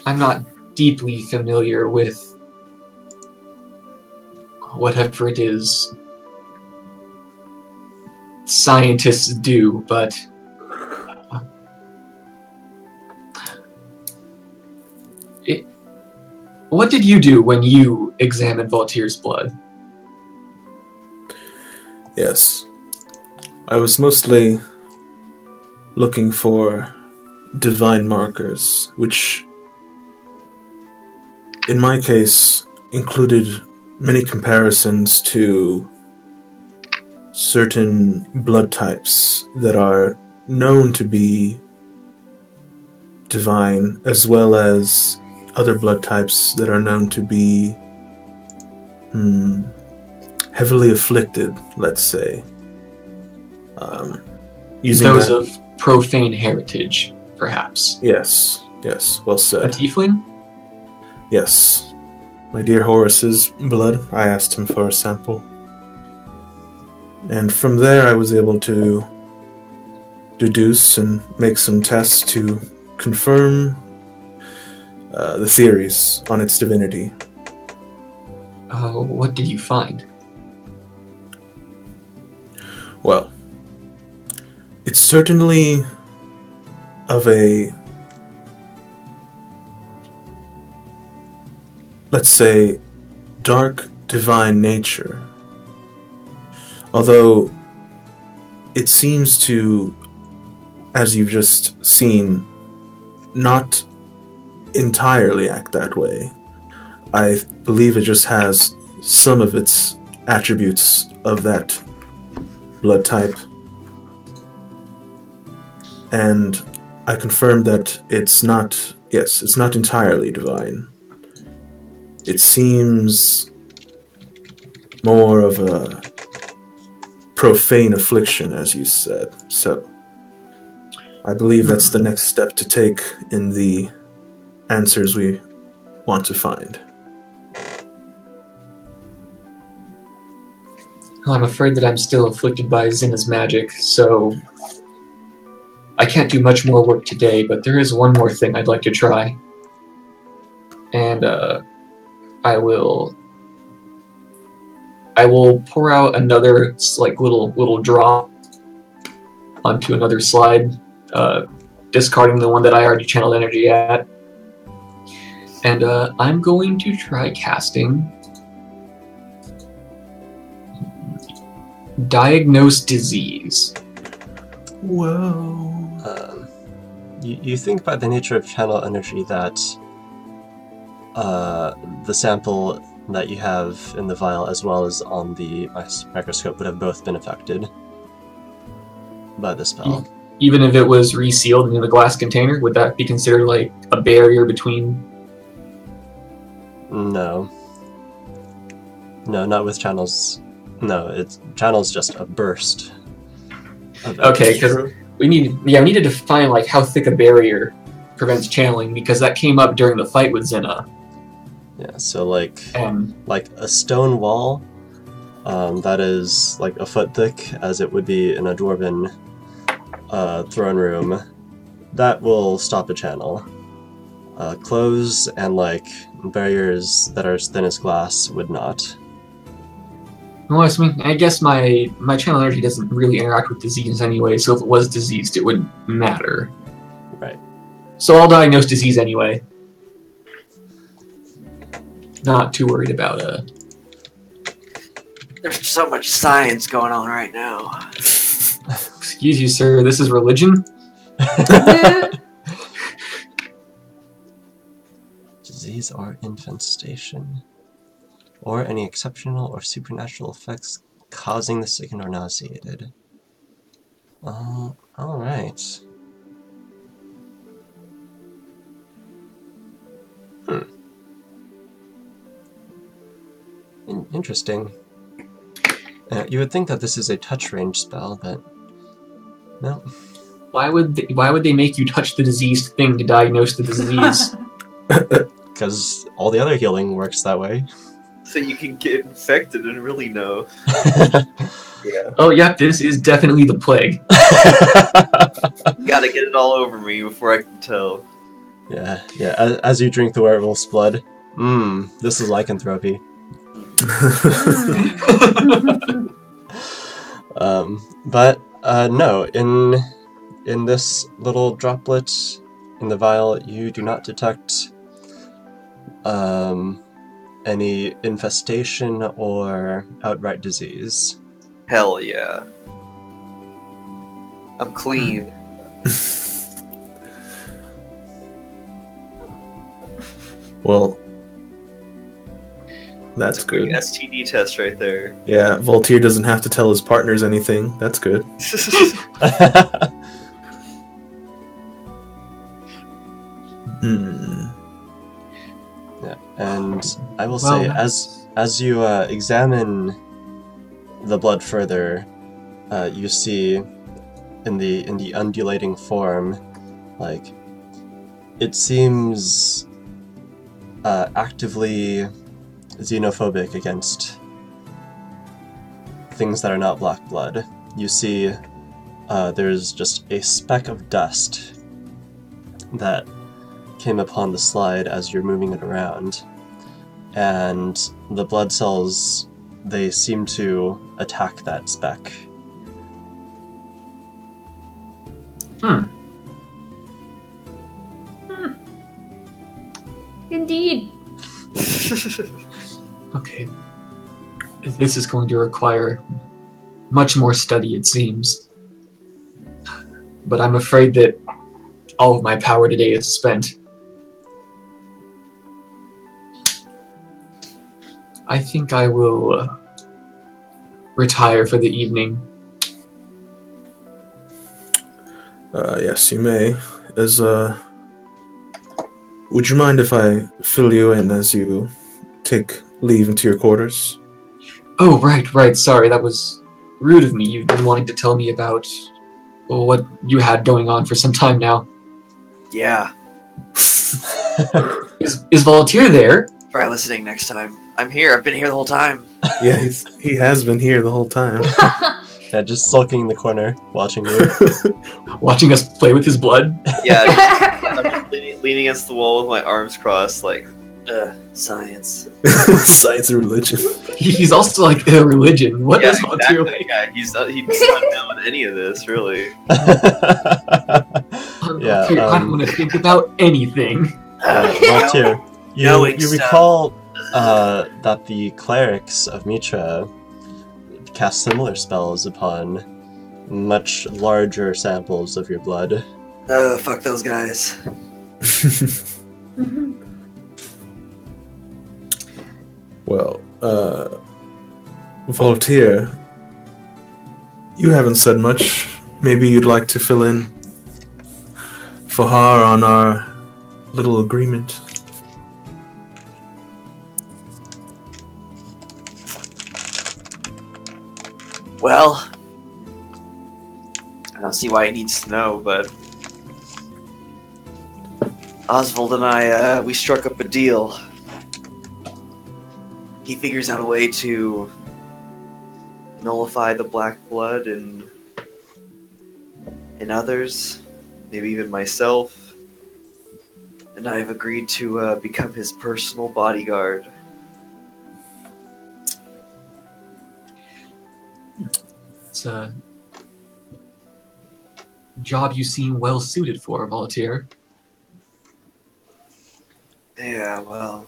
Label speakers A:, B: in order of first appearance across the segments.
A: I'm not deeply familiar with whatever it is scientists do, but what did you do when you examined Voltaire's blood?
B: Yes. I was mostly looking for divine markers, which, in my case, included many comparisons to certain blood types that are known to be divine, as well as other blood types that are known to be heavily afflicted, let's say. Using
A: Those
B: that,
A: of profane heritage, perhaps.
B: yes, well
A: A
B: said.
A: tiefling?
B: Yes. My dear Horace's blood, I asked him for a sample. And from there I was able to deduce and make some tests to confirm the theories on its divinity.
A: What did you find?
B: Well, it's certainly of a, let's say, dark divine nature. Although it seems to, as you've just seen, not entirely act that way. I believe it just has some of its attributes of that blood type. And I confirmed that it's not entirely divine. It seems more of a profane affliction, as you said. So I believe that's the next step to take in the answers we want to find.
A: Well, I'm afraid that I'm still afflicted by Zinna's magic, so I can't do much more work today, but there is one more thing I'd like to try. And I will pour out another little drop onto another slide, discarding the one that I already channeled energy at. And I'm going to try casting Diagnose Disease.
B: Whoa.
C: You think by the nature of channel energy that the sample that you have in the vial as well as on the microscope would have both been affected by the spell.
A: Even if it was resealed in the glass container, would that be considered like a barrier between?
C: No, not with channels. No, channel's just a burst.
A: Okay, because we need to define like how thick a barrier prevents channeling, because that came up during the fight with Zinna.
C: Yeah, so like a stone wall that is like a foot thick, as it would be in a dwarven throne room, that will stop a channel. Clothes and like barriers that are as thin as glass would not.
A: Well, I guess my channel energy doesn't really interact with disease anyway, so if it was diseased, it wouldn't matter.
C: Right.
A: So I'll diagnose disease anyway. Not too worried about
D: There's so much science going on right now.
A: Excuse you, sir. This is religion.
C: Disease or infestation, or any exceptional or supernatural effects causing the sickened or nauseated. Alright. Interesting. You would think that this is a touch range spell, but no.
A: Why would they make you touch the diseased thing to diagnose the disease?
C: Because all the other healing works that way.
D: So you can get infected and really know.
B: Yeah.
A: Oh, yeah, this is definitely the plague.
D: Gotta get it all over me before I can tell.
C: Yeah. As you drink the werewolf's blood, this is lycanthropy. But no, in this little droplet in the vial, you do not detect any infestation or outright disease.
D: Hell yeah. I'm clean.
B: Well, that's good.
D: STD test right there.
B: Yeah, Voltaire doesn't have to tell his partners anything. That's good.
C: Yeah, and I will say, as you examine the blood further, you see in the undulating form, like, it seems actively xenophobic against things that are not black blood. You see there's just a speck of dust that came upon the slide as you're moving it around, and the blood cells, they seem to attack that speck.
E: Indeed.
A: Okay. This is going to require much more study, it seems. But I'm afraid that all of my power today is spent. I think I will retire for the evening.
B: Yes, you may. Would you mind if I fill you in as you take leave into your quarters?
A: Oh, right. Sorry, that was rude of me. You've been wanting to tell me about what you had going on for some time now.
D: Yeah.
A: Is Voltaire there?
D: Try listening next time. I'm here. I've been here the whole time.
B: Yeah, he has been here the whole time.
C: Yeah, just sulking in the corner, watching you.
A: Watching us play with his blood?
D: Yeah, I'm just leaning against the wall with my arms crossed, like, science.
B: Science and religion.
A: He's also like a religion. What is Voltaire?
D: Exactly. Yeah, he's not down with any of this, really.
C: Yeah,
A: I don't want to think about anything.
C: Voltaire, you recall that the clerics of Mitra cast similar spells upon much larger samples of your blood.
D: Fuck those guys.
B: Well, Voltaire, you haven't said much. Maybe you'd like to fill in for her on our little agreement.
D: Well, I don't see why he needs to know, but Oswald and I, we struck up a deal. He figures out a way to nullify the black blood in others, maybe even myself, and I've agreed to become his personal bodyguard.
A: It's a job you seem well suited for, Voltaire.
D: Yeah, well,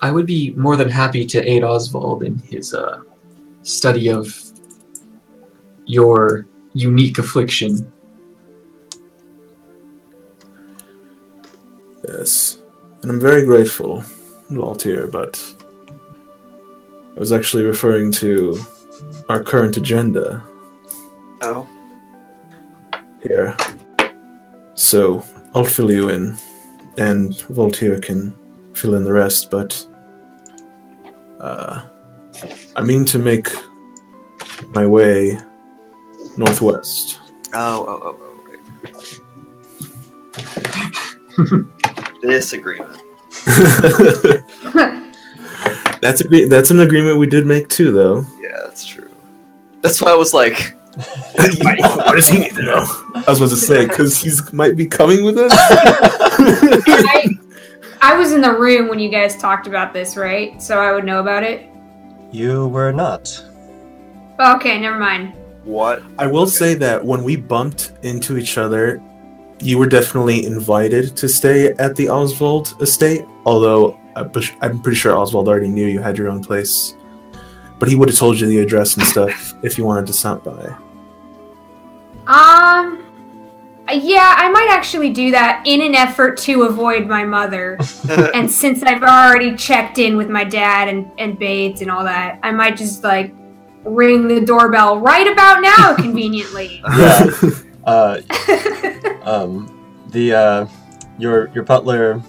A: I would be more than happy to aid Oswald in his study of your unique affliction.
B: Yes, and I'm very grateful, Voltaire, but I was actually referring to our current agenda.
D: oh,
B: Here. So, I'll fill you in, and Voltaire can fill in the rest, but I mean to make my way northwest.
D: right. Disagreement.
B: That's an agreement we did make too, though.
D: Yeah, that's true. That's why I was like,
B: What does he need to know? I was about to say, because he's might be coming with us.
E: I was in the room when you guys talked about this, right? So I would know about it?
C: You were not.
E: Okay, never mind.
D: What?
B: I will say that when we bumped into each other, you were definitely invited to stay at the Oswald estate, although I'm pretty sure Oswald already knew you had your own place. But he would have told you the address and stuff if you wanted to stop by.
E: Yeah, I might actually do that in an effort to avoid my mother. And since I've already checked in with my dad and Bates and all that, I might just, like, ring the doorbell right about now, conveniently.
C: Yeah. Your butler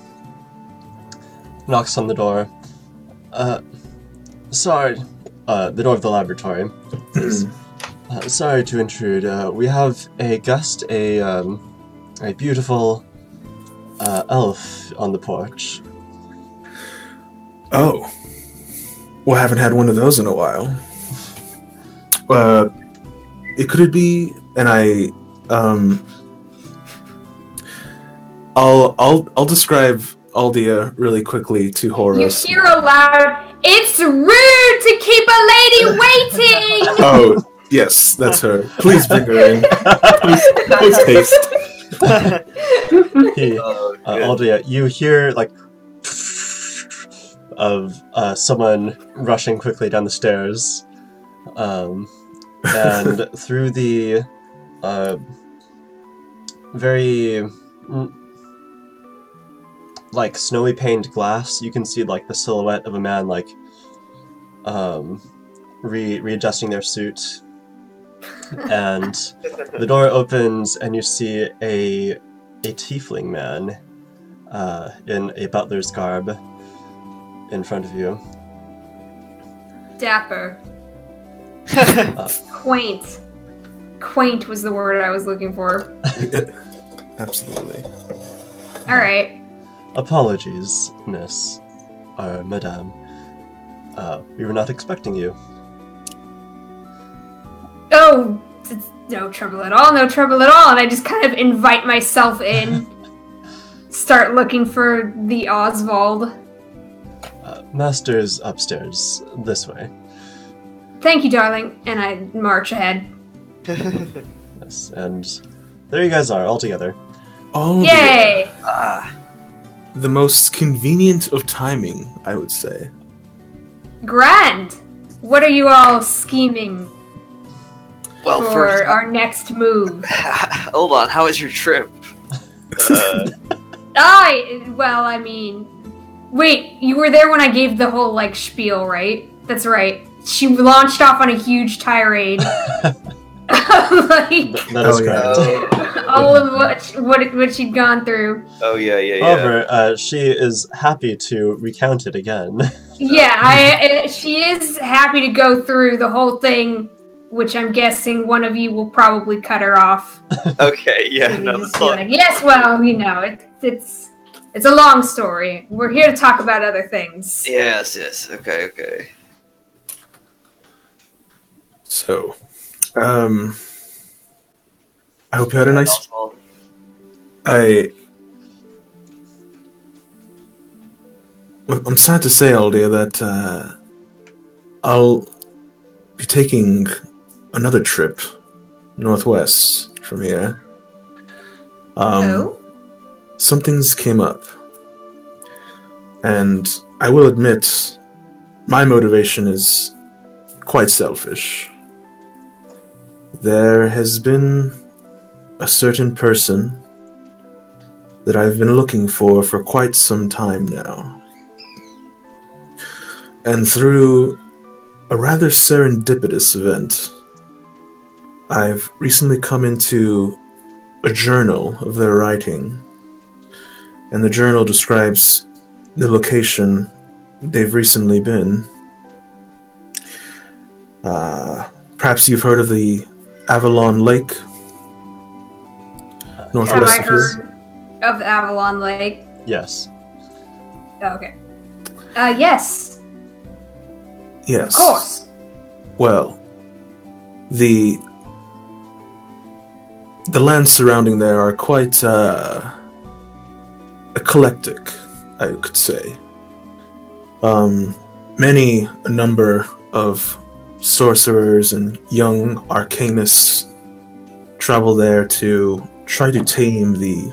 C: knocks on the door. Sorry. The door of the laboratory. Sorry to intrude. We have a guest, a beautiful elf on the porch.
B: Oh. Well, I haven't had one of those in a while. Could it be? And I'll describe Aldia really quickly to Horus.
E: You hear aloud, "It's rude to keep a lady waiting!"
B: Oh, yes, that's her. Please bring her in. Please haste.
C: Aldia, you hear, like, of someone rushing quickly down the stairs. And through the very like snowy paned glass, you can see like the silhouette of a man like readjusting their suit. And the door opens and you see a tiefling man in a butler's garb in front of you.
E: Dapper. Quaint. Quaint was the word I was looking for.
B: Absolutely.
E: Alright.
C: Apologies, miss. Madame. We were not expecting you.
E: Oh, it's no trouble at all, no trouble at all. And I just kind of invite myself in. Start looking for the Oswald.
C: Master's upstairs, this way.
E: Thank you, darling. And I march ahead.
C: Yes, and there you guys are, all together.
B: Oh,
E: yay!
B: The most convenient of timing, I would say.
E: Grand! What are you all scheming
D: Well,
E: for
D: first,
E: our next move?
D: hold on. How was your trip?
E: I mean... Wait, you were there when I gave the whole, like, spiel, right? That's right. She launched off on a huge tirade.
C: That is correct.
E: All of what she'd gone through.
D: Oh, yeah.
C: However, she is happy to recount it again.
E: Yeah, she is happy to go through the whole thing, which I'm guessing one of you will probably cut her off.
D: Okay, yeah.
E: So
D: No,
E: just be like, yes, well, you know, it's a long story. We're here to talk about other things.
D: Yes. Okay.
B: So, I hope you had a nice... I'm sad to say, Aldia, that I'll be taking another trip northwest from here. Something's came up. And I will admit, my motivation is quite selfish. There has been a certain person that I've been looking for quite some time now. And through a rather serendipitous event, I've recently come into a journal of their writing. And the journal describes the location they've recently been. Perhaps you've heard of the Avalon Lake, northwest
E: Have I heard of the Avalon Lake?
C: Yes.
E: Oh, okay. Yes.
B: Yes.
E: Of course.
B: Well, the the lands surrounding there are quite eclectic, I could say. A number of sorcerers and young arcanists travel there to try to tame the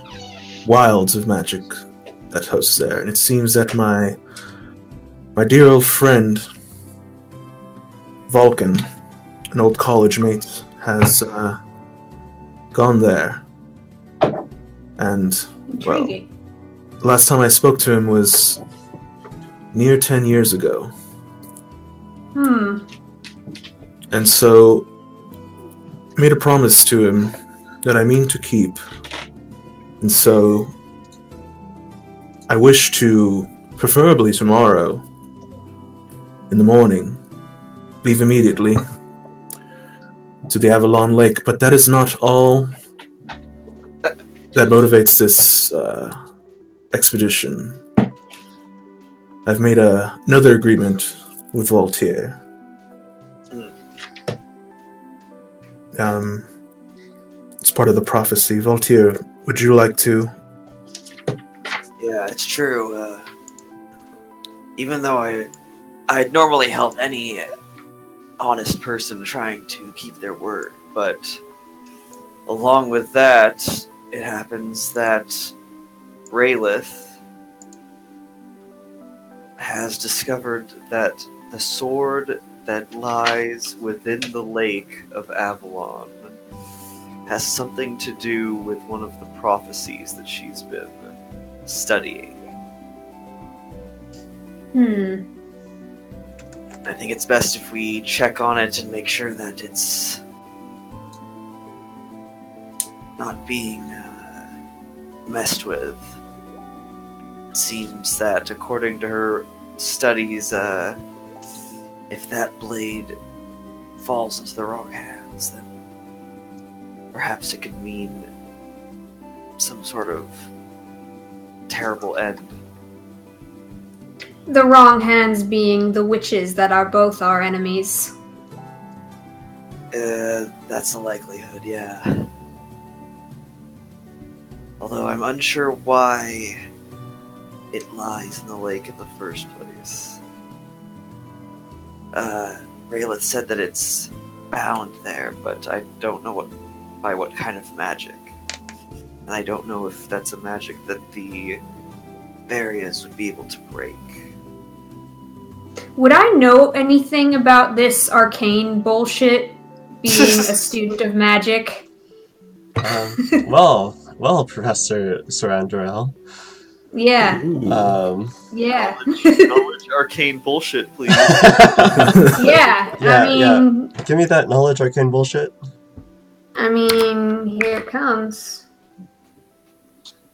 B: wilds of magic that hosts there. And it seems that my dear old friend Vulcan, an old college mate, has gone there. And, well,
E: Intriguing.
B: the last time I spoke to him was near 10 years ago. And so, I made a promise to him that I mean to keep. And so, I wish to, preferably tomorrow, in the morning, leave immediately to the Avalon Lake. But that is not all that motivates this expedition. I've made another agreement with Voltaire. It's part of the prophecy. Voltaire, would you like to?
D: Yeah, it's true. Even though I'd normally help any honest person trying to keep their word, but along with that, it happens that Raylith has discovered that the sword that lies within the lake of Avalon has something to do with one of the prophecies that she's been studying. I think it's best if we check on it and make sure that it's not being messed with. It seems that, according to her studies, if that blade falls into the wrong hands, then perhaps it could mean some sort of terrible end.
E: The wrong hands being the witches that are both our enemies.
D: That's a likelihood, yeah. Although I'm unsure why it lies in the lake in the first place. Raylith said that it's bound there, but I don't know by what kind of magic. And I don't know if that's a magic that the barriers would be able to break.
E: Would I know anything about this arcane bullshit, being a student of magic?
C: Well, Professor Sarandrel.
E: Yeah. Yeah.
D: Knowledge arcane bullshit, please.
E: Yeah. I mean,
C: Give me that knowledge arcane bullshit.
E: I mean, here it comes.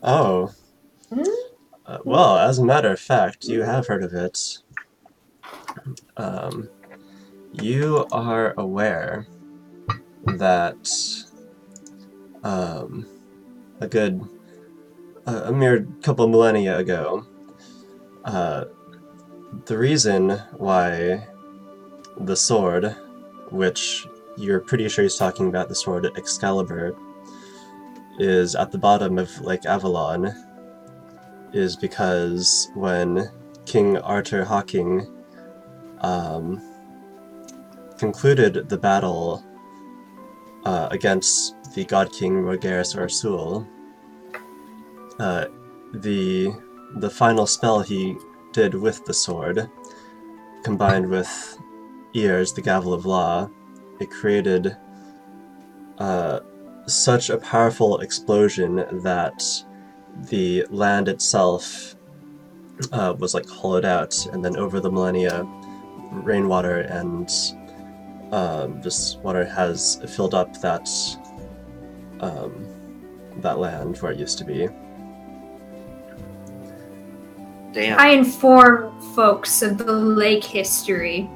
C: Oh. Well, as a matter of fact, you have heard of it. You are aware that a mere couple millennia ago, the reason why the sword, which you're pretty sure he's talking about, the sword Excalibur, is at the bottom of Lake Avalon, is because when King Arthur Hawking concluded the battle against the God King Rogerus Orsul, the final spell he did with the sword, combined with Ears, the Gavel of Law, it created such a powerful explosion that the land itself was like hollowed out, and then over the millennia, rainwater and just water has filled up that land where it used to be.
D: Damn.
E: I inform folks of the lake history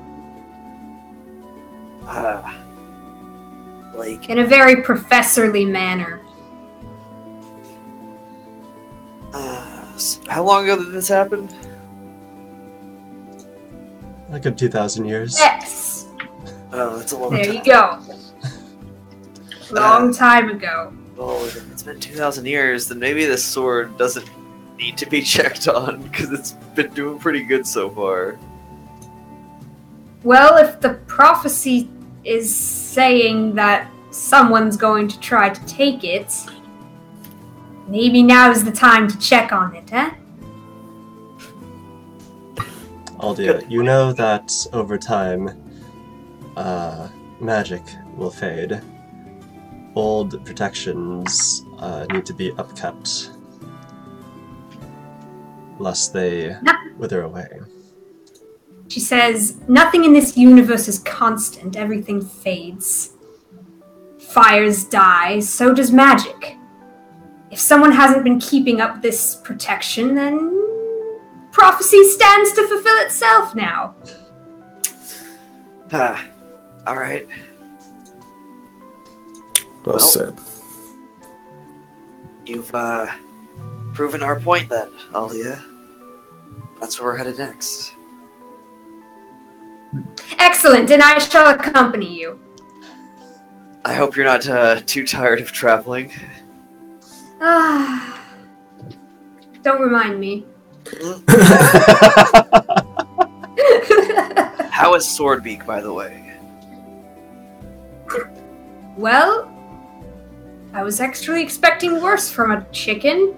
D: Like,
E: in a very professorly manner.
D: how long ago did this happen?
C: Like a 2,000 years.
E: Yes.
D: Oh, that's a long
E: There
D: time.
E: you go. Long time ago.
D: Well, if it's been 2,000 years, then maybe this sword doesn't need to be checked on, because it's been doing pretty good so far.
E: Well, if the prophecy is saying that someone's going to try to take it, maybe now's the time to check on it, eh?
C: Aldia, you know that over time, magic will fade. Old protections need to be upkept, lest they wither away.
E: She says, nothing in this universe is constant, everything fades. Fires die, so does magic. If someone hasn't been keeping up this protection, then prophecy stands to fulfill itself now.
D: Alright.
B: Well said.
D: You've proven our point then, Alia. That's where we're headed next.
E: Excellent, and I shall accompany you.
D: I hope you're not too tired of traveling.
E: Don't remind me.
D: How is Swordbeak, by the way?
E: Well, I was actually expecting worse from a chicken.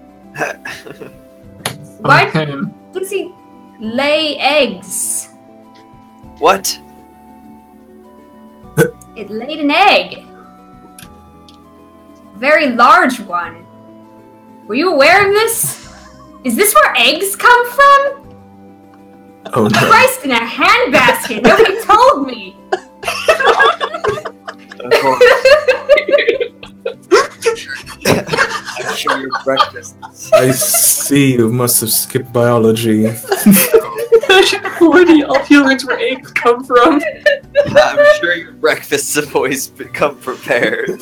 E: Why does he lay eggs?
D: What?
E: It laid an egg. A very large one. Were you aware of this? Is this where eggs come from?
B: Oh no.
E: Christ, in a handbasket! Nobody told me!
D: I'm sure your breakfast.
B: I see you must have skipped biology.
A: Imagine where the opulence where eggs come from.
D: I'm sure your breakfasts have always become prepared.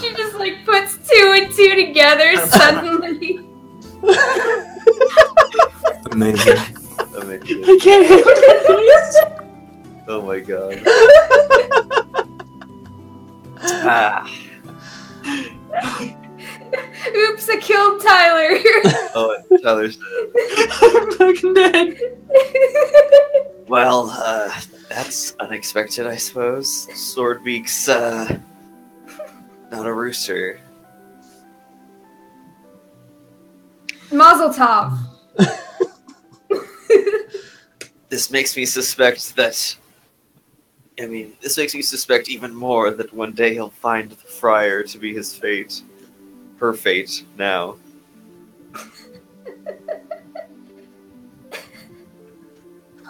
E: She just like puts two and two together suddenly.
B: Amazing.
A: I can't handle it.
D: Oh my god.
E: Oops, I killed Tyler.
D: Oh, Tyler's dead.
A: I'm fucking dead.
D: Well, that's unexpected, I suppose. Swordbeak's, not a rooster.
E: Mazel tov.
D: This makes me suspect that... this makes me suspect even more that one day he'll find the friar to be his fate. Her fate, now.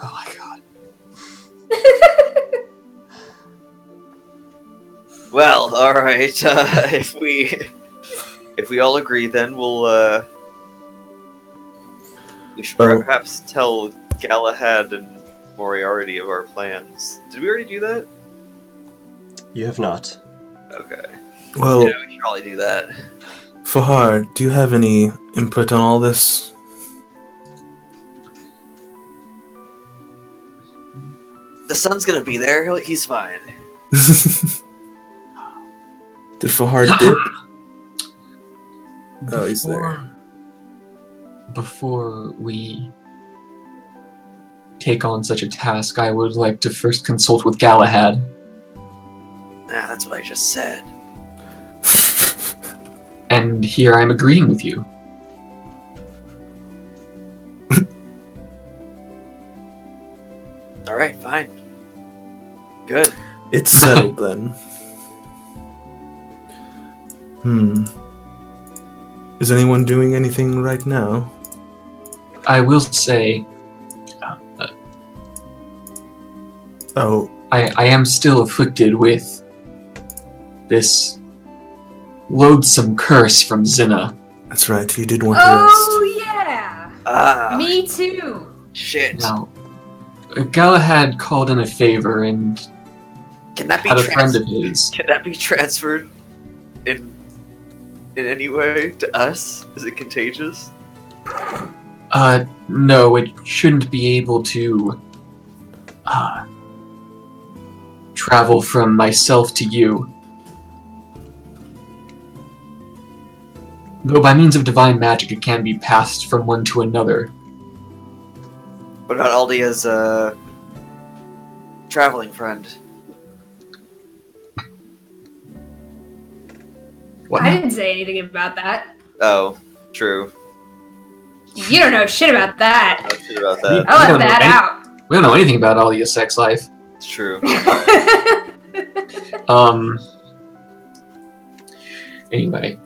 A: Oh my god.
D: Well, alright, if we all agree, then we'll, we should perhaps tell Galahad and Moriarty of our plans. Did we already do that?
C: You have not.
D: Okay.
B: Well,
D: Yeah, we should probably do that.
B: Fahar, do you have any input on all this?
D: The sun's gonna be there, he's fine.
B: Did Fahar dip? Oh, he's there.
A: Before we take on such a task, I would like to first consult with Galahad.
D: That's what I just said.
A: And here I'm agreeing with you.
D: Alright, fine. Good.
B: It's settled then. Is anyone doing anything right now?
A: I will say, I am still afflicted with this loathsome curse from Zinna.
B: That's right, you did want to
E: Oh, yeah. Me too.
D: Shit.
A: Now, Galahad called in a favor and
D: Can that be
A: had a friend of his.
D: Can that be transferred in any way to us? Is it contagious?
A: No, it shouldn't be able to travel from myself to you. Though by means of divine magic it can be passed from one to another.
D: What about Aldia's traveling friend?
A: What
E: I
A: now?
E: didn't say anything about that.
D: Oh, true.
E: You don't know shit about that.
D: No shit about that.
E: I
A: don't
E: left
A: know
E: that
A: We don't know anything about Alia's sex life.
D: It's true.
E: out.
A: Anyway.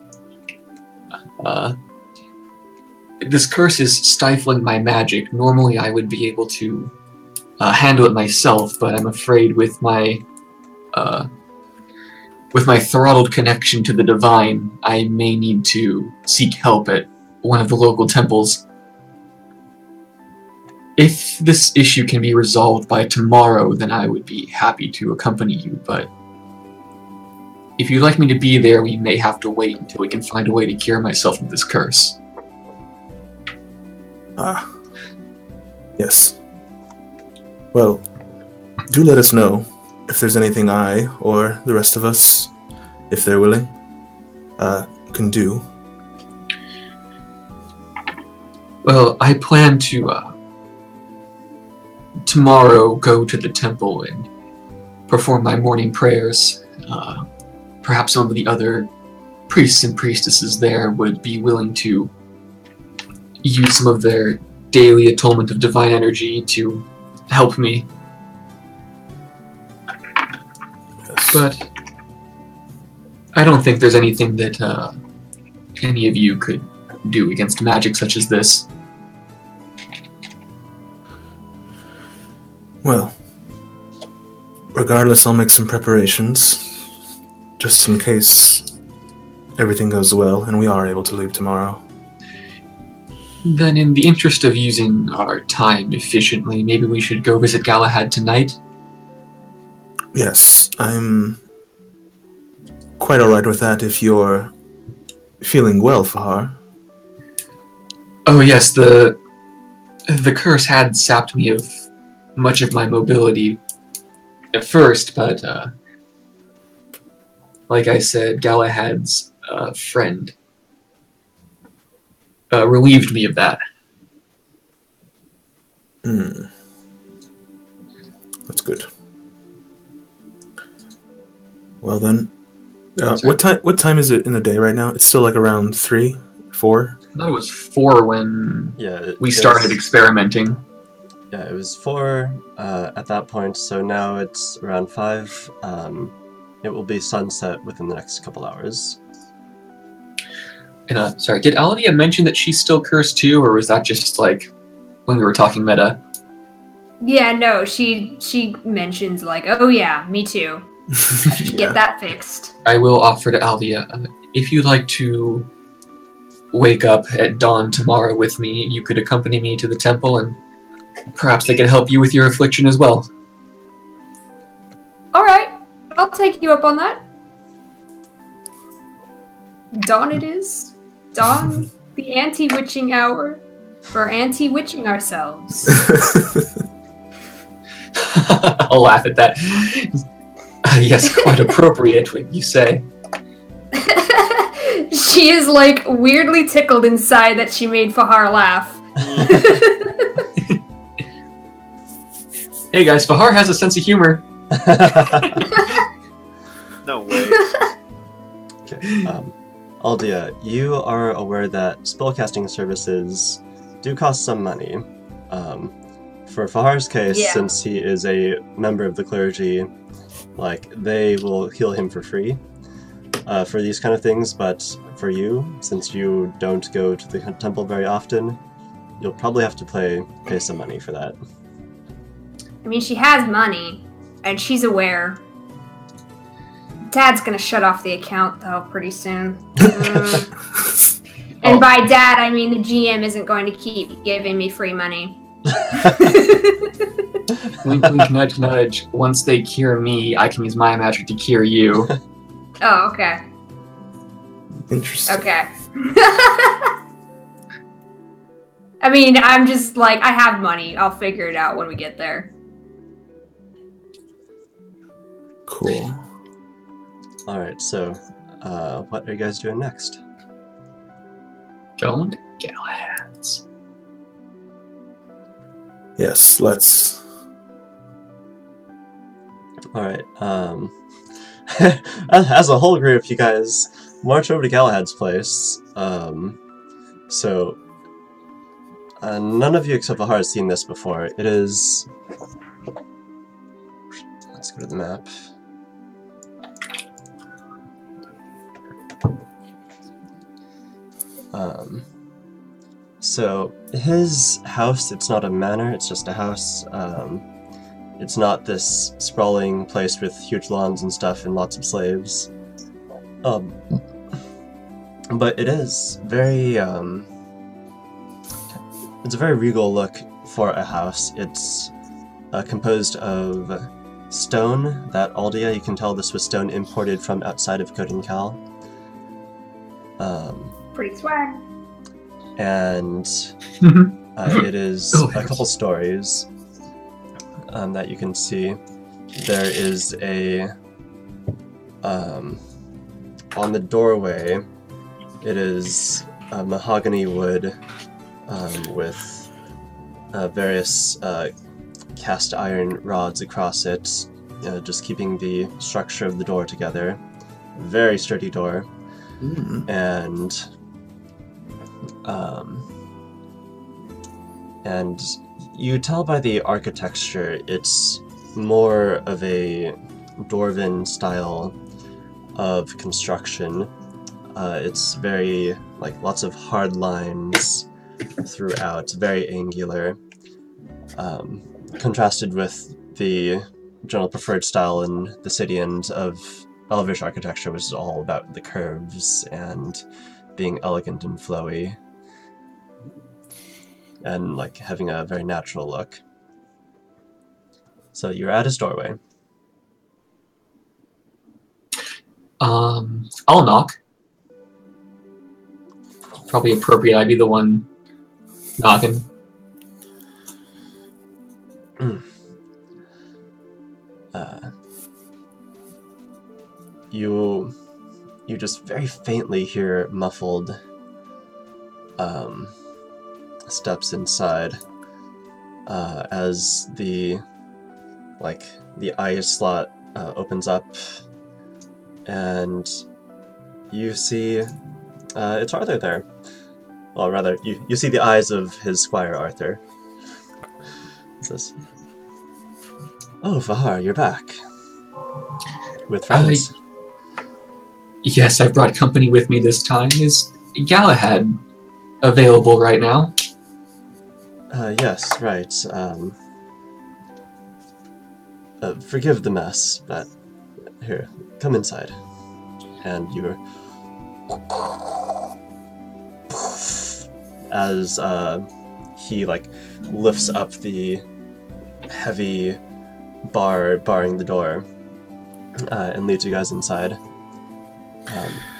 A: This curse is stifling my magic. Normally I would be able to handle it myself, but I'm afraid with my throttled connection to the divine, I may need to seek help at one of the local temples. If this issue can be resolved by tomorrow, then I would be happy to accompany you, but if you'd like me to be there, we may have to wait until we can find a way to cure myself of this curse.
B: Ah. Yes. Well, do let us know if there's anything I or the rest of us, if they're willing, can do.
A: Well, I plan to, tomorrow go to the temple and perform my morning prayers. Perhaps some of the other priests and priestesses there would be willing to use some of their daily atonement of divine energy to help me.
B: Yes.
A: But I don't think there's anything that any of you could do against magic such as this.
B: Well, regardless, I'll make some preparations, just in case everything goes well and we are able to leave tomorrow.
A: Then in the interest of using our time efficiently, maybe we should go visit Galahad tonight?
B: Yes, I'm quite alright with that if you're feeling well, Fahar.
A: Oh yes, the curse had sapped me of much of my mobility at first, but like I said, Galahad's friend relieved me of that.
B: That's good. Well then, what time is it in the day right now? It's still like around 3, 4?
A: I thought it was 4 when we started experimenting.
C: Yeah, it was 4 at that point, so now it's around 5. It will be sunset within the next couple hours.
A: And sorry, did Aladia mention that she's still cursed too, or was that just like when we were talking meta?
E: Yeah, no, she mentions like, oh yeah, me too. I should get that fixed.
A: I will offer to Aldia, if you'd like to wake up at dawn tomorrow with me, you could accompany me to the temple, and perhaps they could help you with your affliction as well.
E: Alright, I'll take you up on that. Dawn it is. Dawn, the anti-witching hour. For anti-witching ourselves.
A: I'll laugh at that. Yes, quite appropriate what you say.
E: She is like weirdly tickled inside that she made Fahar laugh.
A: Hey guys, Fahar has a sense of humor.
D: No way.
C: Okay. Aldia, you are aware that spellcasting services do cost some money. For Fahar's case, since he is a member of the clergy, like, they will heal him for free for these kind of things, but for you, since you don't go to the temple very often, you'll probably have to pay some money for that.
E: I mean, she has money, and she's aware. Dad's gonna shut off the account, though, pretty soon. And by dad, I mean the GM isn't going to keep giving me free money.
A: Wink, wink, nudge, nudge. Once they cure me, I can use my magic to cure you.
E: Oh, okay.
B: Interesting.
E: Okay. I mean, I'm just like, I have money. I'll figure it out when we get there.
B: Cool.
C: Alright, so what are you guys doing next?
A: Going to Galahad's.
B: Yes, let's.
C: Alright, as a whole group, you guys march over to Galahad's place. So none of you except Vahar has seen this before. It is... Let's go to the map. So his house, it's not a manor, it's just a house. It's not this sprawling place with huge lawns and stuff and lots of slaves. But it is very, it's a very regal look for a house. It's composed of stone, that Aldia, you can tell this was stone imported from outside of Kodencal.
E: Pretty swag.
C: And it is a couple stories that you can see. There is a on the doorway, it is mahogany wood with various cast iron rods across it, just keeping the structure of the door together. Very sturdy door. And you tell by the architecture it's more of a Dwarven style of construction. It's very, like, lots of hard lines throughout, very angular, contrasted with the general preferred style in the city and of Elvish architecture, which is all about the curves and being elegant and flowy, and like having a very natural look. So you're at his doorway.
A: I'll knock. Probably appropriate I be the one knocking. You just very faintly hear muffled steps inside as the eye slot opens up, and you see it's Arthur there. Well, rather, you see the eyes of his squire Arthur. It says, "Oh, Vahar, you're back with friends." Yes, I brought company with me this time. Is Galahad available right now? Yes, right. Forgive the mess, but here, come inside. And you're... As he lifts up the heavy bar barring the door and leads you guys inside.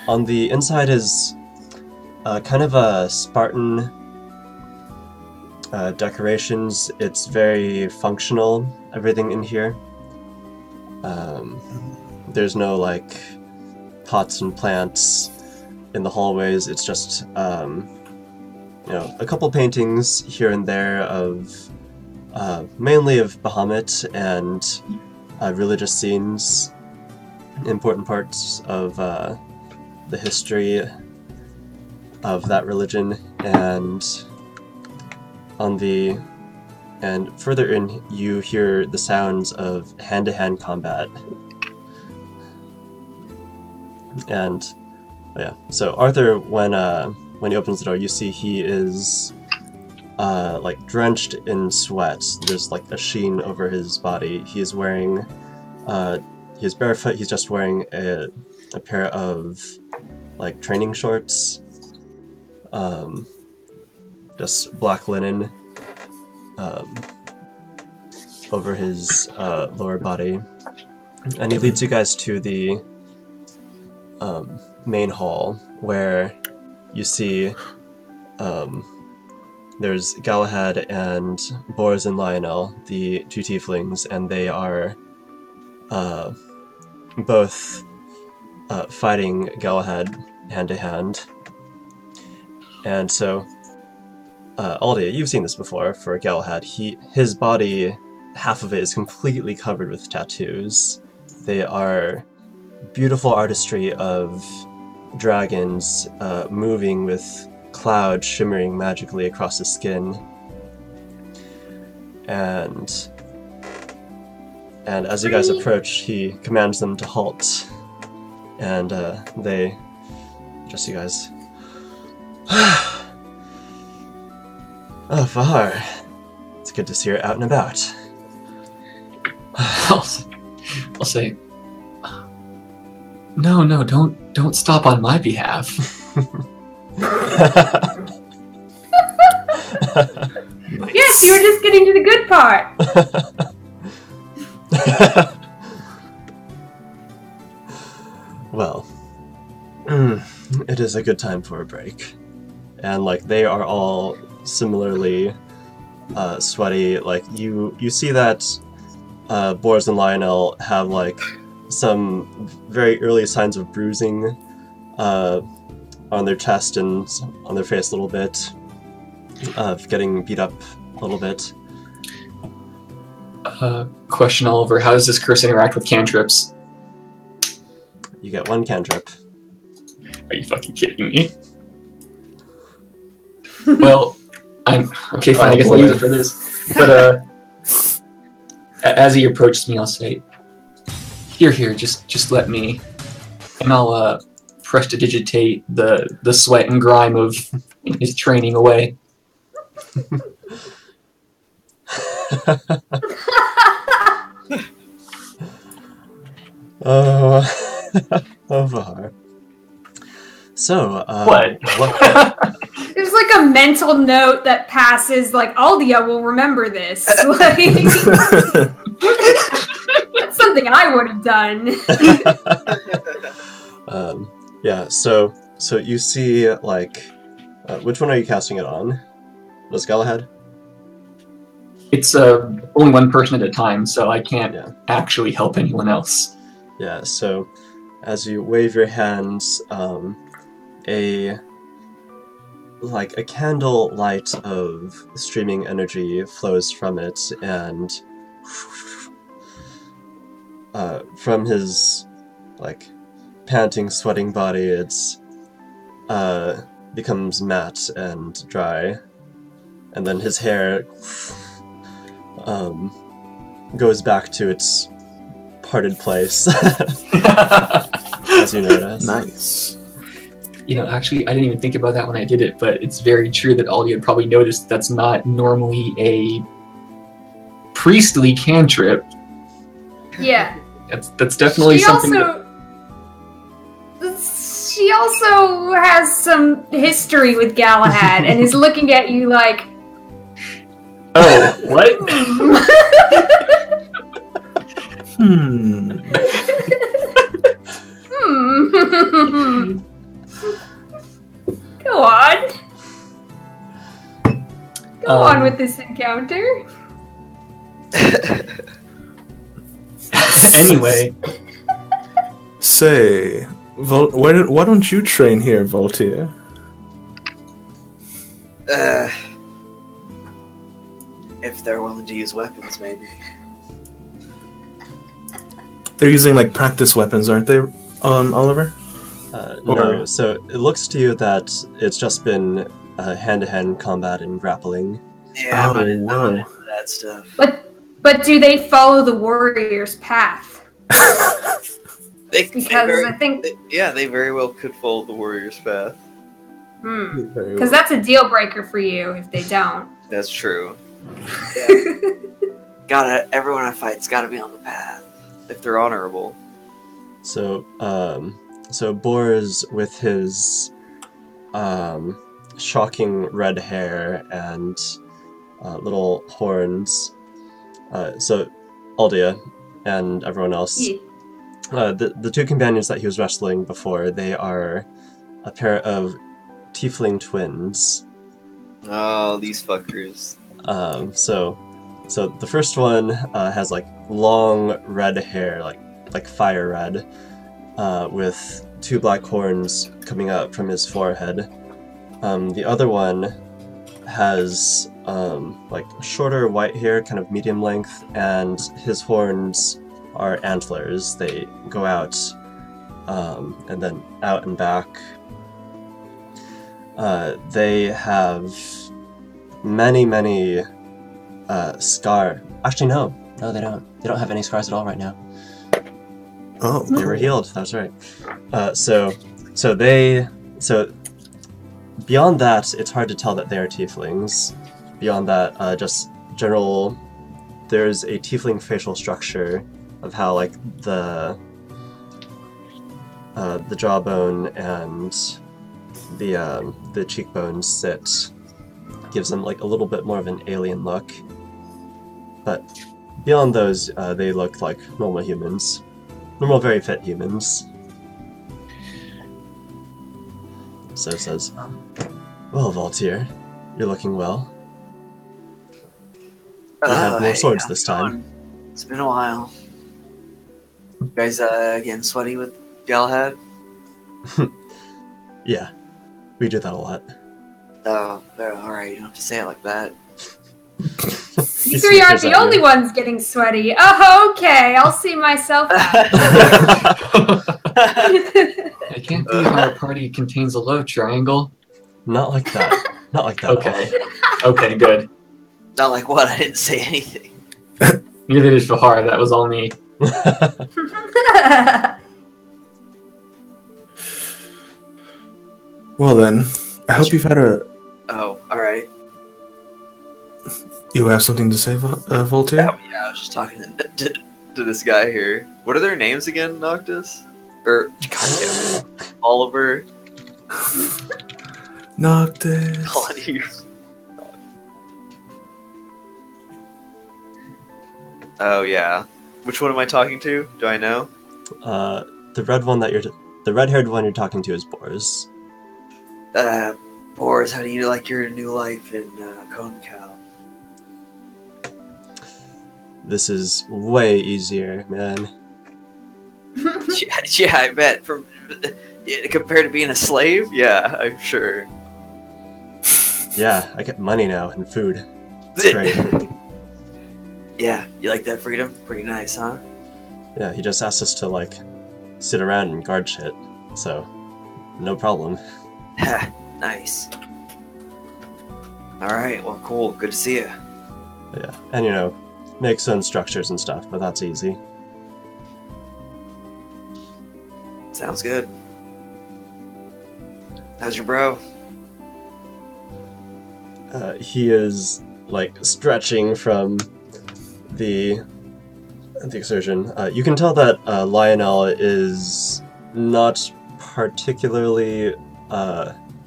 A: On the inside is kind of a Spartan decorations. It's very functional, everything in here. There's no pots and plants in the hallways. It's just a couple paintings here and there of mainly of Bahamut and religious scenes, important parts of the history of that religion, and further in you hear the sounds of hand-to-hand combat. And yeah, so Arthur, when he opens the door, you see he is drenched in sweat. There's a sheen over his body. He is wearing he's barefoot. He's just wearing a pair of training shorts, just black linen over his lower body, and he leads you guys to the main hall, where you see there's Galahad and Boris and Lionel, the two tieflings, and they are
C: both fighting Galahad hand to hand. And so, Aldia, you've seen this before for Galahad. His body, half of it is completely covered with tattoos. They are beautiful artistry of dragons moving with clouds shimmering magically across his skin. And as you guys approach, he commands them to halt. And they address you guys. Oh, Fahar. It's good to see you're out and about.
A: I'll say, no, don't stop on my behalf.
E: Yes, you were just getting to the good part.
C: Well, it is a good time for a break. And, like, they are all similarly sweaty. Like, you see that Boris and Lionel have, like, some very early signs of bruising on their chest and on their face a little bit, of getting beat up a little bit.
A: Question, Oliver, how does this curse interact with cantrips?
C: You get one cantrip.
A: Are you fucking kidding me? Well, I'm... Okay, fine, I guess I'll use it for this. But, as he approaches me, I'll say, Here, just let me... And I'll, prestidigitate the sweat and grime of his training away.
C: Oh, Vahar. So,
A: What?
E: There's like a mental note that passes, like, Aldia will remember this. Like, that's something I would have done.
C: Yeah, so you see, like, which one are you casting it on? Was Galahad?
A: It's only one person at a time, so I can't actually help anyone else.
C: Yeah, so as you wave your hands, a candle light of streaming energy flows from it, and from his, like, panting, sweating body, it's becomes matte and dry, and then his hair goes back to its parted place, as you notice.
B: Nice.
A: You know, actually, I didn't even think about that when I did it, but it's very true that Aldi had probably noticed that's not normally a priestly cantrip.
E: Yeah.
A: That's definitely something.
E: She also has some history with Galahad and is looking at you like,
A: Oh, what?
E: Go on. Go on with this encounter.
A: Anyway.
B: Say, why don't you train here, Voltaire?
D: If they're willing to use weapons, maybe.
B: They're using, like, practice weapons, aren't they, Oliver?
C: No, so it looks to you that it's just been hand-to-hand combat and grappling.
D: Yeah, I'm not into that stuff.
E: But do they follow the warrior's path? They
D: very well could follow the warrior's path.
E: Because that's a deal breaker for you if they don't.
D: That's true. Yeah. Everyone I fight's gotta be on the path if they're honorable.
C: So Boris, with his shocking red hair and little horns. So Aldia and everyone else.
E: Yeah.
C: The two companions that he was wrestling before, they are a pair of tiefling twins.
D: Oh, these fuckers.
C: So the first one has, like, long red hair, like like fire red, with 2 black horns coming out from his forehead. The other one has like shorter white hair, kind of medium length, and his horns are antlers. They go out and then out and back. They have many scar. Actually, no, they don't. They don't have any scars at all right now.
B: Oh,
C: They were healed. That's right. So beyond that, it's hard to tell that they are tieflings. Beyond that, just general. There's a tiefling facial structure of how like the jawbone and the cheekbones sit, gives them like a little bit more of an alien look. But beyond those, they look like normal humans. Normal, very fit humans. So it says, well, Valtier, you're looking well. You have more swords
D: how's
C: this
D: it
C: time.
D: going? It's been a while. You guys getting sweaty with Galahad?
C: Yeah, we do that a lot.
D: Oh, alright, you don't have to say it like that.
E: You three aren't the only ones getting sweaty. Oh, okay. I'll see myself out.
A: I can't believe our party contains a love triangle.
C: Not like that. Not like that.
A: Okay. Okay, good.
D: Not like what? I didn't say anything.
A: Neither did Fahar, that was all me.
B: well then, I hope you've had a...
D: Oh, alright.
B: You have something to say, Voltaire?
D: Yeah, I was just talking to this guy here. What are their names again, Noctis? Or, goddamn it, Oliver?
B: Noctis.
D: Calling you. Oh, yeah. Which one am I talking to? Do I know?
C: The red-haired one you're talking to is Boris.
D: Boris, how do you like your new life in Kohalu?
C: This is way easier, man.
D: Yeah, I bet. Compared to being a slave? Yeah, I'm sure.
C: Yeah, I get money now and food. It's great.
D: Yeah, you like that freedom? Pretty nice, huh?
C: Yeah, he just asked us to, like, sit around and guard shit. So, no problem.
D: Ha, nice. Alright, well, cool. Good to see you.
C: Yeah, and you know, make some structures and stuff, but that's easy.
D: Sounds good. How's your bro?
C: He is, like, stretching from the exertion. You can tell that Lionel is not particularly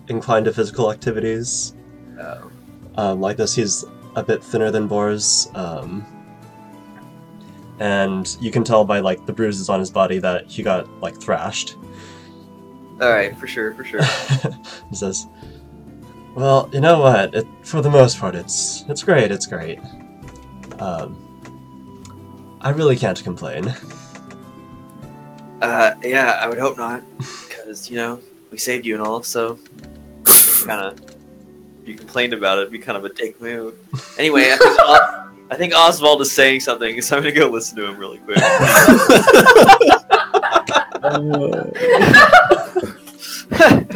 C: inclined to physical activities.
D: Oh.
C: Like this, he's a bit thinner than Boris, and you can tell by like the bruises on his body that he got like thrashed.
D: Alright, for sure.
C: He says, "Well, you know what? For the most part, it's great. It's great. I really can't complain."
D: Yeah, I would hope not. Because, you know, we saved you and all, so you complained about it, it'd be kind of a dick move. Anyway, I think Oswald is saying something, so I'm gonna go listen to him really quick.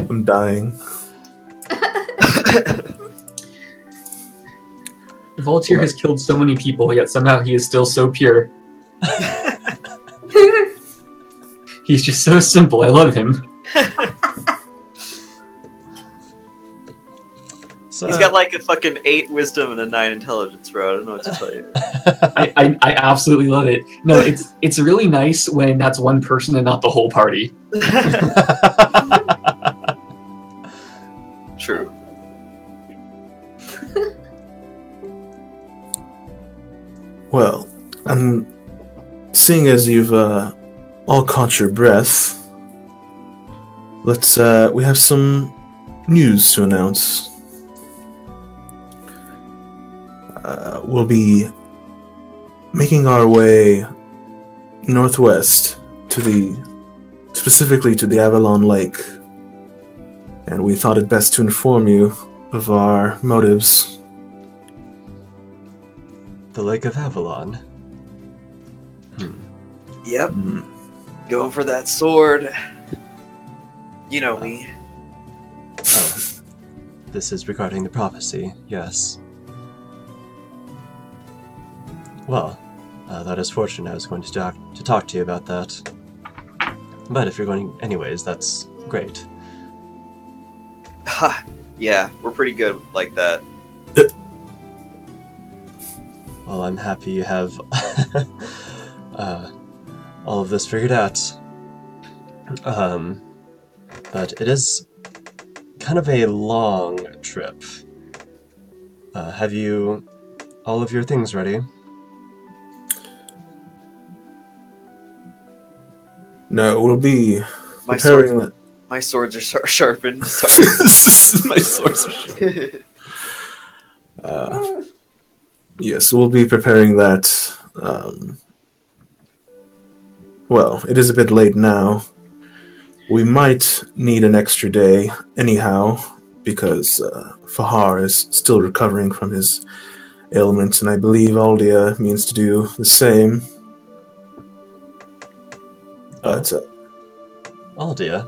B: I'm dying.
A: Voltaire has killed so many people, yet somehow he is still so pure. He's just so simple. I love him.
C: So,
D: He's got like a fucking 8 wisdom and a 9 intelligence, bro. I don't know what to tell you.
A: I absolutely love it. No, it's really nice when that's one person and not the whole party.
D: True.
B: Well, I'm seeing as you've all caught your breath. Let's we have some news to announce. We'll be making our way northwest specifically to the Avalon Lake, and we thought it best to inform you of our motives.
C: The Lake of Avalon.
D: Yep. Going for that sword. You know me.
C: Oh. This is regarding the prophecy, yes. Well, that is fortunate. I was going to talk to you about that. But if you're going anyways, that's great.
D: Ha! Yeah, we're pretty good like that.
C: Well, I'm happy you have all of this figured out. But it is kind of a long trip. Have you all of your things ready?
B: No, we'll be
D: My
B: preparing that.
D: My swords are sharpened. Sorry.
B: My swords are sharpened. Yes, we'll be preparing that. Well, it is a bit late now. We might need an extra day anyhow, because Fahar is still recovering from his ailments, and I believe Aldia means to do the same.
C: Aldia,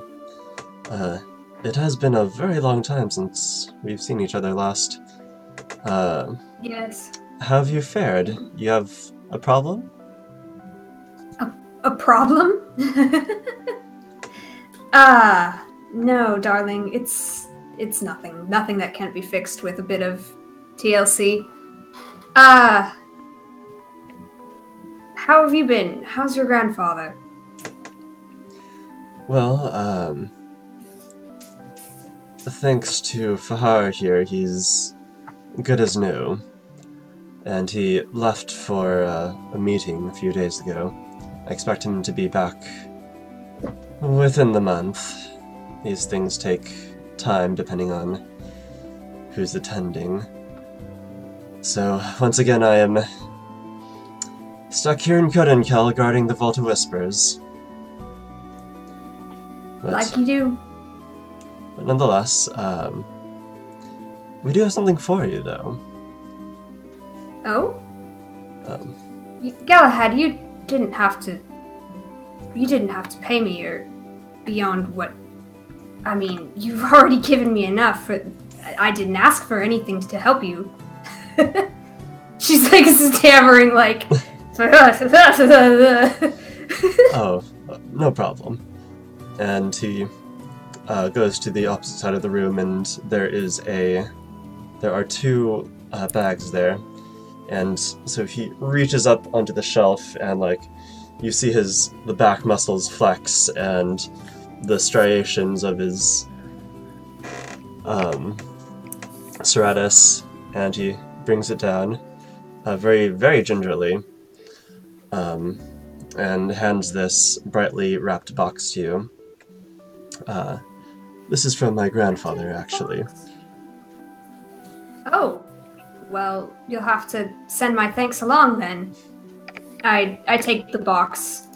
C: it has been a very long time since we've seen each other last.
E: Yes.
C: How have you fared? You have a problem?
E: A problem? No, darling. It's nothing. Nothing that can't be fixed with a bit of TLC. How have you been? How's your grandfather?
C: Well, thanks to Fahar here, he's good as new. And he left for a meeting a few days ago. I expect him to be back within the month. These things take time depending on who's attending. So, once again, I am stuck here in Kurenkel guarding the Vault of Whispers. But,
E: Like you do.
C: But nonetheless, we do have something for you, though.
E: Oh? Galahad, you didn't have to pay me or beyond what... I mean, you've already given me enough. I didn't ask for anything to help you. She's like stammering like...
C: Oh, no problem. And he goes to the opposite side of the room, and there are two bags there. And so he reaches up onto the shelf, and like you see the back muscles flex, and the striations of his serratus, and he brings it down very, very gingerly, and hands this brightly wrapped box to you. This is from my grandfather, actually.
E: Oh. Well, you'll have to send my thanks along then. I take the box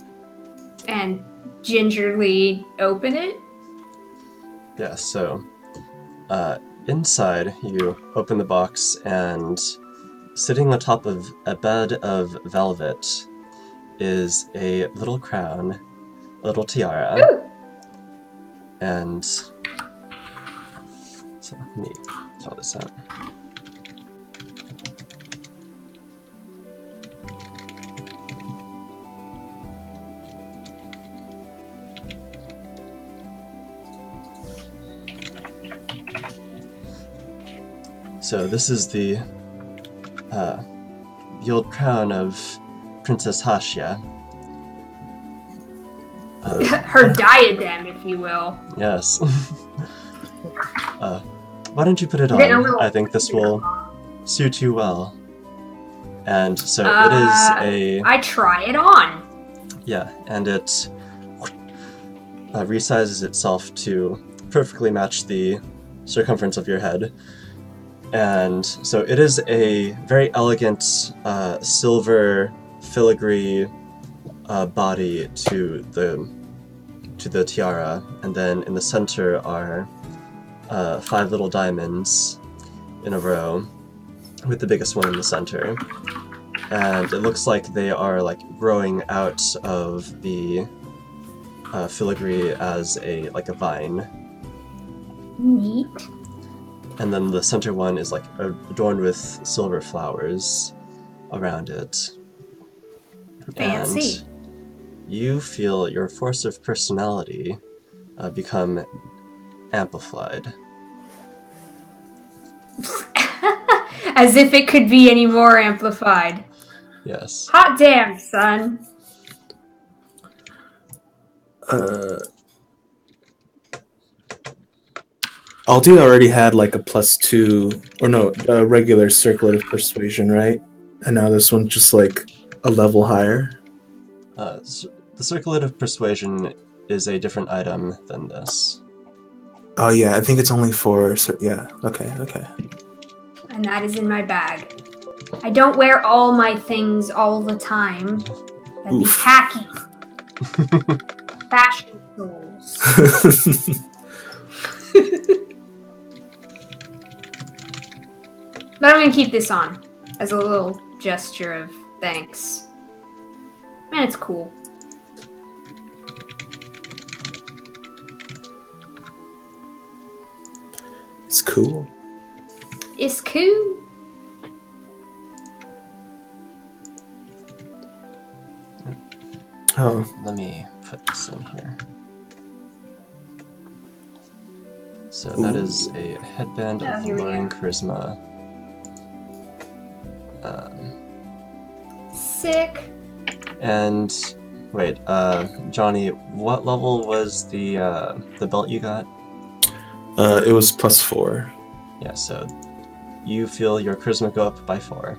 E: and gingerly open it.
C: Yeah, so inside you open the box, and sitting on top of a bed of velvet is a little crown, a little tiara.
E: Ooh.
C: And so let me tell this out. So this is the old crown of Princess Hashia.
E: Her diadem, if you will.
C: Yes. Why don't you put it on? I think this will suit you well. And so it is a...
E: I try it on.
C: Yeah, and it resizes itself to perfectly match the circumference of your head. And so it is a very elegant silver filigree body to the tiara, and then in the center are 5 little diamonds in a row, with the biggest one in the center. And it looks like they are like growing out of the filigree as a vine.
E: Neat.
C: And then the center one is like adorned with silver flowers around it.
E: Fancy.
C: And you feel your force of personality become amplified.
E: As if it could be any more amplified.
C: Yes.
E: Hot damn, son.
B: Aldi already had like a +2, or no, a regular circlet of persuasion, right? And now this one's just like a level higher.
C: The circlet of persuasion is a different item than this.
B: Oh yeah, I think it's only for, yeah, okay.
E: And that is in my bag. I don't wear all my things all the time. That'd be tacky. Fashion tools. But I'm gonna keep this on as a little gesture of thanks. Man, it's cool.
B: It's cool.
E: It's cool.
B: Oh.
C: Let me put this in here. So that is a headband of
E: here we
C: lowering
E: go.
C: charisma.
E: Sick.
C: And wait, Johnny, what level was the belt you got?
B: It was +4.
C: Yeah, so you feel your charisma go up by 4.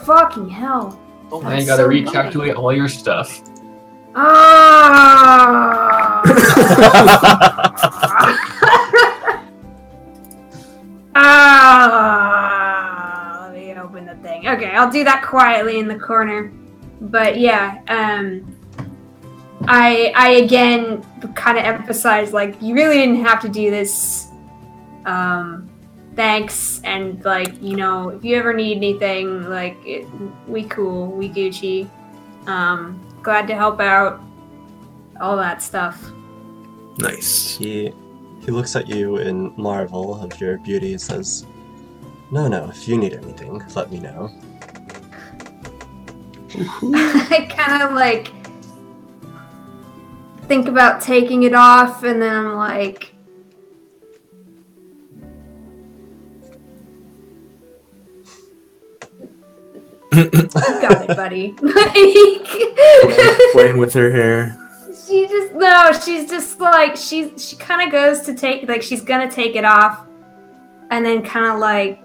E: Fucking hell.
D: Oh
A: Now
D: my
A: you gotta
E: so
A: recalculate all your stuff.
E: Ah. Let me open the thing. Okay, I'll do that quietly in the corner. But yeah, I again kind of emphasize, like, you really didn't have to do this. Thanks, and like, you know, if you ever need anything, like, we cool, we Gucci. Glad to help out. All that stuff.
B: Nice.
C: He looks at you in marvel of your beauty and says, No, if you need anything, let me know.
E: I kind of like think about taking it off, and then I'm like, you got it, buddy.
B: Playing with her hair.
E: She's just like, she kind of goes to take, like, she's gonna take it off, and then kind of like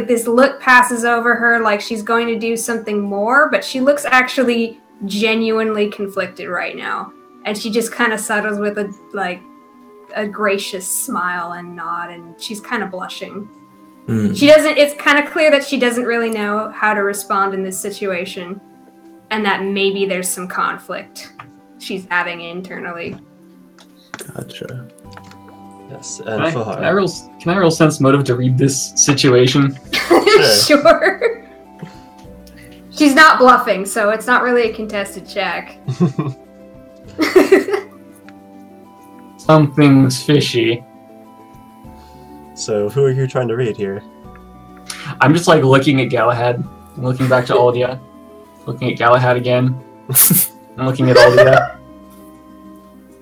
E: this look passes over her, like she's going to do something more, but she looks actually genuinely conflicted right now, and she just kind of settles with a gracious smile and nod, and she's kind of blushing. She doesn't, it's kind of clear that she doesn't really know how to respond in this situation, and that maybe there's some conflict she's having internally.
B: Gotcha.
C: Yes, and
A: Can
C: Fohar.
A: I roll sense motive to read this situation?
E: Sure. She's not bluffing, so it's not really a contested check.
A: Something's fishy.
C: So who are you trying to read here?
A: I'm just like looking at Galahad, and looking back to Aldia, looking at Galahad again, and looking at Aldia,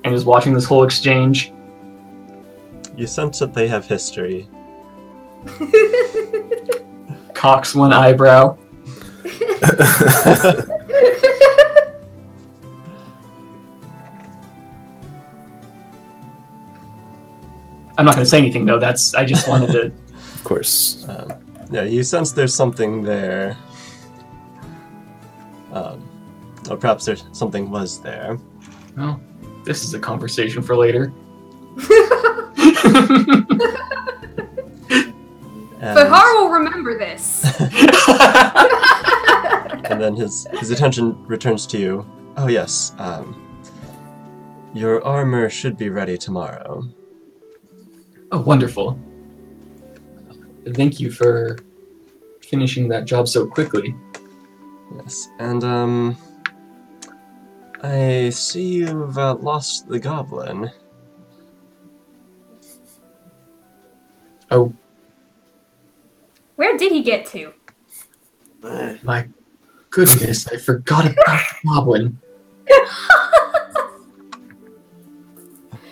A: and just watching this whole exchange.
C: You sense that they have history.
A: Cocks one eyebrow. I'm not going to say anything though. I just wanted to.
B: Of course.
C: Yeah, you sense there's something there. Or perhaps something was there.
A: Well, this is a conversation for later.
C: And
E: But Har will remember this.
C: And then his attention returns to you. Oh yes, your armor should be ready tomorrow.
A: Oh, wonderful. Thank you for finishing that job so quickly.
C: Yes, and I see you've lost the goblin.
A: Oh,
E: Where did he get to?
A: my goodness, I forgot about the goblin.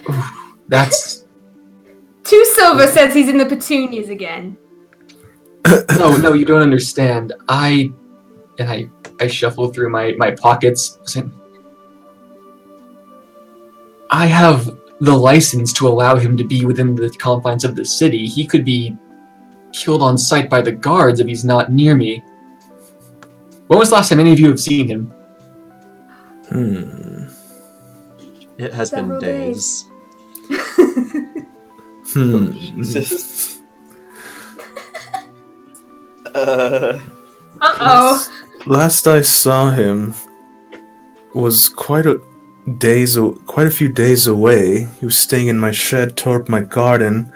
A: Oof, that's...
E: Two Silva says he's in the petunias again.
A: No, you don't understand. I shuffle through my pockets. I have the license to allow him to be within the confines of the city. He could be killed on sight by the guards if he's not near me. When was the last time any of you have seen him?
C: It has
E: Several
C: been days.
D: Jesus.
E: Uh-oh.
B: Last I saw him was quite a few days away. He was staying in my shed, tore up my garden,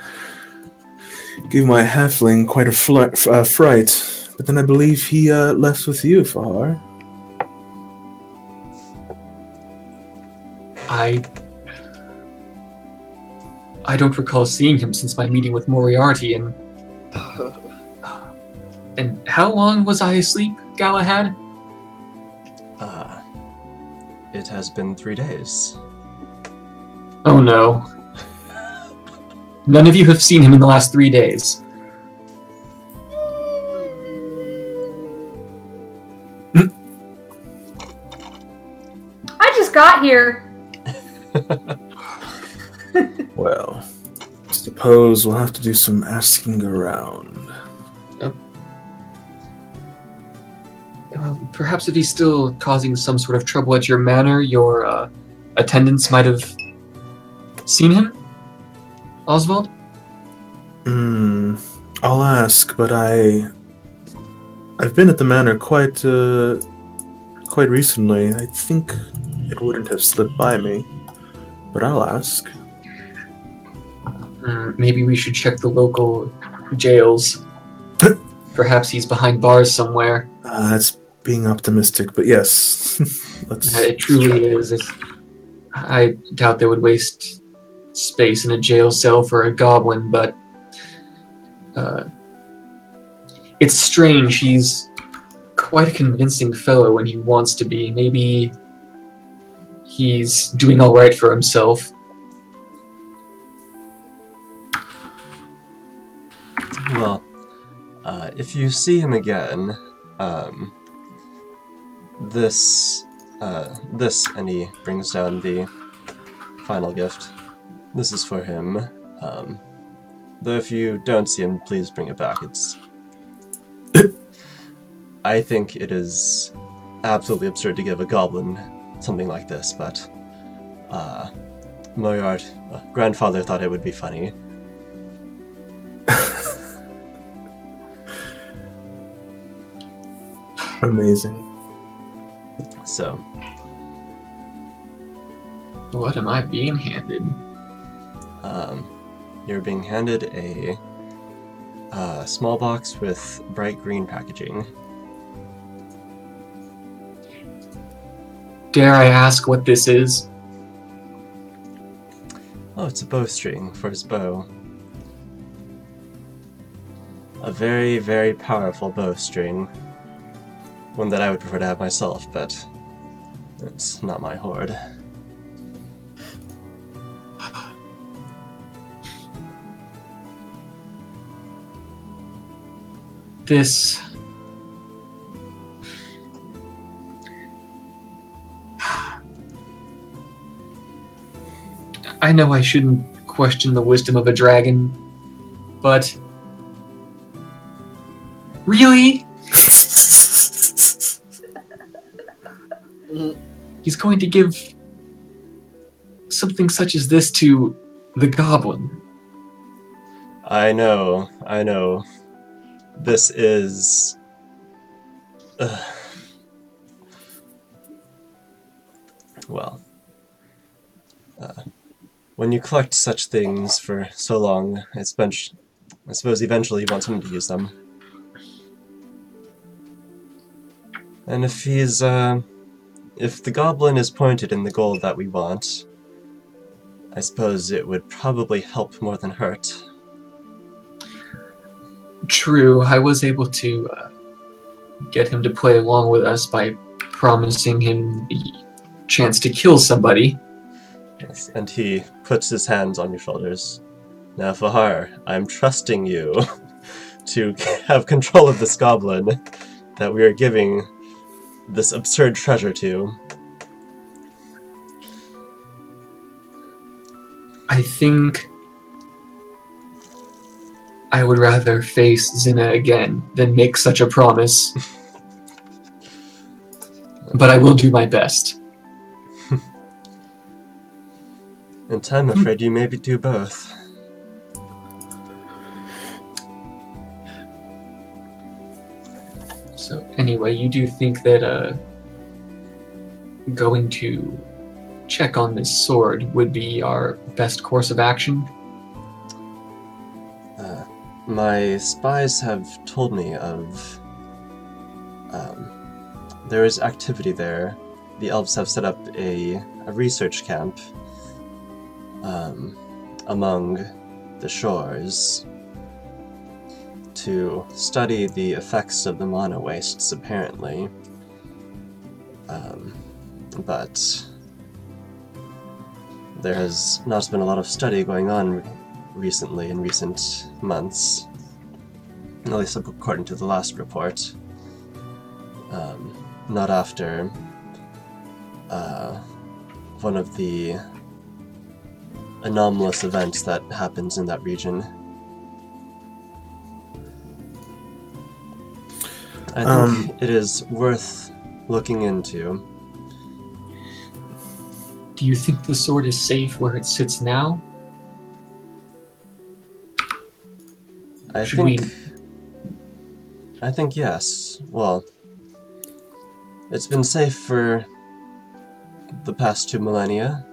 B: gave my halfling quite a fright. But then I believe he left with you, Fahar.
A: I don't recall seeing him since my meeting with Moriarty, and how long was I asleep, Galahad?
C: It has been 3 days.
A: Oh no. None of you have seen him in the last 3 days.
E: I just got here.
B: Well, suppose we'll have to do some asking around.
A: Perhaps if he's still causing some sort of trouble at your manor, your attendants might have seen him? Oswald?
B: I'll ask, but I've been at the manor quite recently. I think it wouldn't have slipped by me, but I'll ask.
A: Maybe we should check the local jails. Perhaps he's behind bars somewhere.
B: That's being optimistic, but yes.
A: It truly is. I doubt they would waste space in a jail cell for a goblin, but it's strange. He's quite a convincing fellow when he wants to be. Maybe he's doing all right for himself.
C: Well, if you see him again, this, and he brings down the final gift. This is for him. Though if you don't see him, please bring it back. I think it is absolutely absurd to give a goblin something like this, but, grandfather thought it would be funny.
B: Amazing.
C: So.
A: What am I being handed?
C: You're being handed a small box with bright green packaging.
A: Dare I ask what this is?
C: Oh, it's a bowstring for his bow. A very, very powerful bowstring. One that I would prefer to have myself, but it's not my hoard.
A: This... I know I shouldn't question the wisdom of a dragon, but... Really? He's going to give something such as this to the goblin.
C: I know. This is... Well, when you collect such things for so long, I suppose eventually you want someone to use them. And if if the goblin is pointed in the goal that we want, I suppose it would probably help more than hurt.
A: True, I was able to get him to play along with us by promising him the chance to kill somebody.
C: Yes, and he puts his hands on your shoulders. Now, Fahar, I'm trusting you to have control of this goblin that we are giving this absurd treasure to.
A: I think I would rather face Zina again than make such a promise. But I will do my best.
C: In time, I'm afraid you maybe do both.
A: So anyway, you do think that going to check on this sword would be our best course of action?
C: My spies have told me of... there is activity there. The elves have set up a research camp among the shores to study the effects of the mana wastes, apparently. But there has not been a lot of study going on recently, in recent months, at least according to the last report. Not after one of the anomalous events that happens in that region. I think it is worth looking into.
A: Do you think the sword is safe where it sits now?
C: I think yes. Well, it's been safe for the past 2 millennia.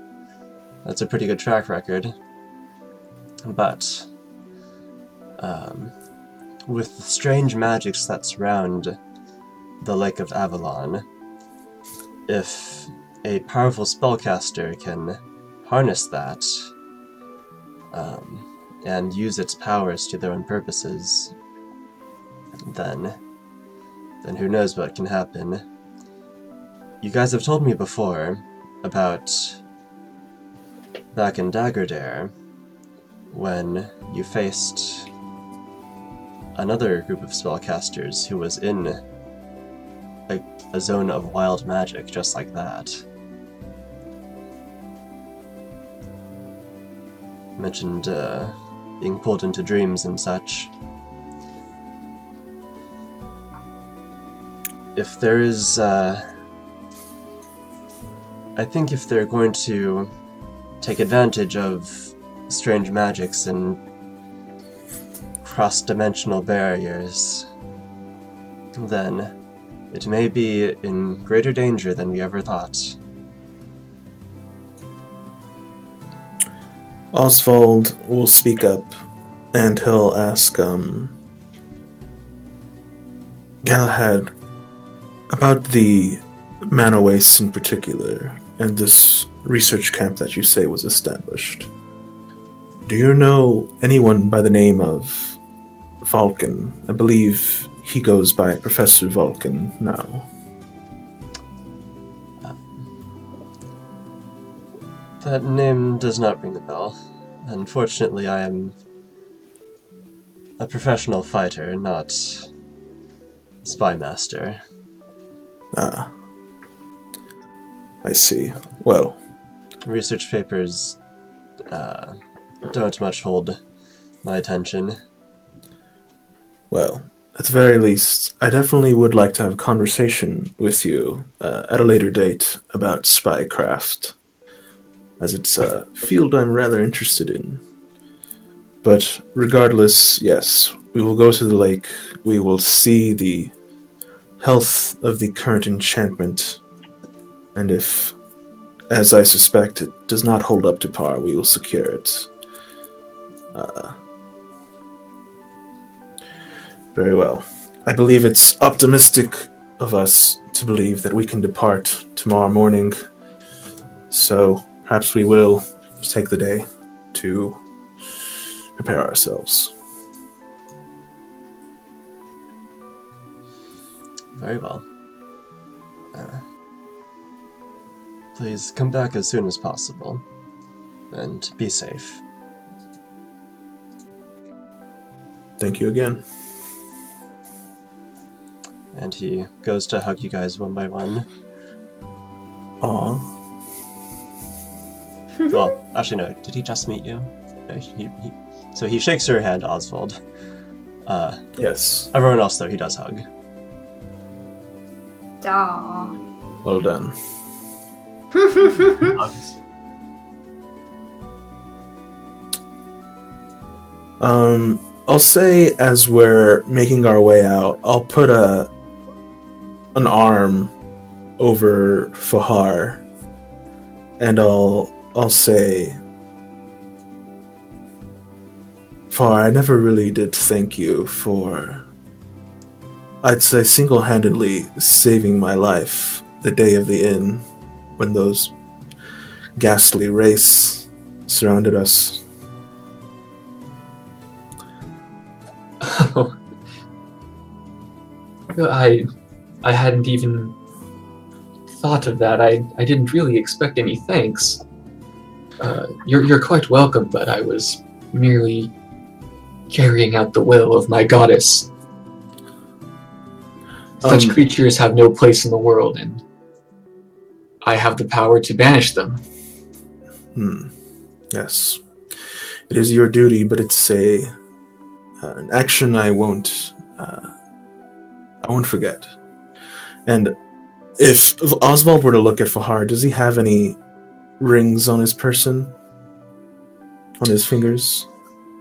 C: That's a pretty good track record. But with the strange magics that surround the Lake of Avalon, if a powerful spellcaster can harness that and use its powers to their own purposes, then who knows what can happen. You guys have told me before about back in Daggerdare, when you faced another group of spellcasters who was in a zone of wild magic just like that. Mentioned being pulled into dreams and such. If there is, I think if they're going to take advantage of strange magics and cross-dimensional barriers, then it may be in greater danger than we ever thought.
B: Oswald will speak up, and he'll ask, Galahad, about the mana wastes in particular, and this research camp that you say was established. Do you know anyone by the name of Vulcan? I believe he goes by Professor Vulcan now.
C: That name does not ring a bell. Unfortunately, I am a professional fighter, not spy master.
B: Ah. I see. Well.
C: Research papers don't much hold my attention.
B: Well, at the very least, I definitely would like to have a conversation with you at a later date about spycraft, as it's a field I'm rather interested in. But regardless, yes, we will go to the lake, we will see the health of the current enchantment, and if as I suspect, it does not hold up to par. We will secure it. Very well. I believe it's optimistic of us to believe that we can depart tomorrow morning. So perhaps we will take the day to prepare ourselves.
C: Very well. Please come back as soon as possible, and be safe.
B: Thank you again.
C: And he goes to hug you guys one by one.
B: Aw.
C: Well, actually no, did he just meet you? No, so he shakes your hand, Oswald.
B: Yes.
C: Everyone else, though, he does hug.
E: Aw.
B: Well done. I'll say as we're making our way out, I'll put an arm over Fahar, and I'll say, Fahar, I never really did thank you for, I'd say, single-handedly saving my life the day of the inn when those ghastly wraiths surrounded us.
A: I hadn't even thought of that. I didn't really expect any thanks. You're quite welcome, but I was merely carrying out the will of my goddess. Such creatures have no place in the world, and I have the power to banish them.
B: Yes. It is your duty, but it's an action I won't forget. And if Oswald were to look at Fahar, does he have any rings on his person? On his fingers?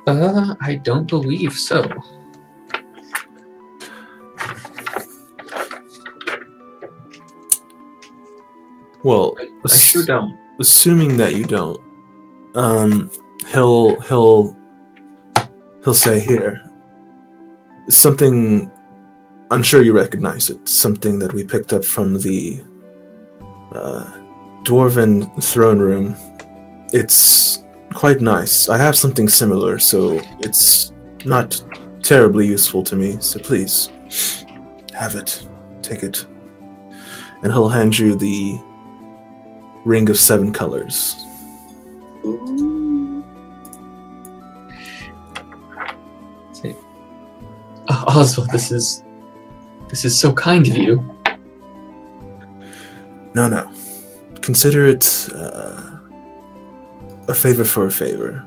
A: I don't believe so.
B: Well,
A: I sure don't.
B: Assuming that you don't, he'll say, here, something. I'm sure you recognize it. Something that we picked up from the dwarven throne room. It's quite nice. I have something similar, so it's not terribly useful to me. So please, have it. Take it. And he'll hand you the Ring of 7 Colors.
A: Oswald, this is so kind of you.
B: No. Consider it a favor for a favor.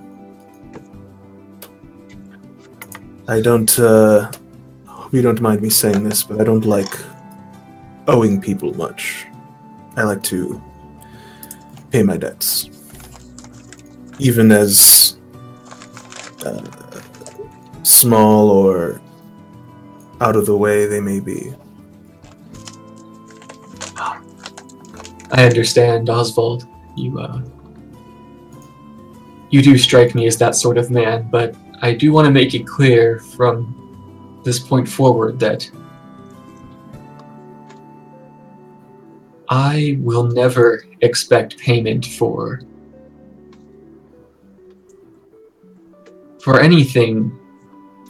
B: I don't, hope you don't mind me saying this, but I don't like owing people much. I like to pay my debts. Even as small or out of the way they may be.
A: I understand, Oswald. You do strike me as that sort of man, but I do want to make it clear from this point forward that I will never expect payment for anything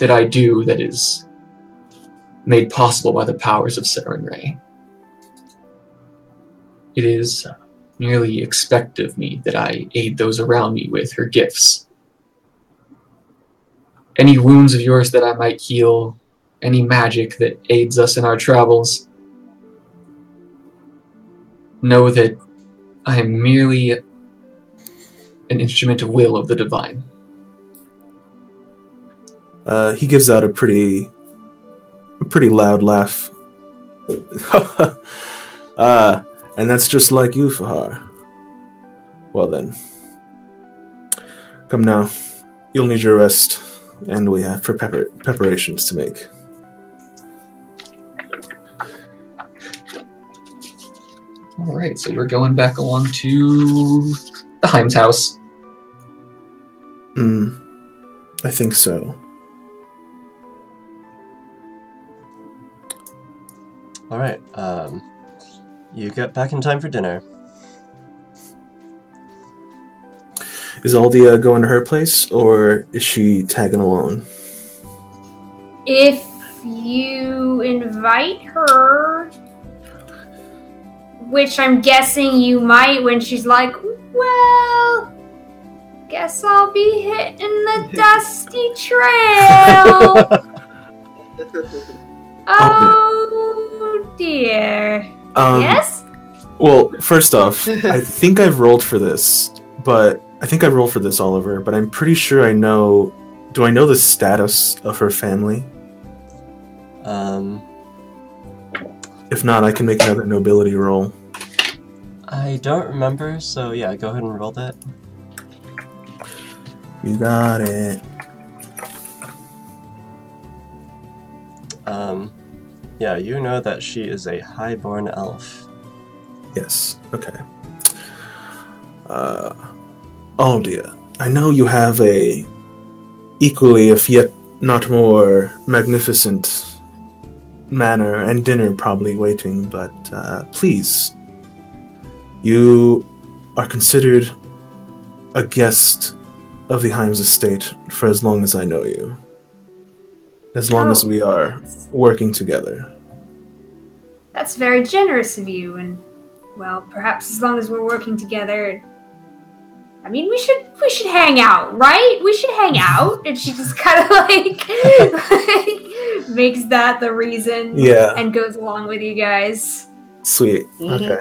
A: that I do that is made possible by the powers of Sarenrae. It is merely expected of me that I aid those around me with her gifts. Any wounds of yours that I might heal, any magic that aids us in our travels, know that I am merely an instrument of will of the divine.
B: He gives out a pretty loud laugh. And that's just like you, Fahar. Well then. Come now. You'll need your rest, and we have preparations to make.
A: All right, so we're going back along to the Heim's house.
B: I think so.
C: All right. You get back in time for dinner.
B: Is Aldia going to her place, or is she tagging along?
E: If you invite her, which I'm guessing you might when she's like, well, guess I'll be hitting the dusty trail. Oh dear. Yes?
B: Well, first off, I think I've rolled for this, Oliver, but I'm pretty sure I know... Do I know the status of her family? If not, I can make another nobility roll.
C: I don't remember, so yeah, go ahead and roll that.
B: You got it.
C: Yeah, you know that she is a highborn elf.
B: Yes, okay. Oh dear. I know you have a equally, if yet not more, magnificent manor and dinner probably waiting, but please, you are considered a guest of the Heims estate for as long as I know you. As long as we are working together.
E: That's very generous of you, and well, perhaps as long as we're working together, I mean, we should hang out, right? We should hang out. And she just kind of like makes that the reason, and goes along with you guys.
B: Sweet. Okay.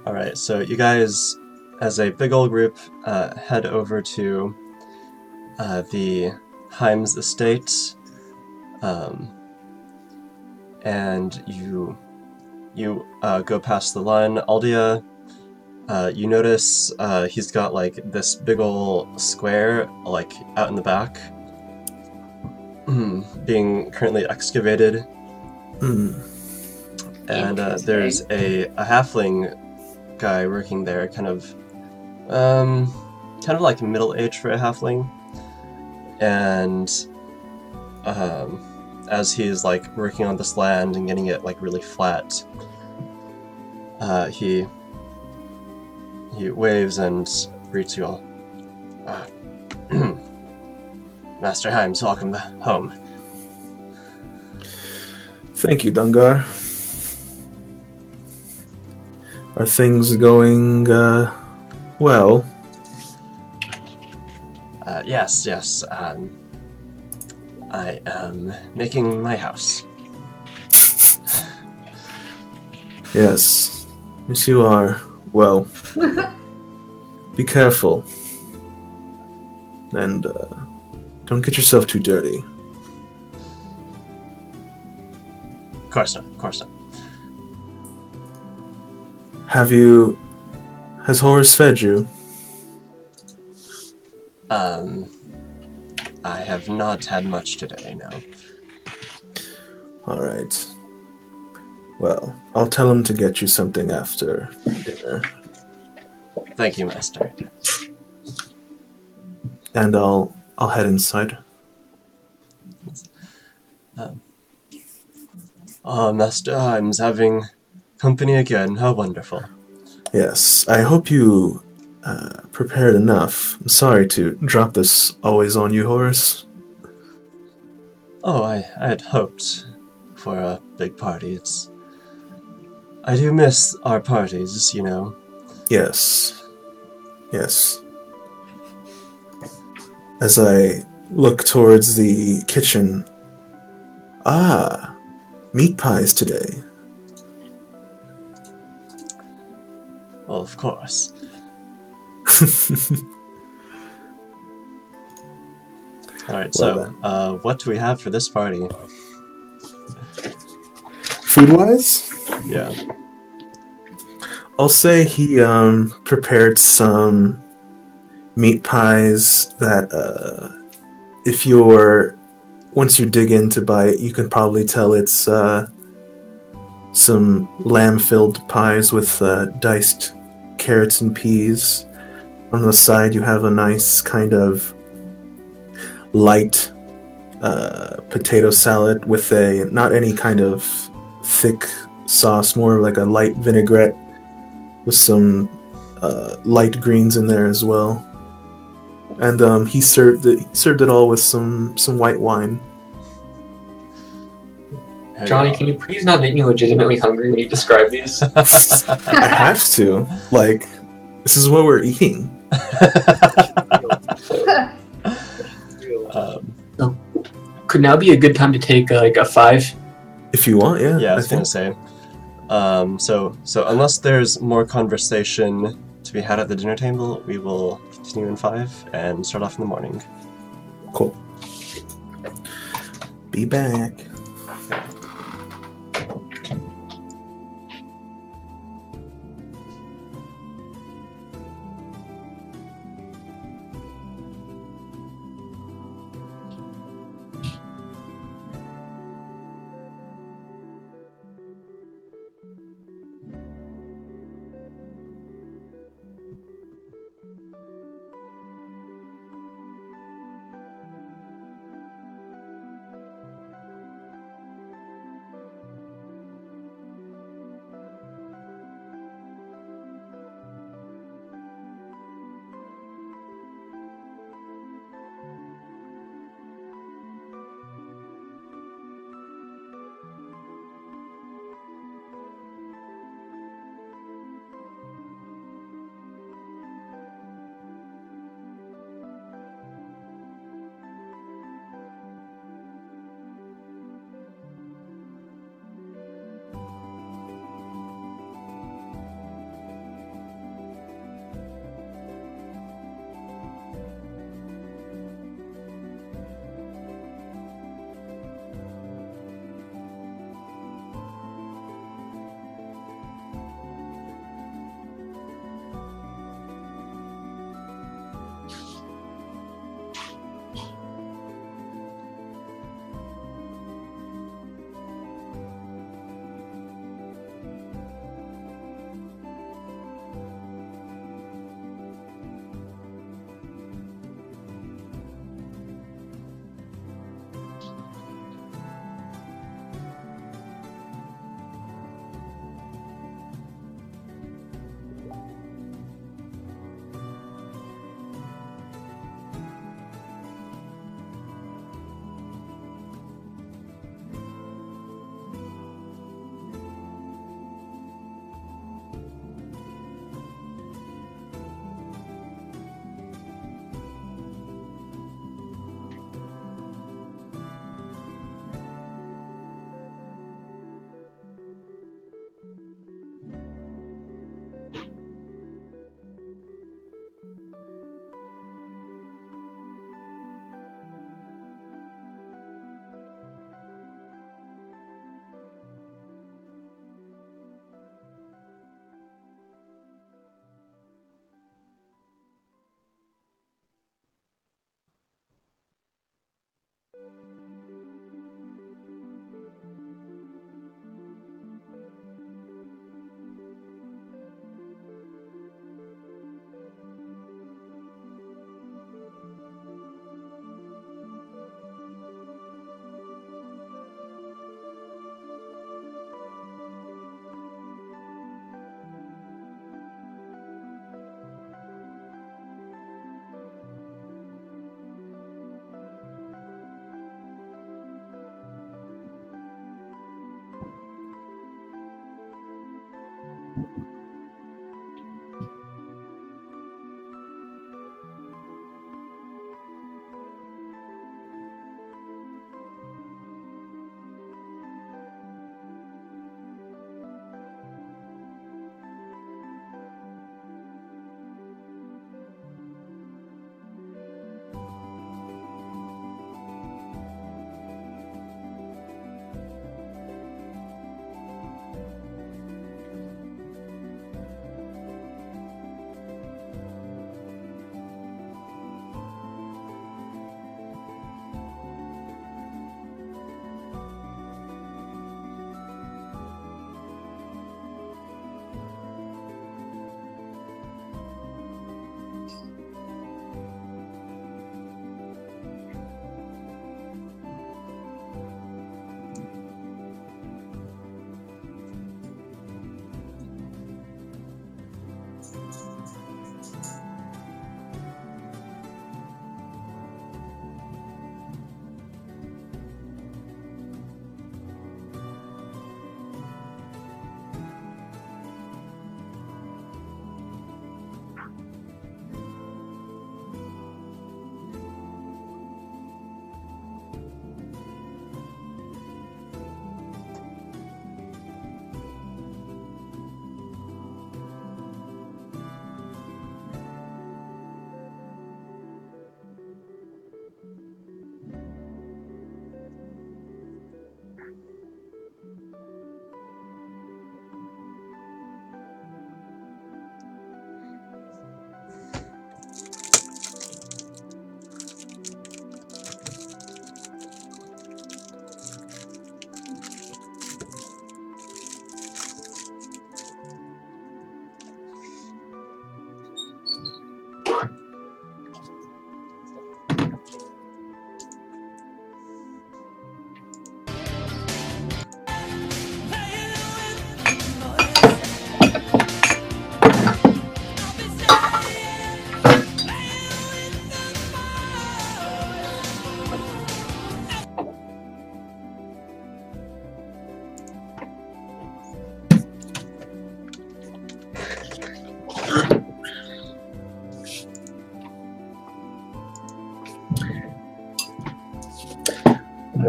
C: All right, so you guys, as a big old group, head over to the Heims estate, and you go past the line. Aldia, you notice he's got like this big old square like out in the back, being currently excavated. And there's a halfling guy working there, kind of like middle-aged for a halfling, and as he's like working on this land and getting it like really flat, he waves and greets you all. Master Heims, welcome home.
B: Thank you, Dungar. Are things going, well?
C: Yes. I am making my house.
B: Yes you are. Well, be careful. And, don't get yourself too dirty.
C: Of course not.
B: Has Horace fed you?
C: I have not had much today, no.
B: Alright. Well, I'll tell him to get you something after dinner.
C: Thank you, Master.
B: And I'll head inside.
C: Master Heims having company again. How wonderful.
B: Yes, I hope you prepared enough. I'm sorry to drop this always on you, Horace.
C: Oh, I had hoped for a big party. I do miss our parties, you know.
B: Yes. As I look towards the kitchen, meat pies today.
C: Well, of course. Alright, so, what do we have for this party?
B: Food-wise?
C: Yeah.
B: I'll say he prepared some meat pies that if you're once you dig in to buy it, you can probably tell it's some lamb-filled pies with diced carrots and peas. On the side, you have a nice kind of light potato salad with not any kind of thick sauce, more like a light vinaigrette with some light greens in there as well. And he served it all with some white wine.
A: Johnny, can you please not make me legitimately hungry when you describe these?
B: I have to. Like, this is what we're eating.
A: Could now be a good time to take like a 5?
B: If you want, yeah.
C: Yeah, I was gonna say. So unless there's more conversation to be had at the dinner table, we will continue in 5 and start off in the morning.
B: Cool. Be back.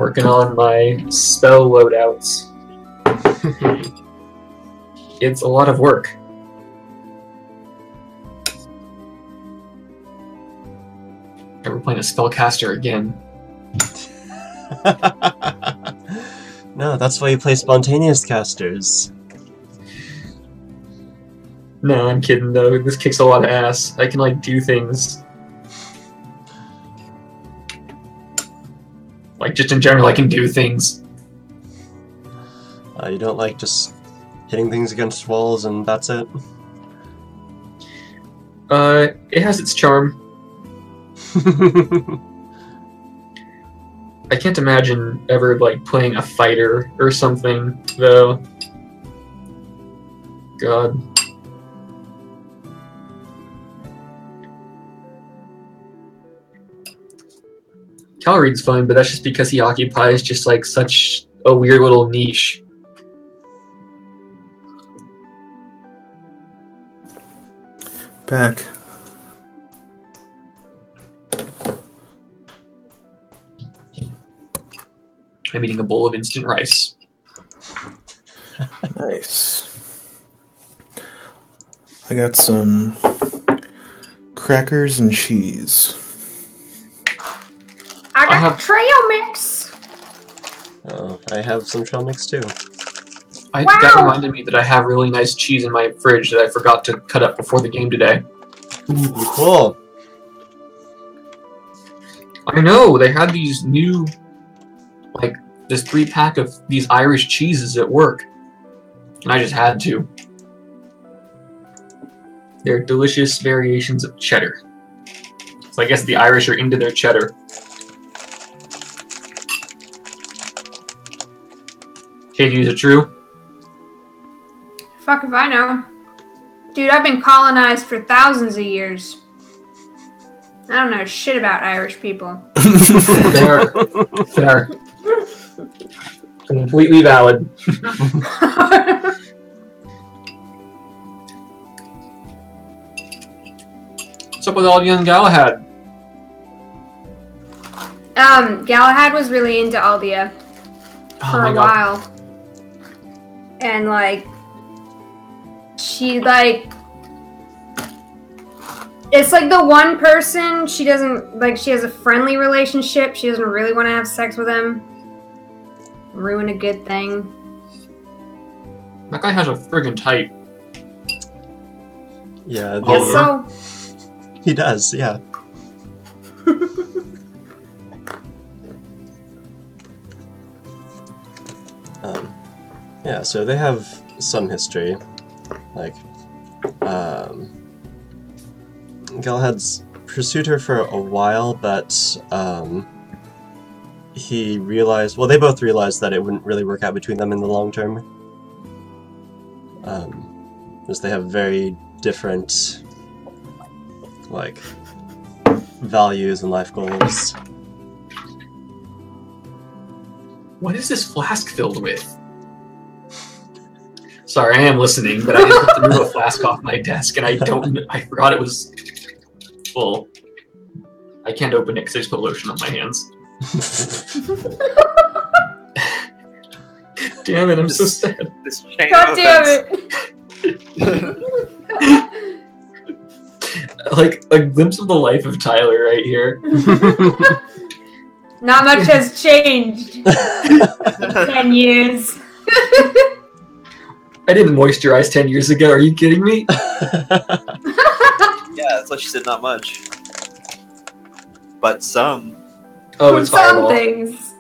A: working on my spell loadouts. It's a lot of work. We're playing a spellcaster again.
C: No, that's why you play spontaneous casters.
A: No, I'm kidding though. This kicks a lot of ass. I can like do things. Like just in general, I can do things.
C: You don't like just hitting things against walls and that's it?
A: It has its charm. I can't imagine ever like playing a fighter or something though. God. Calreed's fun, but that's just because he occupies just like such a weird little niche.
B: Back.
A: I'm eating a bowl of instant rice.
B: Nice. I got some crackers and cheese.
E: I got
A: have-
E: trail mix.
C: Oh, I have some trail mix too.
A: That reminded me that I have really nice cheese in my fridge that I forgot to cut up before the game today.
C: Ooh, cool.
A: I know, they had these new, like, this 3-pack of these Irish cheeses at work. And I just had to. They're delicious variations of cheddar. So I guess the Irish are into their cheddar. Katie, is it true?
E: Fuck if I know. Dude, I've been colonized for thousands of years. I don't know shit about Irish people.
A: Fair. Fair. Completely valid. What's up with all young Galahad?
E: Galahad was really into Aldia for a while. And, like, she, like, it's like the one person she doesn't, like, she has a friendly relationship. She doesn't really want to have sex with him. Ruin a good thing.
A: That guy has a friggin' type.
C: Yeah,
E: Guess so.
C: He does, yeah. Yeah, so they have some history. Like, Galahad's pursued her for a while, but he realized, well, they both realized that it wouldn't really work out between them in the long term. Because they have very different, like, values and life goals.
A: What is this flask filled with? Sorry, I am listening, but I just have to move a flask off my desk, and I forgot it was full. I can't open it because I just put lotion on my hands. Damn it, I'm so sad.
D: This chain
E: God
D: of
E: damn
D: events.
E: it!
A: Like, a glimpse of the life of Tyler right here.
E: Not much has changed in 10 years.
A: I didn't moisturize 10 years ago, are you kidding me?
D: Yeah, that's what she said, not much. But some.
A: Oh, it's
E: Some
A: Fireball.
E: things.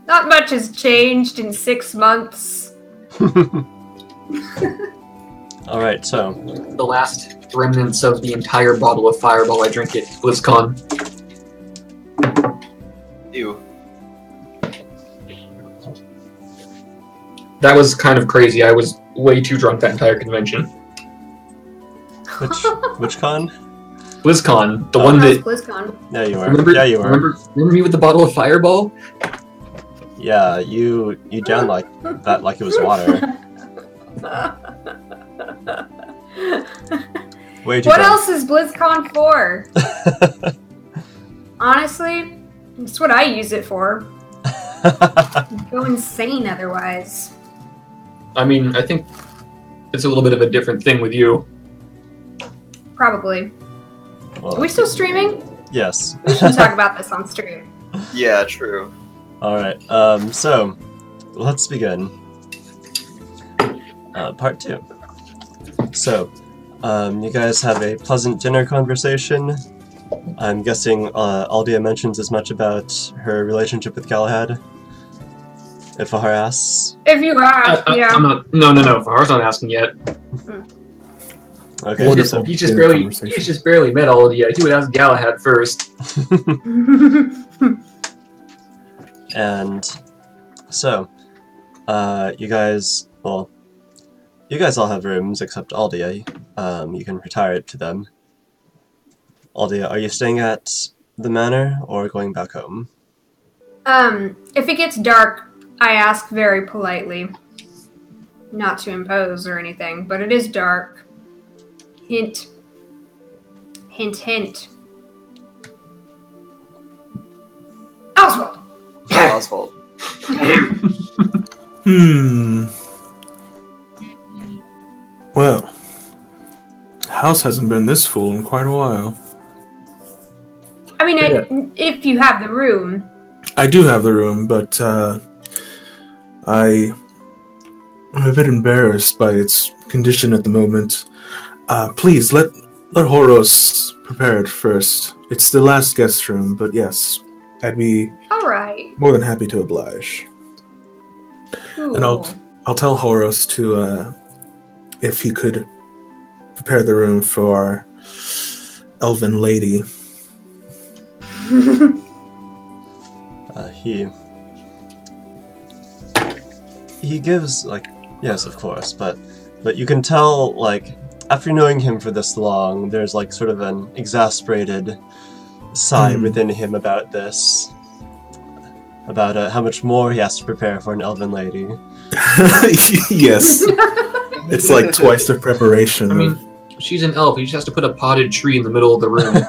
E: Not much has changed in 6 months.
C: Alright, so.
A: The last remnants of the entire bottle of Fireball I drink at BlizzCon.
D: Ew.
A: That was kind of crazy. I was way too drunk that entire convention.
C: Which con?
A: BlizzCon, the one that...
E: BlizzCon.
C: Yeah, you were.
A: Remember,
C: Yeah, you were.
A: remember me with the bottle of Fireball?
C: Yeah, you downed like that like it was water. Way too
E: What
C: drunk.
E: else is BlizzCon for? Honestly, That's what I use it for. Go insane otherwise.
A: I mean, I think it's a little bit of a different thing with you.
E: Probably.
C: Well,
E: Are we still streaming?
C: yes.
E: We should talk about this on stream.
D: Yeah, true.
C: Alright, so, let's begin. Part 2. So, you guys have a pleasant dinner conversation. I'm guessing Aldia mentions as much about her relationship with Galahad. If Fahar asks.
E: If you ask, yeah.
A: I'm not. No. Fahar's not asking yet.
C: Okay.
B: Wonderful.
A: He's just barely met all of you. He would ask Galahad first.
C: And so, you guys all have rooms except Aldia. You can retire to them. Aldia, are you staying at the manor or going back home?
E: If it gets dark, I ask very politely. Not to impose or anything, but it is dark. Hint. Hint, hint. Oswald!
D: Oswald.
B: Well, the house hasn't been this full in quite a while.
E: I mean, if you have the room.
B: I do have the room, but I'm a bit embarrassed by its condition at the moment. Please, let Horos prepare it first. It's the last guest room, but yes, I'd be more than happy to oblige.
E: Cool.
B: And I'll tell Horos to, if he could prepare the room for our elven lady.
C: He gives, like, yes, of course, but you can tell, like, after knowing him for this long, there's, like, sort of an exasperated sigh within him about this. About how much more he has to prepare for an elven lady.
B: Yes. It's like twice the preparation.
A: I mean, she's an elf. He just has to put a potted tree in the middle of the room.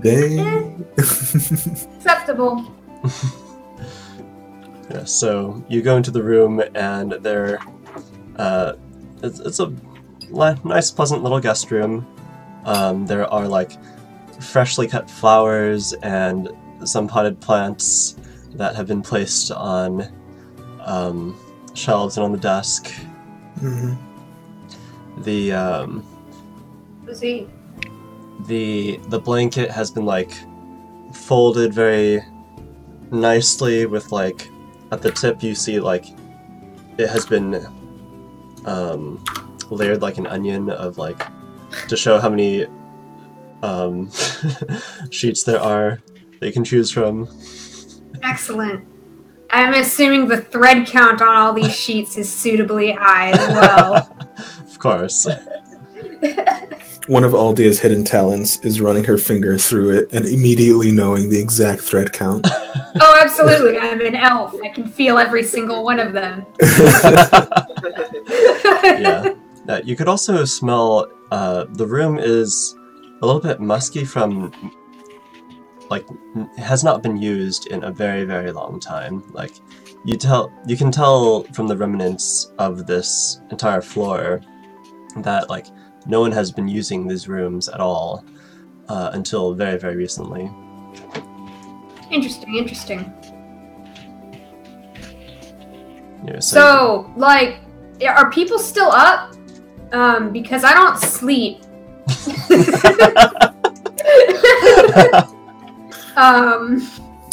B: Dang.
E: Acceptable.
C: Yeah, so you go into the room and there, it's a nice, pleasant little guest room. There are like freshly cut flowers and some potted plants that have been placed on shelves and on the desk.
B: Mm-hmm.
C: The blanket has been like folded very nicely with like at the tip you see like it has been layered like an onion of like to show how many sheets there are that you can choose from.
E: Excellent. I'm assuming the thread count on all these sheets is suitably high as well.
C: Of course.
B: One of Aldia's hidden talents is running her finger through it and immediately knowing the exact thread count.
E: Oh, absolutely. I'm an elf. I can feel every single one of them.
C: Yeah. You could also smell, the room is a little bit musky from, like, has not been used in a very, very long time. Like, you can tell from the remnants of this entire floor that, like, no one has been using these rooms at all until very, very recently.
E: Interesting.
C: Yeah,
E: so, like, are people still up? Because I don't sleep.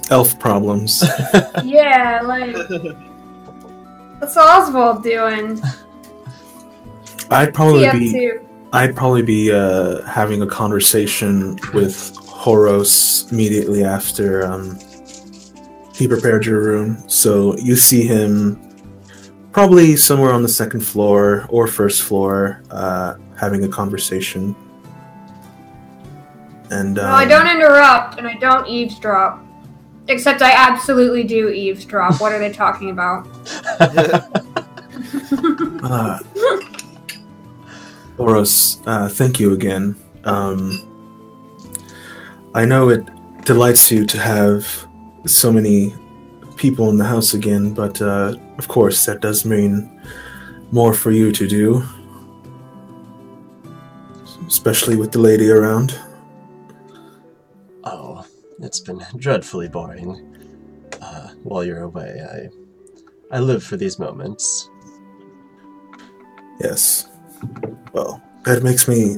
B: Elf problems.
E: Yeah, like, what's Oswald doing?
B: I'd probably be having a conversation with Horos immediately after he prepared your room. So you see him probably somewhere on the second floor or first floor having a conversation. And
E: no, I don't interrupt and I don't eavesdrop. Except I absolutely do eavesdrop. What are they talking about?
B: Horos, thank you again. I know it delights you to have so many people in the house again, but of course that does mean more for you to do, especially with the lady around.
C: Oh, it's been dreadfully boring. While you're away, I live for these moments.
B: Yes. Well, that makes me...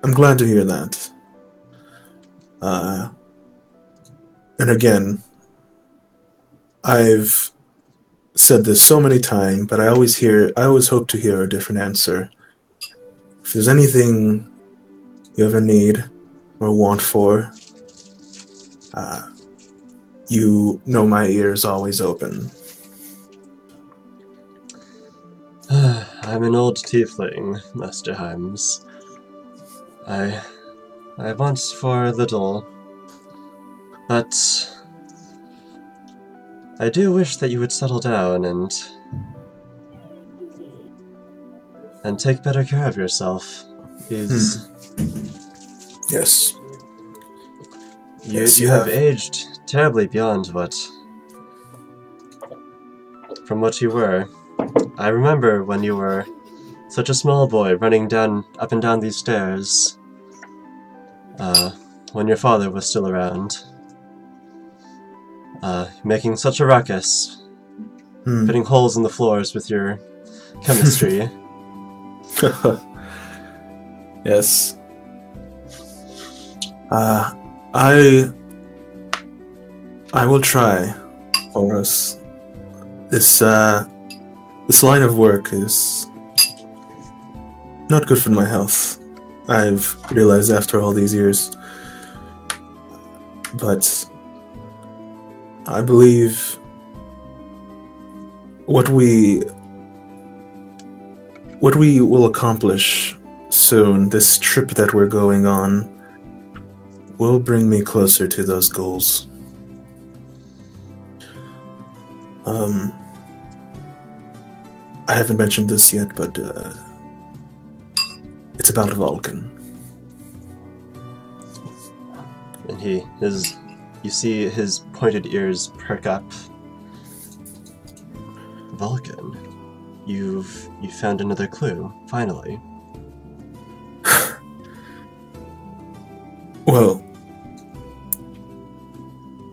B: I'm glad to hear that. And again, I've said this so many times, but I always hope to hear a different answer. If there's anything you ever need or want for, you know my ear is always open.
C: I'm an old tiefling, Master Himes. I want for little, but I do wish that you would settle down and take better care of yourself. Yes. You have aged terribly beyond from what you were. I remember when you were such a small boy running up and down these stairs, when your father was still around, making such a ruckus, putting holes in the floors with your chemistry.
B: Yes. I will try, Horus. This line of work is not good for my health. I've realized after all these years. But I believe what we will accomplish soon, this trip that we're going on, will bring me closer to those goals. I haven't mentioned this yet, but it's about Vulcan.
C: And you see his pointed ears perk up. Vulcan, you found another clue, finally.
B: Well,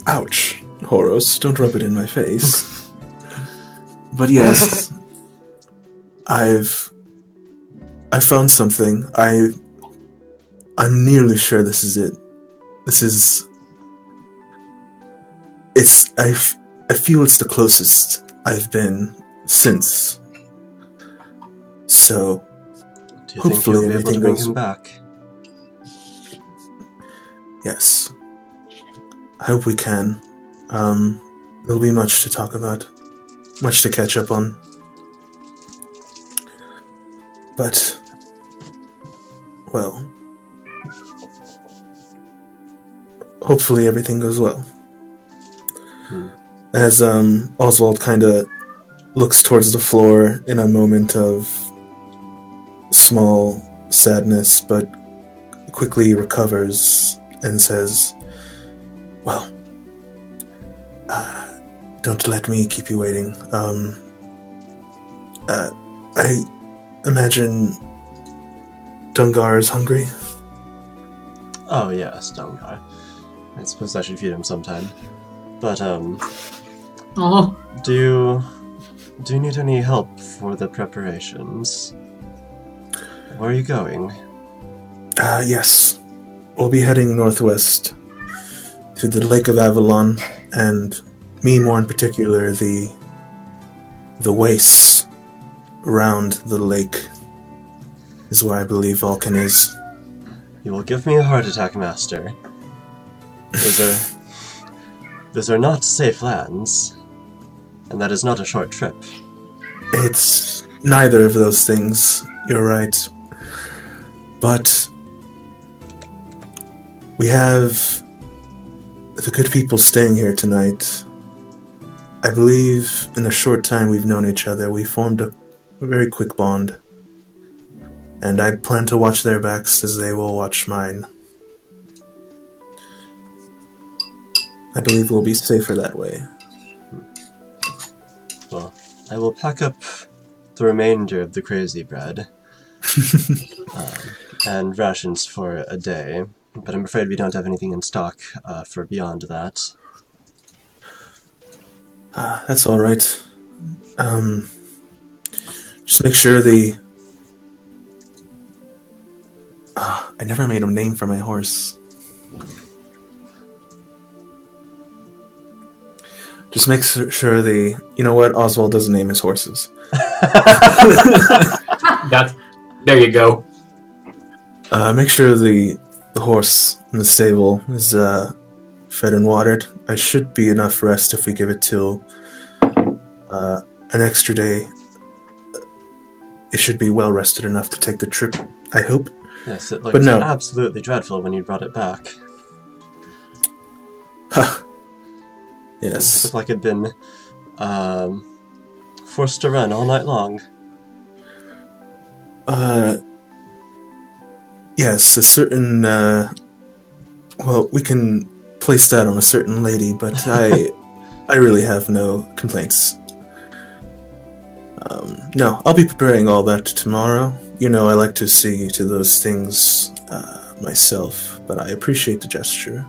B: ouch, Horus, don't rub it in my face. But yes, I found something. I'm nearly sure this is it. I feel it's the closest I've been since. So,
C: do you think you'll be able to bring him back?
B: Yes. I hope we can. There'll be much to talk about. Much to catch up on. But, well, hopefully everything goes well. As Oswald kind of looks towards the floor in a moment of small sadness, but quickly recovers and says, well, don't let me keep you waiting. I imagine Dungar is hungry?
C: Oh yes, Dungar. I suppose I should feed him sometime. But, do you need any help for the preparations? Where are you going?
B: Yes. We'll be heading northwest to the Lake of Avalon, and me more in particular, the wastes around the lake is where I believe Vulcan is.
C: You will give me a heart attack, Master. Those are not safe lands, and that is not a short trip.
B: It's neither of those things, you're right. But we have the good people staying here tonight. I believe in the short time we've known each other, we formed a very quick bond. And I plan to watch their backs as they will watch mine. I believe we'll be safer that way.
C: Well, I will pack up the remainder of the crazy bread and rations for a day, but I'm afraid we don't have anything in stock for beyond that.
B: That's all right. Just make sure I never made a name for my horse. Just make sure you know what? Oswald doesn't name his horses.
A: There you go.
B: Make sure the horse in the stable is fed and watered. I should be enough rest if we give it till an extra day. It should be well rested enough to take the trip, I hope.
C: Yes, it looked absolutely dreadful when you brought it back.
B: Yes.
C: It looked like it'd been forced to run all night long.
B: Yes, a certain, well, we can place that on a certain lady, but I really have no complaints. No, I'll be preparing all that tomorrow. You know, I like to see to those things myself, but I appreciate the gesture.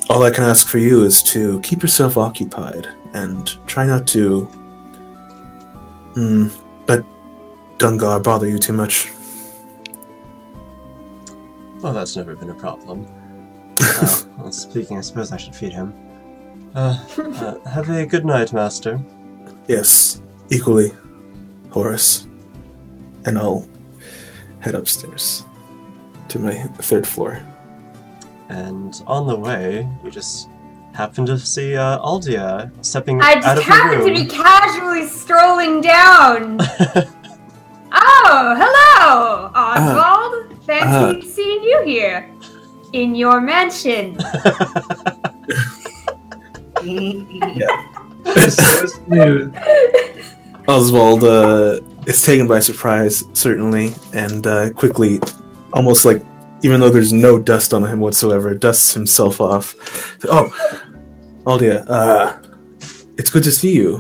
B: All I can ask for you is to keep yourself occupied and try not to let Dungar bother you too much.
C: Well, that's never been a problem. Well, speaking, I suppose I should feed him. Have a good night, Master.
B: Yes, equally, Horace. And I'll head upstairs to my 3rd floor.
C: And on the way, you just happen to see Aldia stepping
E: I
C: out
E: just
C: of the room.
E: happened to be casually strolling down. Oh, hello, Oswald. Fancy seeing you here in your mansion.
A: So smooth.
B: Oswald is taken by surprise, certainly, and quickly, almost like, even though there's no dust on him whatsoever, dusts himself off. Oh, Aldia, it's good to see you.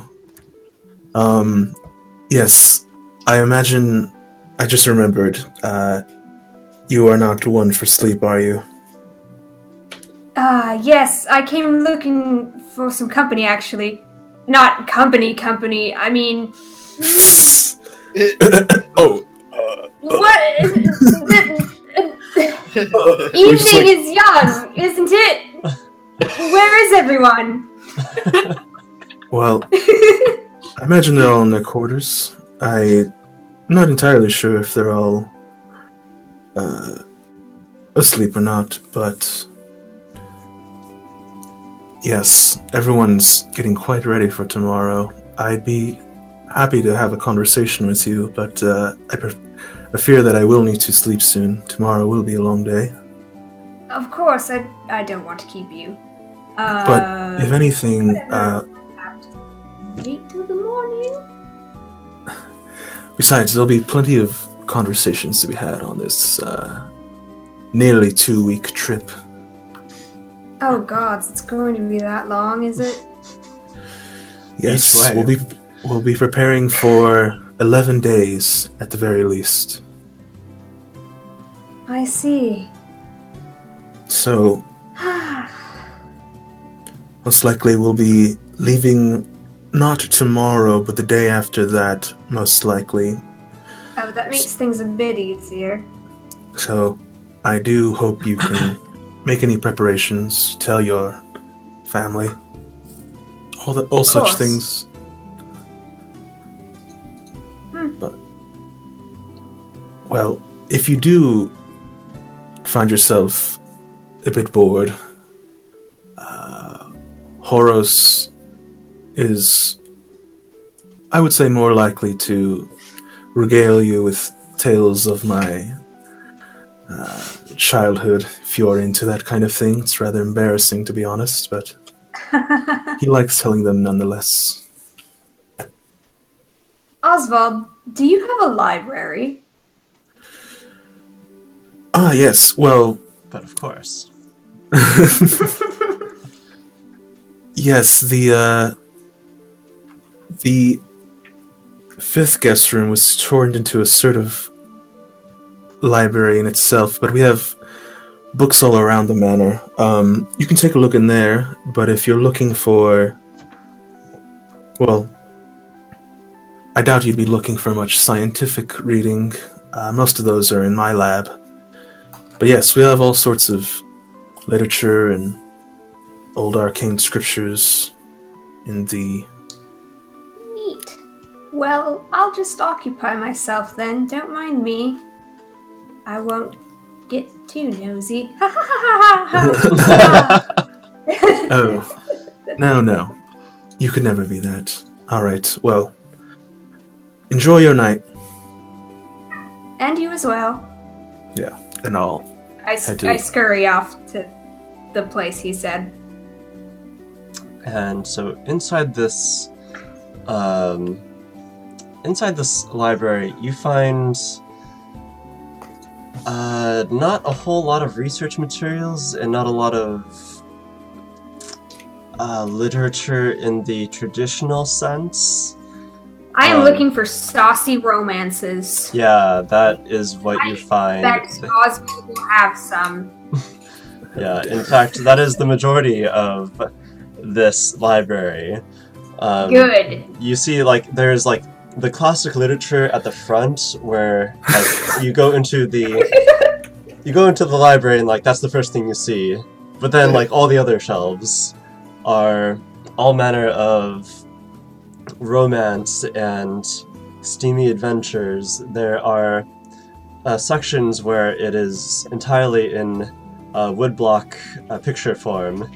B: Yes, I imagine, I just remembered, you are not one for sleep, are you?
E: Yes, I came looking for some company, actually. Not company, I mean...
B: Oh.
E: What? Evening is young, isn't it? Where is everyone?
B: Well, I imagine they're all in their quarters. I'm not entirely sure if they're all asleep or not, but yes, everyone's getting quite ready for tomorrow. I'd be happy to have a conversation with you, but I fear that I will need to sleep soon. Tomorrow will be a long day.
E: Of course, I don't want to keep you.
B: But if anything,
E: wait till the morning.
B: Besides, there'll be plenty of conversations to be had on this nearly 2-week trip.
E: Oh gods, it's going to be that long, is it?
B: Yes, we'll be preparing for 11 days at the very least.
E: I see.
B: So, most likely we'll be leaving not tomorrow, but the day after that, most likely.
E: Oh, that makes things a bit easier.
B: So, I do hope you can make any preparations, tell your family, all such things. But, well, if you do find yourself a bit bored, Horace is, I would say, more likely to regale you with tales of my childhood, if you're into that kind of thing. It's rather embarrassing, to be honest, but he likes telling them nonetheless.
E: Oswald, do you have a library?
B: Ah, yes, well...
C: But of course.
B: Yes, the fifth guest room was turned into a sort of library in itself, but we have books all around the manor. You can take a look in there, but if you're looking for... Well, I doubt you'd be looking for much scientific reading. Most of those are in my lab. But yes, we have all sorts of literature and old arcane scriptures in the...
E: Neat. Well, I'll just occupy myself then. Don't mind me. I won't get too nosy.
B: Oh, no. You could never be that. Alright, well, enjoy your night.
E: And you as well.
B: Yeah, and I'll...
E: I scurry off to the place he said.
C: And so inside this library, you find not a whole lot of research materials and not a lot of literature in the traditional sense.
E: I am looking for saucy romances.
C: Yeah, that is what you find.
E: I expect Oswald will have some.
C: Yeah, in fact, that is the majority of this library.
E: Good.
C: You see, like, there's like the classic literature at the front, where like you go into the library and like that's the first thing you see. But then like all the other shelves are all manner of romance and steamy adventures. There are sections where it is entirely in woodblock picture form.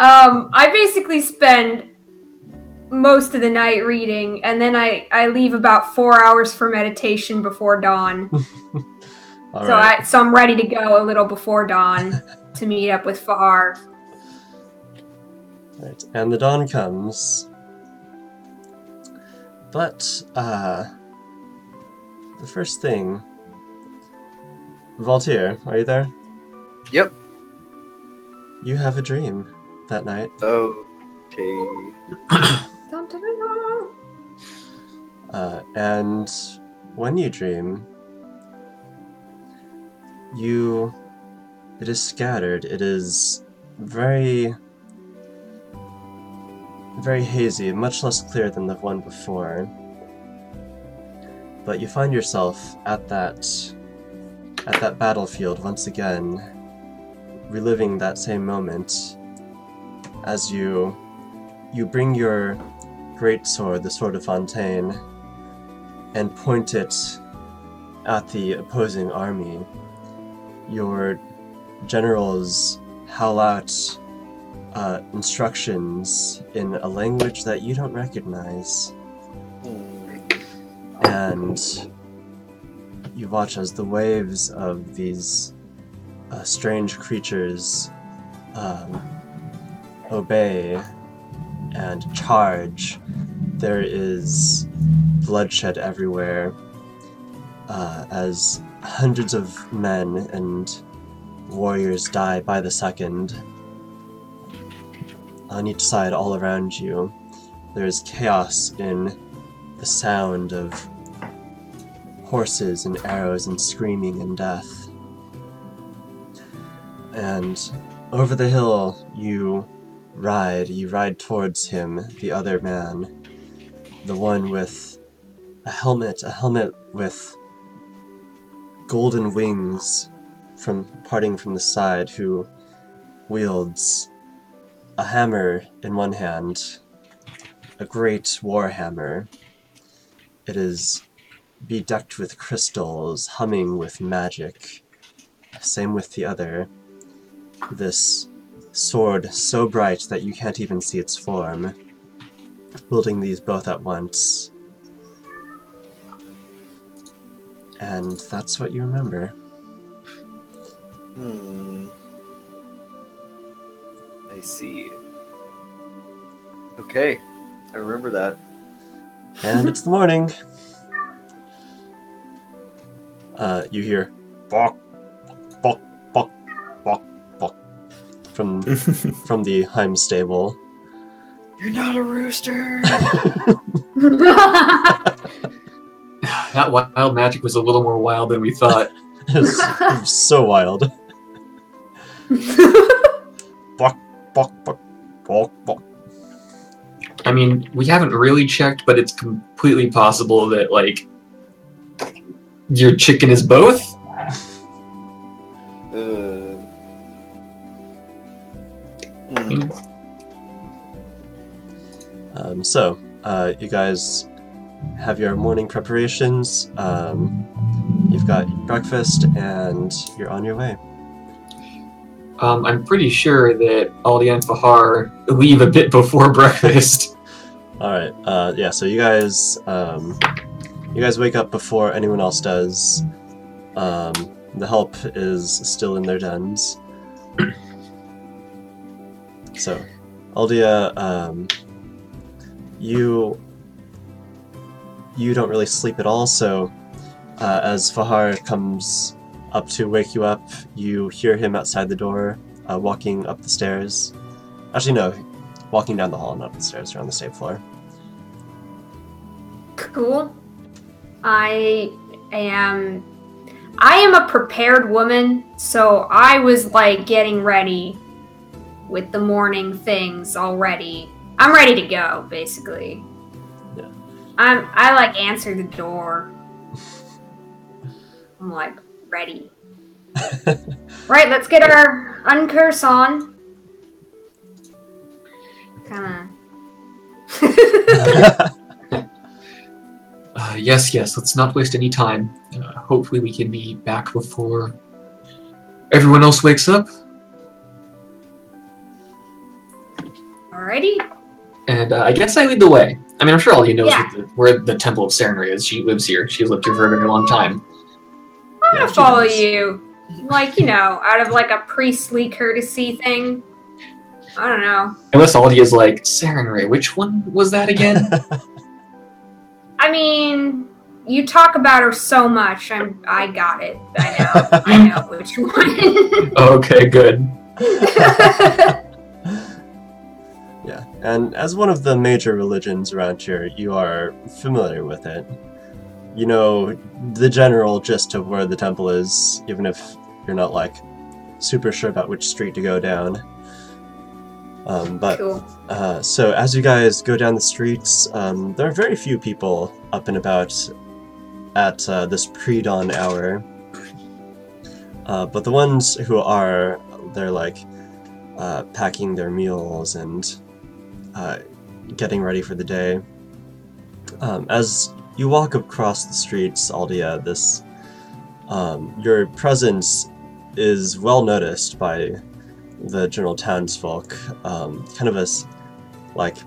E: I basically spend most of the night reading, and then I leave about 4 hours for meditation before dawn. So I'm ready to go a little before dawn to meet up with Fahar.
C: Right, and the dawn comes. But the first thing, Voltaire, are you there?
D: Yep.
C: You have a dream that night.
D: Okay.
C: And when you dream, it is scattered. It is very, very hazy, much less clear than the one before. But you find yourself at that battlefield once again, reliving that same moment as you bring your great sword, the Sword of Fontaine, and point it at the opposing army. Your generals howl out instructions in a language that you don't recognize. And you watch as the waves of these strange creatures obey and charge. There is bloodshed everywhere as hundreds of men and warriors die by the second. On each side, all around you, there's chaos in the sound of horses and arrows and screaming and death. And over the hill, you ride towards him, the other man, the one with a helmet with golden wings parting from the side, who wields a hammer in one hand, a great war hammer. It is bedecked with crystals, humming with magic. Same with the other. This sword so bright that you can't even see its form. Wielding these both at once. And that's what you remember.
D: I see. Okay, I remember that.
C: And it's the morning. You hear, "Fuck, from the Heim stable.
D: You're not a rooster.
A: That wild magic was a little more wild than we thought.
C: It was so wild. Bok, bok, bok, bok, bok.
A: I mean, we haven't really checked, but it's completely possible that, like, your chicken is both?
C: So, you guys have your morning preparations. You've got breakfast, and you're on your way.
A: I'm pretty sure that Aldi and Fahar leave a bit before breakfast.
C: All right. Yeah. So you guys wake up before anyone else does. The help is still in their dens. So, Aldia, you don't really sleep at all. So, as Fahar comes up to wake you up, you hear him outside the door, walking up the stairs. Actually, no, walking down the hall, not up the stairs, around the same floor.
E: Cool. I am a prepared woman, so I was like getting ready with the morning things already. I'm ready to go, basically.
C: Yeah.
E: I like answer the door. I'm like ready. Right, let's get our uncurse on. Kinda.
A: Yes, let's not waste any time. Hopefully we can be back before everyone else wakes up.
E: Alrighty.
A: And I guess I lead the way. I mean, I'm sure Aldi knows where the Temple of Serenray is. She lives here. She's lived here for a very long time.
E: I'm gonna follow you. Like, out of like a priestly courtesy thing. I don't know.
A: Unless Aldi is like, Serenray, which one was that again?
E: I mean, you talk about her so much. I got it. I know which one.
A: Okay, good.
C: Yeah, and as one of the major religions around here, you are familiar with it. You know the general gist of where the temple is, even if you're not, like, super sure about which street to go down.
E: Cool.
C: So as you guys go down the streets, there are very few people up and about at this pre-dawn hour. But the ones who are, they're like packing their meals and getting ready for the day. As you walk across the streets, Aldia, your presence is well noticed by the general townsfolk. Kind of as, like,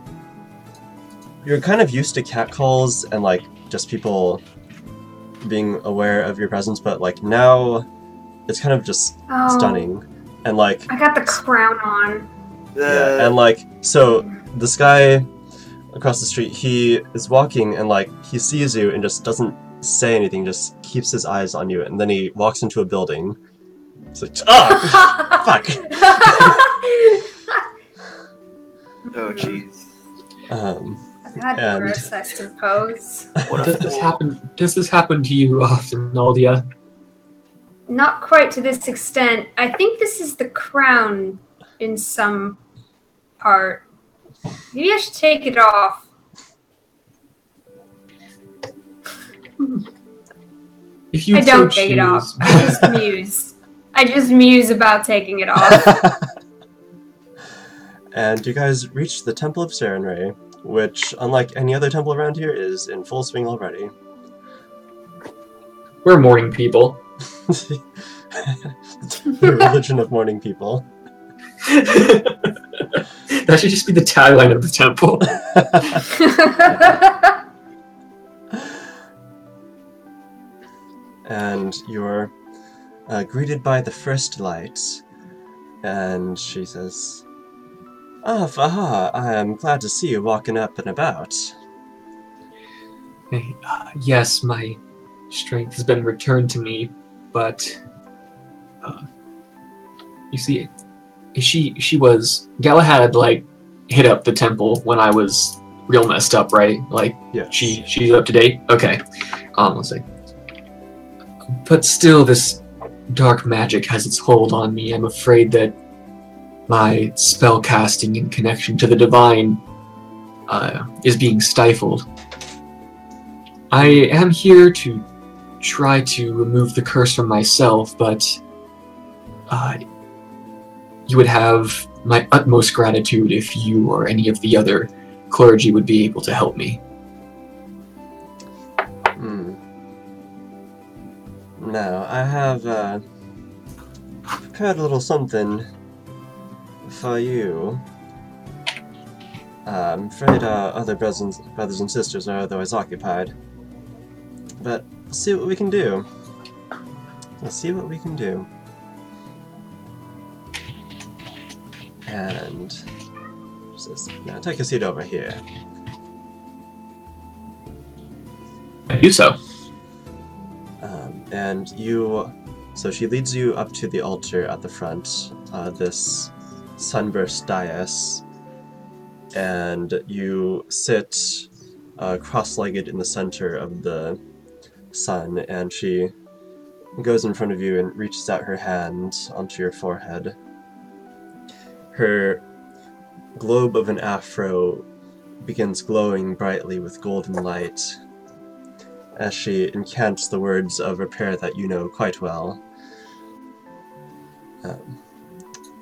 C: you're kind of used to catcalls and, like, just people being aware of your presence, but, like, now it's kind of just stunning. And, like,
E: I got the crown on.
C: Yeah, and, like, so this guy across the street, he is walking and, like, he sees you and just doesn't say anything, just keeps his eyes on you, and then he walks into a building. It's like, fuck!
D: Oh, jeez.
E: That's gross, I suppose.
A: Does this happen to you often, Aldia?
E: Not quite to this extent. I think this is the crown in some part. Maybe I should take it off.
A: If you
E: I don't take it off. I just muse. I just muse about taking it off.
C: And you guys reach the Temple of Serenray, which, unlike any other temple around here, is in full swing already.
A: We're morning people.
C: The religion of morning people.
A: That should just be the tagline of the temple.
C: And you're greeted by the First Light, and she says, "Ah, Fahar, I am glad to see you walking up and about."
A: Yes, my strength has been returned to me, but you see, she was Galahad like hit up the temple when I was real messed up, right? Like
C: Yeah.
A: she's up to date. Okay. Let's see. But still, this dark magic has its hold on me. I'm afraid that my spell casting in connection to the divine is being stifled. I am here to try to remove the curse from myself, but you would have my utmost gratitude if you or any of the other clergy would be able to help me.
C: Now, I have prepared a little something for you. I'm afraid our other brothers and sisters are otherwise occupied. But let's see what we can do. Let's see what we can do. And now take a seat over here.
A: I do so.
C: And so she leads you up to the altar at the front, this sunburst dais, and you sit cross-legged in the center of the sun, and she goes in front of you and reaches out her hand onto your forehead. Her globe of an afro begins glowing brightly with golden light as she incants the words of a prayer that you know quite well.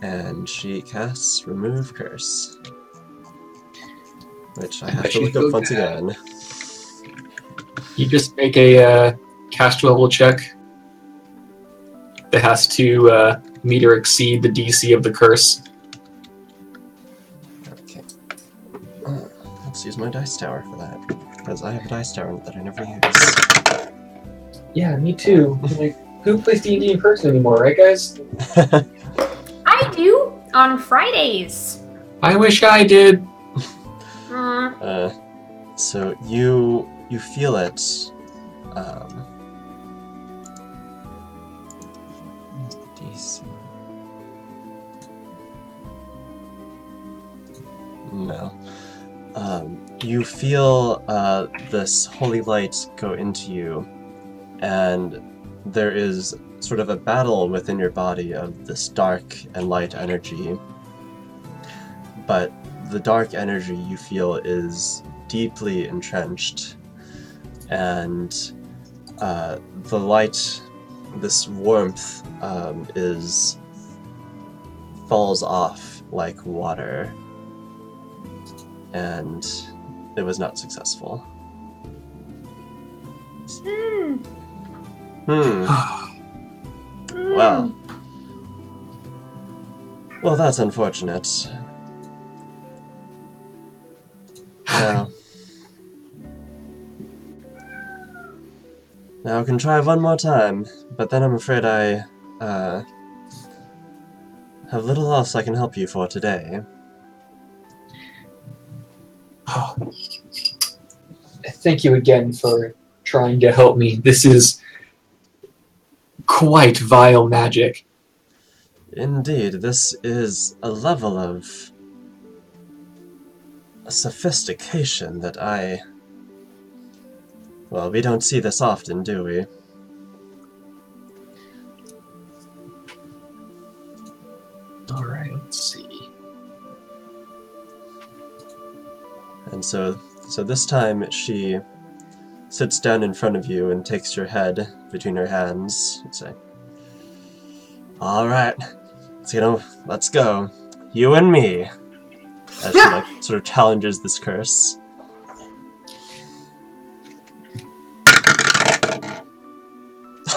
C: And she casts Remove Curse, which I have to look up once again.
A: You just make a cast level check that has to meet or exceed the DC of the curse.
C: Okay. Let's use my dice tower for that, because I have a dice tower that I never use.
A: Yeah, me too. Like, who plays D&D in person anymore, right, guys?
E: I do on Fridays.
A: I wish I did.
C: So you feel it. DC. No. You feel this holy light go into you, and there is sort of a battle within your body of this dark and light energy. But the dark energy you feel is deeply entrenched, and the light, this warmth, falls off like water, and it was not successful. Well, that's unfortunate. Now I can try one more time, but then I'm afraid I have little else I can help you for today.
A: Thank you again for trying to help me. This is quite vile magic.
C: Indeed, this is a level of sophistication that well, we don't see this often, do we?
A: Alright, let's see.
C: And so this time she sits down in front of you and takes your head between her hands and say, "Alright, let's go. You and me." As she sort of challenges this curse.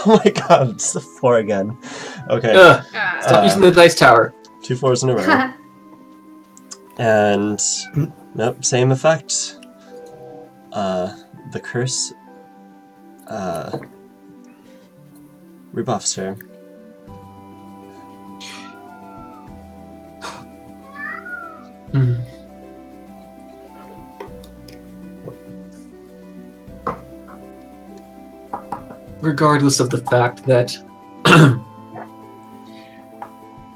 C: Oh my god, it's a 4 again. Okay.
A: Stop using the dice tower.
C: 2 4s in a row. And nope, same effect. The curse rebuffs her.
A: Regardless of the fact that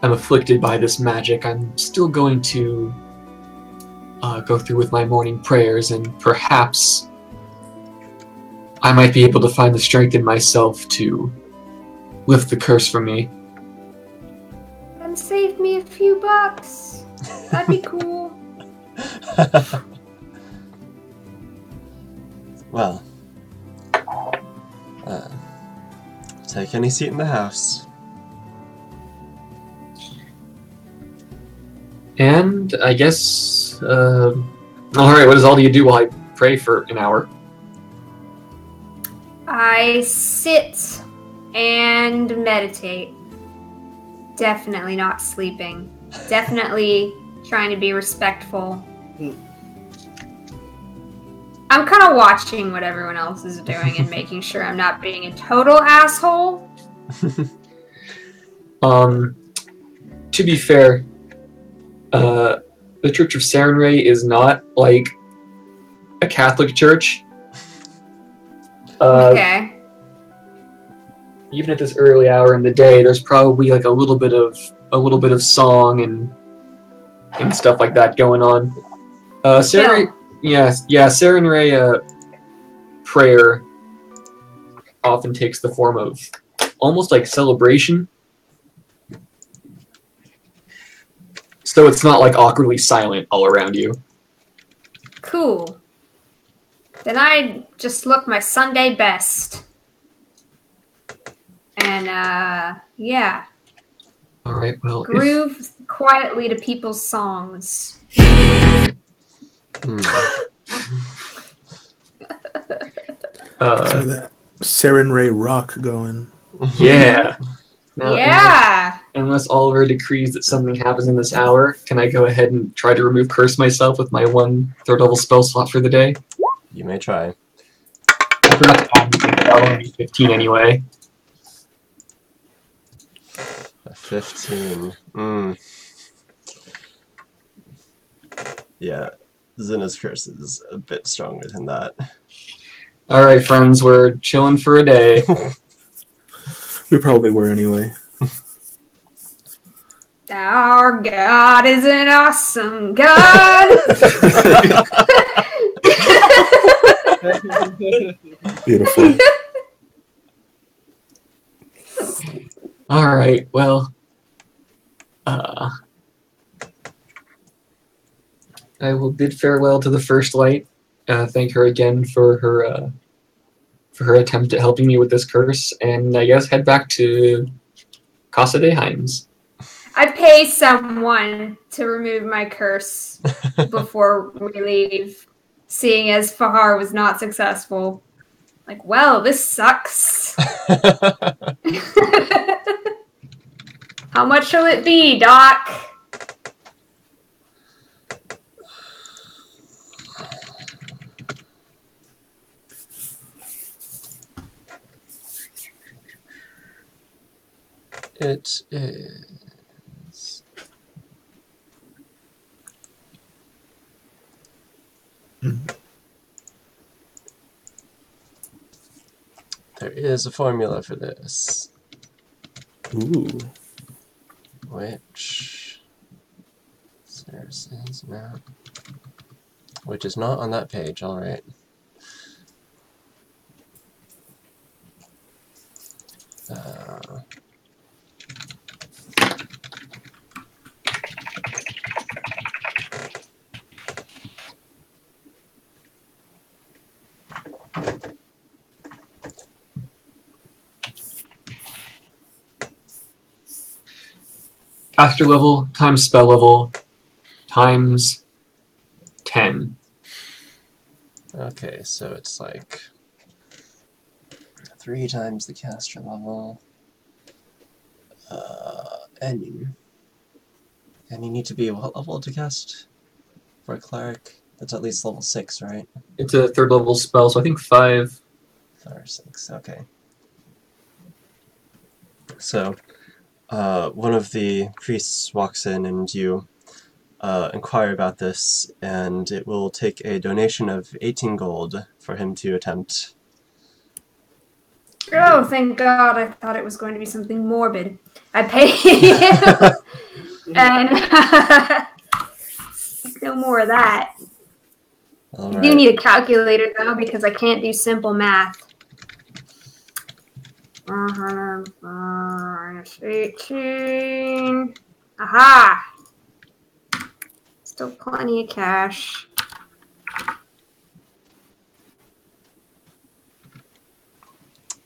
A: I'm afflicted by this magic, I'm still going to go through with my morning prayers, and perhaps I might be able to find the strength in myself to lift the curse from me.
E: And save me a few bucks. That'd be cool.
C: Well, take any seat in the house.
A: And I guess, alright, what does all of you do while I pray for an hour?
E: I sit and meditate. Definitely not sleeping. Definitely trying to be respectful. I'm kind of watching what everyone else is doing and making sure I'm not being a total asshole.
A: To be fair, the Church of Sarenrae is not like a Catholic church.
E: Okay.
A: Even at this early hour in the day, there's probably like a little bit of song and stuff like that going on. Sarenrae, Sarenrae prayer often takes the form of almost like celebration. So it's not like awkwardly silent all around you.
E: Cool. Then I just look my Sunday best. And, yeah.
A: Alright, well...
E: Groove quietly to people's songs.
B: So that Sarenrae rock going.
A: Yeah. Now,
E: Yeah.
A: Unless Oliver decrees that something happens in this hour, can I go ahead and try to remove curse myself with my 1 third level spell slot for the day?
C: You may try.
A: I forgot to add because that'll only be 15 anyway.
C: A 15. Yeah, Xena's curse is a bit stronger than that.
A: Alright, friends, we're chilling for a day.
B: We probably were anyway.
E: Our God is an awesome God.
B: Beautiful.
A: Alright, well... I will bid farewell to the First Light. Thank her again for her attempt at helping me with this curse, and I guess head back to Casa de Hines.
E: I pay someone to remove my curse before we leave, seeing as Fahar was not successful. Like, well, this sucks. How much will it be, Doc?
C: It is... There is a formula for this.
B: Ooh.
C: Which... There's now... Which is not on that page, alright.
A: Caster level times spell level times 10.
C: Okay, so it's like 3 times the caster level. And you need to be what level to cast for a cleric? That's at least level 6, right?
A: It's a 3rd level spell, so I think 5.
C: 5 or 6, okay. So, one of the priests walks in and you inquire about this, and it will take a donation of 18 gold for him to attempt.
E: Oh, thank God. I thought it was going to be something morbid. I pay you, and no more of that.
C: All
E: I
C: right.
E: do need a calculator though because I can't do simple math. 18. Aha! Still plenty of cash.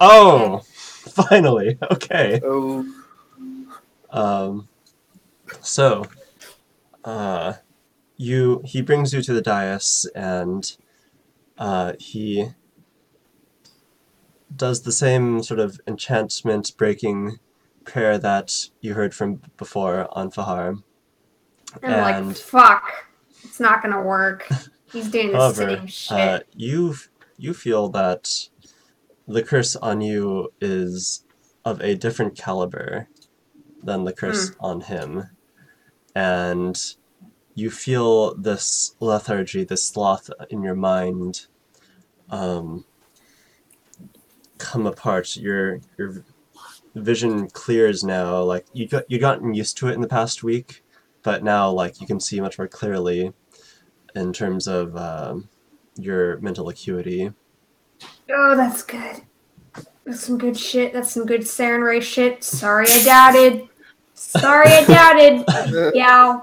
C: Oh, finally. Okay.
D: Oh,
C: So, he brings you to the dais, and he does the same sort of enchantment breaking prayer that you heard from before on Fahar.
E: I'm like, fuck, it's not gonna work. He's doing the
C: However,
E: same shit.
C: you feel that the curse on you is of a different caliber than the curse on him. And you feel this lethargy, this sloth in your mind come apart. Your vision clears now. Like you gotten used to it in the past week, but now like you can see much more clearly in terms of your mental acuity.
E: Oh, that's good. That's some good shit. That's some good Saren Ray shit. Sorry I doubted. Yeah.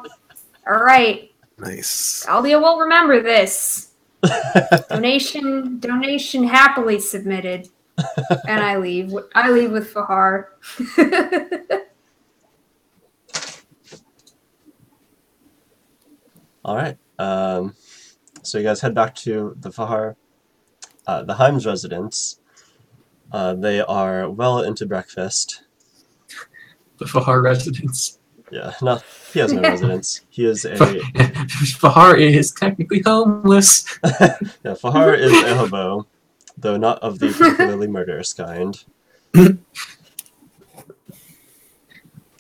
E: Alright.
B: Nice.
E: Aldia will remember this. Donation happily submitted. And I leave. with Fahar.
C: Alright. So you guys head back to the Fahar, the Himes residence. They are well into breakfast.
A: The Fahar residence.
C: Yeah, no, he has no residence. He is a...
A: Fahar is technically homeless.
C: Yeah, Fahar is a hobo, though not of the particularly murderous kind.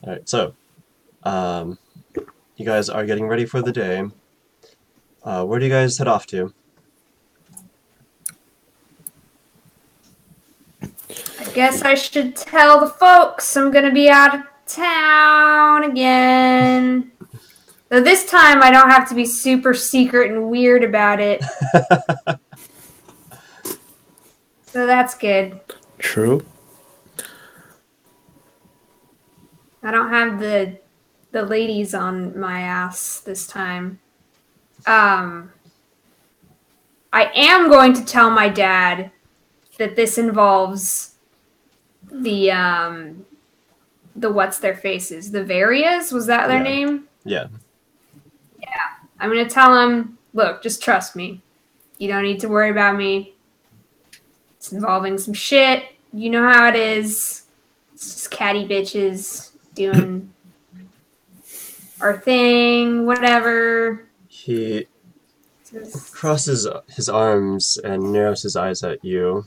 C: Alright, so, you guys are getting ready for the day. Where do you guys head off to?
E: I guess I should tell the folks I'm gonna be out of town again. Though this time I don't have to be super secret and weird about it. So that's good.
B: True.
E: I don't have the ladies on my ass this time. I am going to tell my dad that this involves the what's their faces? The Varias? Was that their name?
C: Yeah.
E: Yeah. I'm going to tell him, look, just trust me. You don't need to worry about me. It's involving some shit. You know how it is. It's just catty bitches doing our thing, whatever.
C: He crosses his arms and narrows his eyes at you.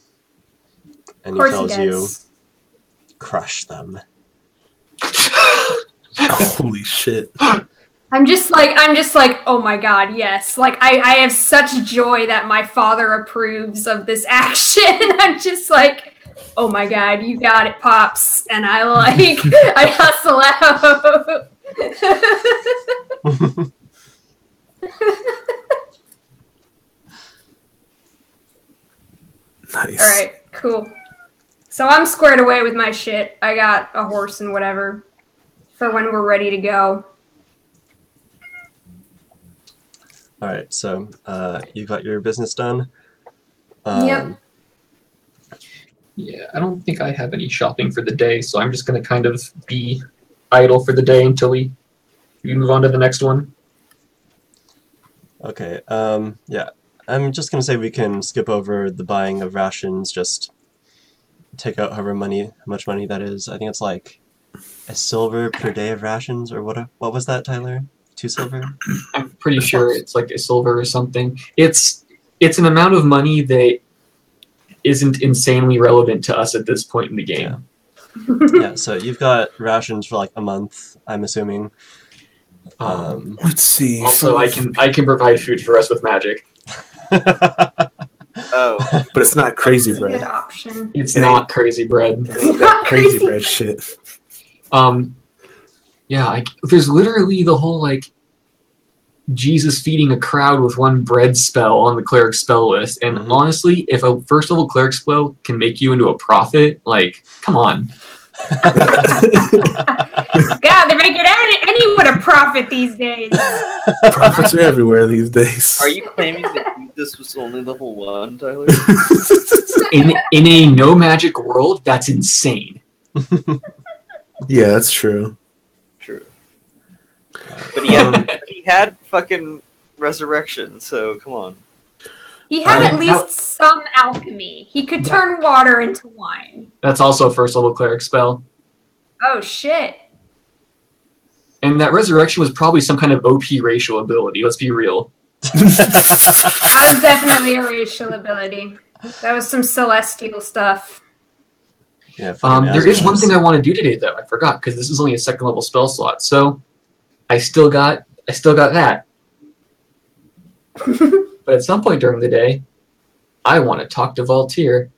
C: And he tells you, crush them.
B: Holy shit.
E: I'm just like, oh my god, yes. Like, I have such joy that my father approves of this action. I'm just like, oh my god, you got it, Pops. And I hustle out.
B: Nice.
E: Alright, cool. So I'm squared away with my shit. I got a horse and whatever for when we're ready to go.
C: Alright, so you got your business done?
E: Yep.
A: Yeah, I don't think I have any shopping for the day, so I'm just going to kind of be idle for the day until we move on to the next one.
C: Okay, yeah. I'm just gonna say we can skip over the buying of rations, just take out however much money that is. I think it's like a silver per day of rations, or what was that, Tyler? 2 silver?
A: I'm pretty sure it's like a silver or something. It's an amount of money that isn't insanely relevant to us at this point in the game.
C: Yeah, so you've got rations for like a month, I'm assuming.
B: Let's see.
A: Also, I can provide food for us with magic.
D: Oh,
B: but it's not crazy
E: That's a good
B: bread.
E: option.
A: It's not crazy bread.
B: It's that crazy bread shit.
A: Yeah, there's literally the whole like Jesus feeding a crowd with one bread spell on the cleric spell list. And honestly, if a first level cleric spell can make you into a prophet, like, come on.
E: God, they're making anyone a prophet these days.
B: Prophets are everywhere these days.
D: Are you claiming that this was only level 1, Tyler?
A: In a no magic world, that's insane.
B: Yeah, that's true.
D: True. But he had fucking resurrection, so come on.
E: He had at least some alchemy. He could turn water into wine.
A: That's also a first level cleric spell.
E: Oh shit.
A: And that resurrection was probably some kind of OP racial ability, let's be real.
E: That was definitely a racial ability. That was some celestial stuff.
C: Yeah,
A: there is one thing I want to do today, though. I forgot, because this is only a second level spell slot. So I still got that. But at some point during the day, I want to talk to Voltaire.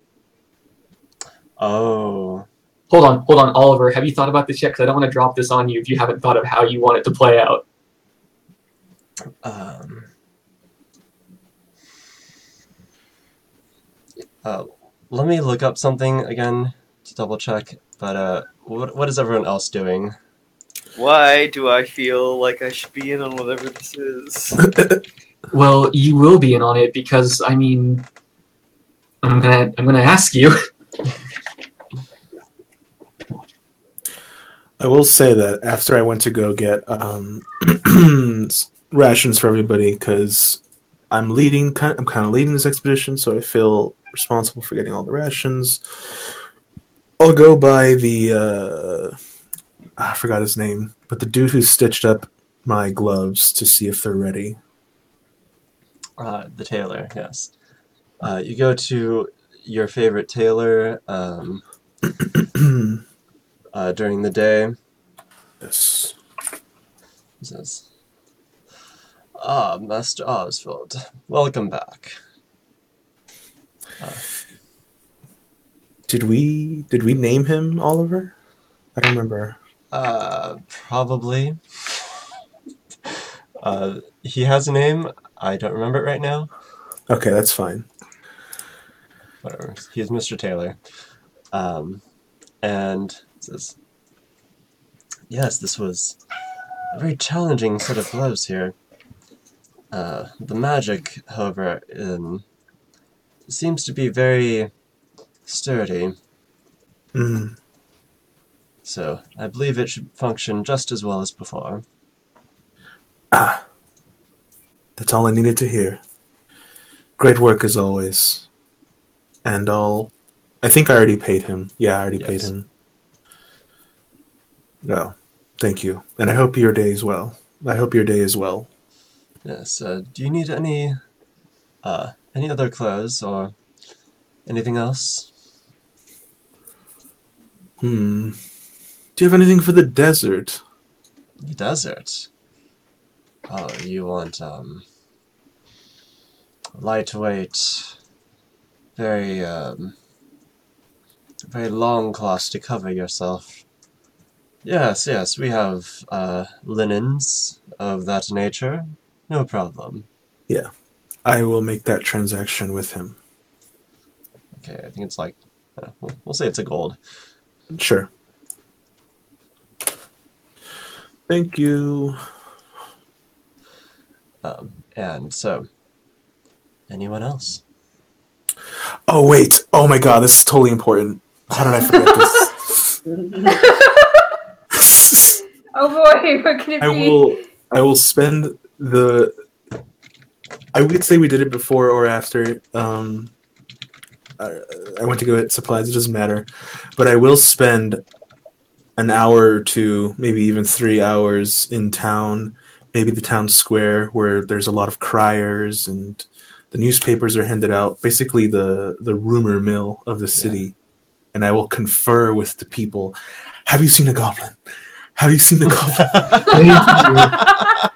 C: Oh.
A: Hold on, Oliver. Have you thought about this yet? Because I don't want to drop this on you if you haven't thought of how you want it to play out.
C: Let me look up something again to double check. But what is everyone else doing?
D: Why do I feel like I should be in on whatever this is?
A: Well, you will be in on it because I mean, I'm gonna ask you.
B: I will say that after I went to go get rations for everybody, because I'm kind of leading this expedition, so I feel responsible for getting all the rations. I'll go by the I forgot his name, but the dude who stitched up my gloves to see if they're ready.
C: The tailor, yes. You go to your favorite tailor during the day.
B: Yes.
C: He says, Master Oswald, welcome back.
B: Did we name him Oliver? I don't remember.
C: Probably. He has a name. I don't remember it right now.
B: Okay, that's fine.
C: Whatever. He is Mr. Taylor. And it says, yes, this was a very challenging set of gloves here. The magic, however, seems to be very sturdy.
B: Mm.
C: So I believe it should function just as well as before.
B: That's all I needed to hear. Great work as always. And I think I already paid him. Yeah, I already paid him. No, thank you. And I hope your day is well.
C: Yes, do you need any other clothes or anything else?
B: Do you have anything for the desert?
C: The desert? Oh, you want, lightweight, very long cloths to cover yourself. Yes, we have, linens of that nature. No problem.
B: Yeah, I will make that transaction with him.
C: Okay, I think it's like, we'll say it's a gold.
B: Sure. Thank you.
C: And so, anyone else?
B: Oh, wait. Oh, my God. This is totally important. How did I forget this?
E: Oh, boy. What can it be?
B: I will spend the... I would say we did it before or after. I went to go get supplies. It doesn't matter. But I will spend an hour or two, maybe even 3 hours in town, maybe the town square where there's a lot of criers and the newspapers are handed out, basically the rumor mill of the city. Yeah. And I will confer with the people. Have you seen a goblin? Have you seen the goblin?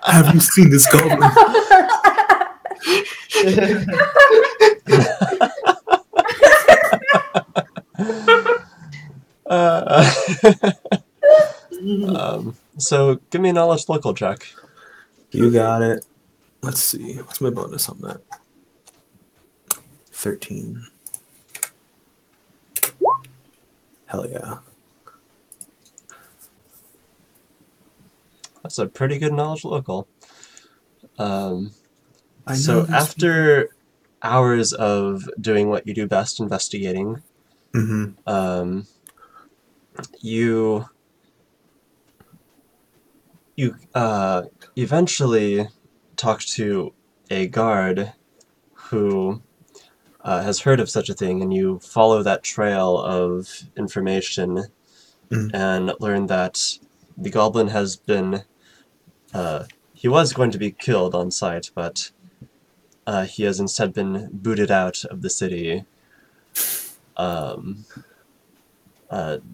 B: Have you seen this goblin?
C: So give me a knowledge local check.
B: You got it. Let's see. What's my bonus on that? 13. Hell yeah.
C: That's a pretty good knowledge local.
B: I know
C: So
B: these
C: after hours of doing what you do best, investigating,
B: Mm-hmm.
C: you eventually talk to a guard who has heard of such a thing, and you follow that trail of information and learn that the goblin has been he was going to be killed on sight, but he has instead been booted out of the city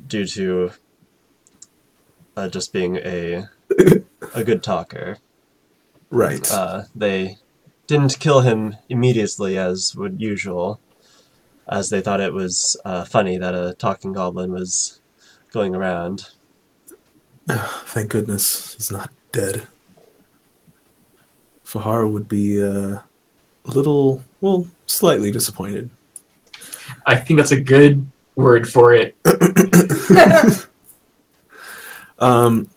C: due to just being a good talker.
B: Right.
C: They didn't kill him immediately as would usual, as they thought it was funny that a talking goblin was going around.
B: Thank goodness he's not dead. Fahar would be a little, well, slightly disappointed.
A: I think that's a good word for it.
B: Then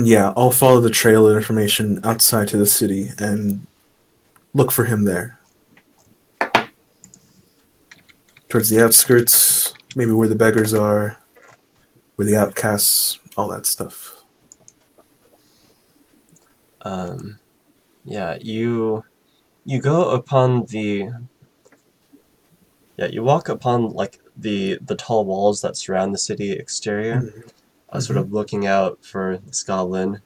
B: yeah, I'll follow the trail of information outside to the city and look for him there. Towards the outskirts, maybe where the beggars are, where the outcasts, all that stuff.
C: Yeah, you go upon you walk upon like the tall walls that surround the city exterior, sort of looking out for this goblin.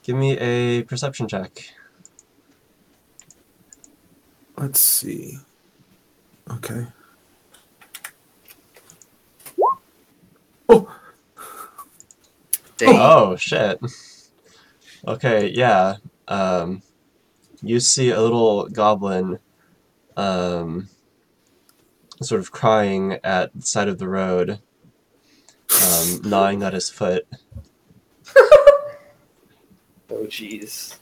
C: Give me a perception check.
B: Let's see. Okay. Oh!
D: Dang.
C: Oh, shit. Okay, yeah. You see a little goblin sort of crying at the side of the road, gnawing at his foot.
D: Oh, jeez.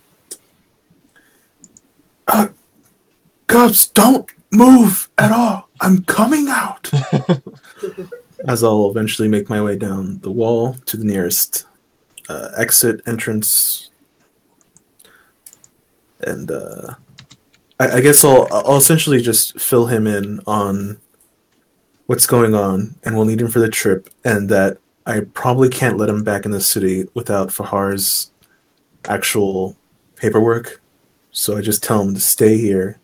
B: Cubs, don't move at all. I'm coming out. As I'll eventually make my way down the wall to the nearest exit entrance, and I guess I'll essentially just fill him in on what's going on, and we'll need him for the trip, and that I probably can't let him back in the city without Fahar's actual paperwork. So I just tell him to stay here.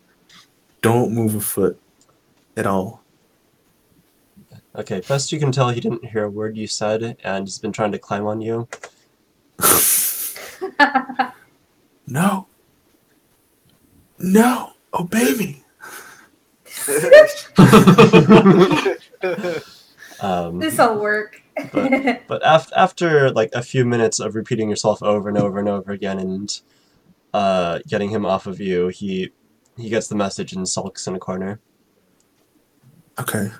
B: Don't move a foot at all.
C: Okay, best you can tell, he didn't hear a word you said, and he's been trying to climb on you.
B: No. No. Obey me.
E: This'll work.
C: But after like a few minutes of repeating yourself over and over and over again and getting him off of you, he gets the message and sulks in a corner.
B: Okay.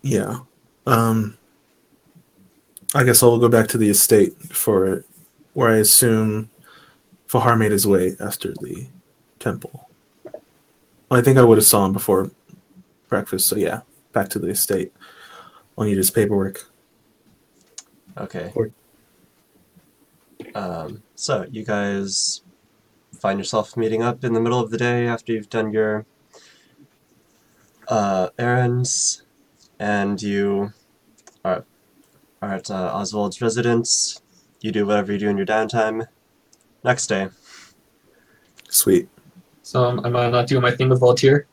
B: Yeah. I guess I'll go back to the estate for where I assume Fahar made his way after the temple. Well, I think I would have saw him before breakfast, so yeah, back to the estate. I'll need his paperwork.
C: Okay. So you guys find yourself meeting up in the middle of the day after you've done your errands, and you are at Oswald's residence. You do whatever you do in your downtime. Next day.
B: Sweet.
A: So am I not doing my thing with Voltaire?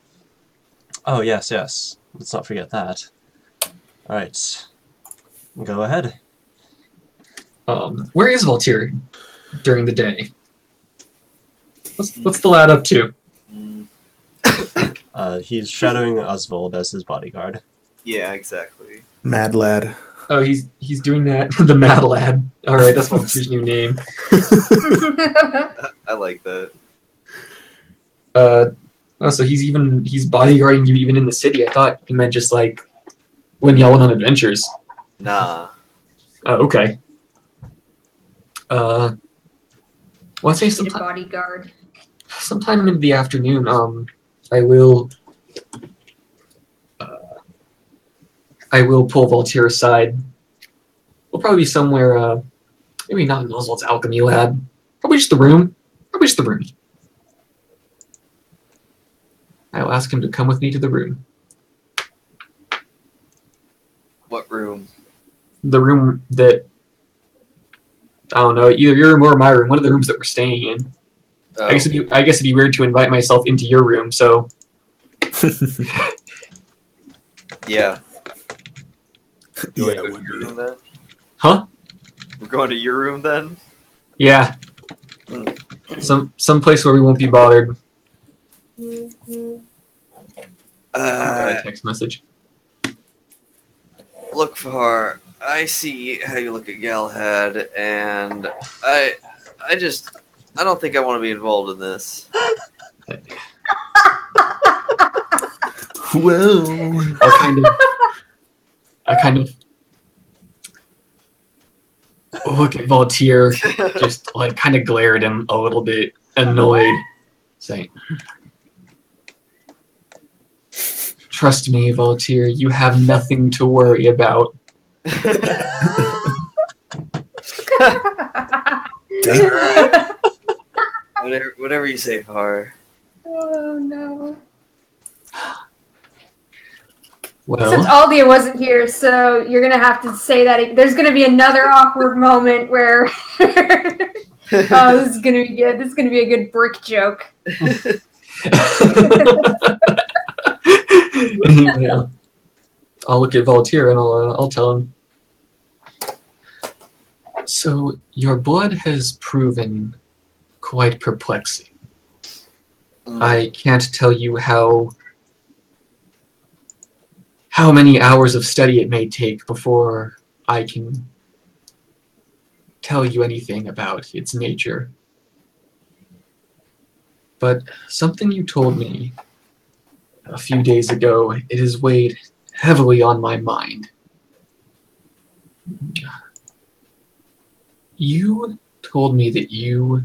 C: Oh, yes, yes. Let's not forget that. Alright. Go ahead.
A: Where is Voltaire during the day? What's the lad up to?
C: He's shadowing Oswald as his bodyguard.
D: Yeah, exactly.
B: Mad lad.
A: Oh, he's doing that. The Mad Lad. All right, that's Voltaire's new name.
D: I like that.
A: Oh, so he's bodyguarding you even in the city. I thought he meant just like when y'all went on adventures.
D: Nah.
A: Oh, okay. Let's say
E: Need a bodyguard.
A: sometime in the afternoon. I will pull Voltaire aside. We'll probably be somewhere. Maybe not in Oswald's alchemy lab. Probably just the room. I'll ask him to come with me to the room.
D: What room?
A: The room that, I don't know, either your room or my room. One of the rooms that we're staying in.
D: Oh.
A: I guess it'd be weird to invite myself into your room. So.
D: Yeah.
B: Yeah,
D: Go to your room then?
A: Huh?
D: We're going to your room then?
A: Yeah. Some place where we won't be bothered. Got a text message.
D: Look, Fahar, I see how you look at Galahad, and I don't think I want to be involved in this.
B: Well,
A: I kind of look at Voltaire, just like kind of glare at him a little bit, annoyed, saying, "Trust me, Voltaire, you have nothing to worry about."
D: Whatever you say, Fahar.
E: Oh no.
A: Well,
E: Since Aldia wasn't here, so you're gonna have to say that there's gonna be another awkward moment where oh, this is gonna be good. This is gonna be a good brick joke.
A: yeah. I'll look at Voltaire and I'll tell him. So your blood has proven quite perplexing. I can't tell you how many hours of study it may take before I can tell you anything about its nature. But something you told me a few days ago, it has weighed heavily on my mind. You told me that you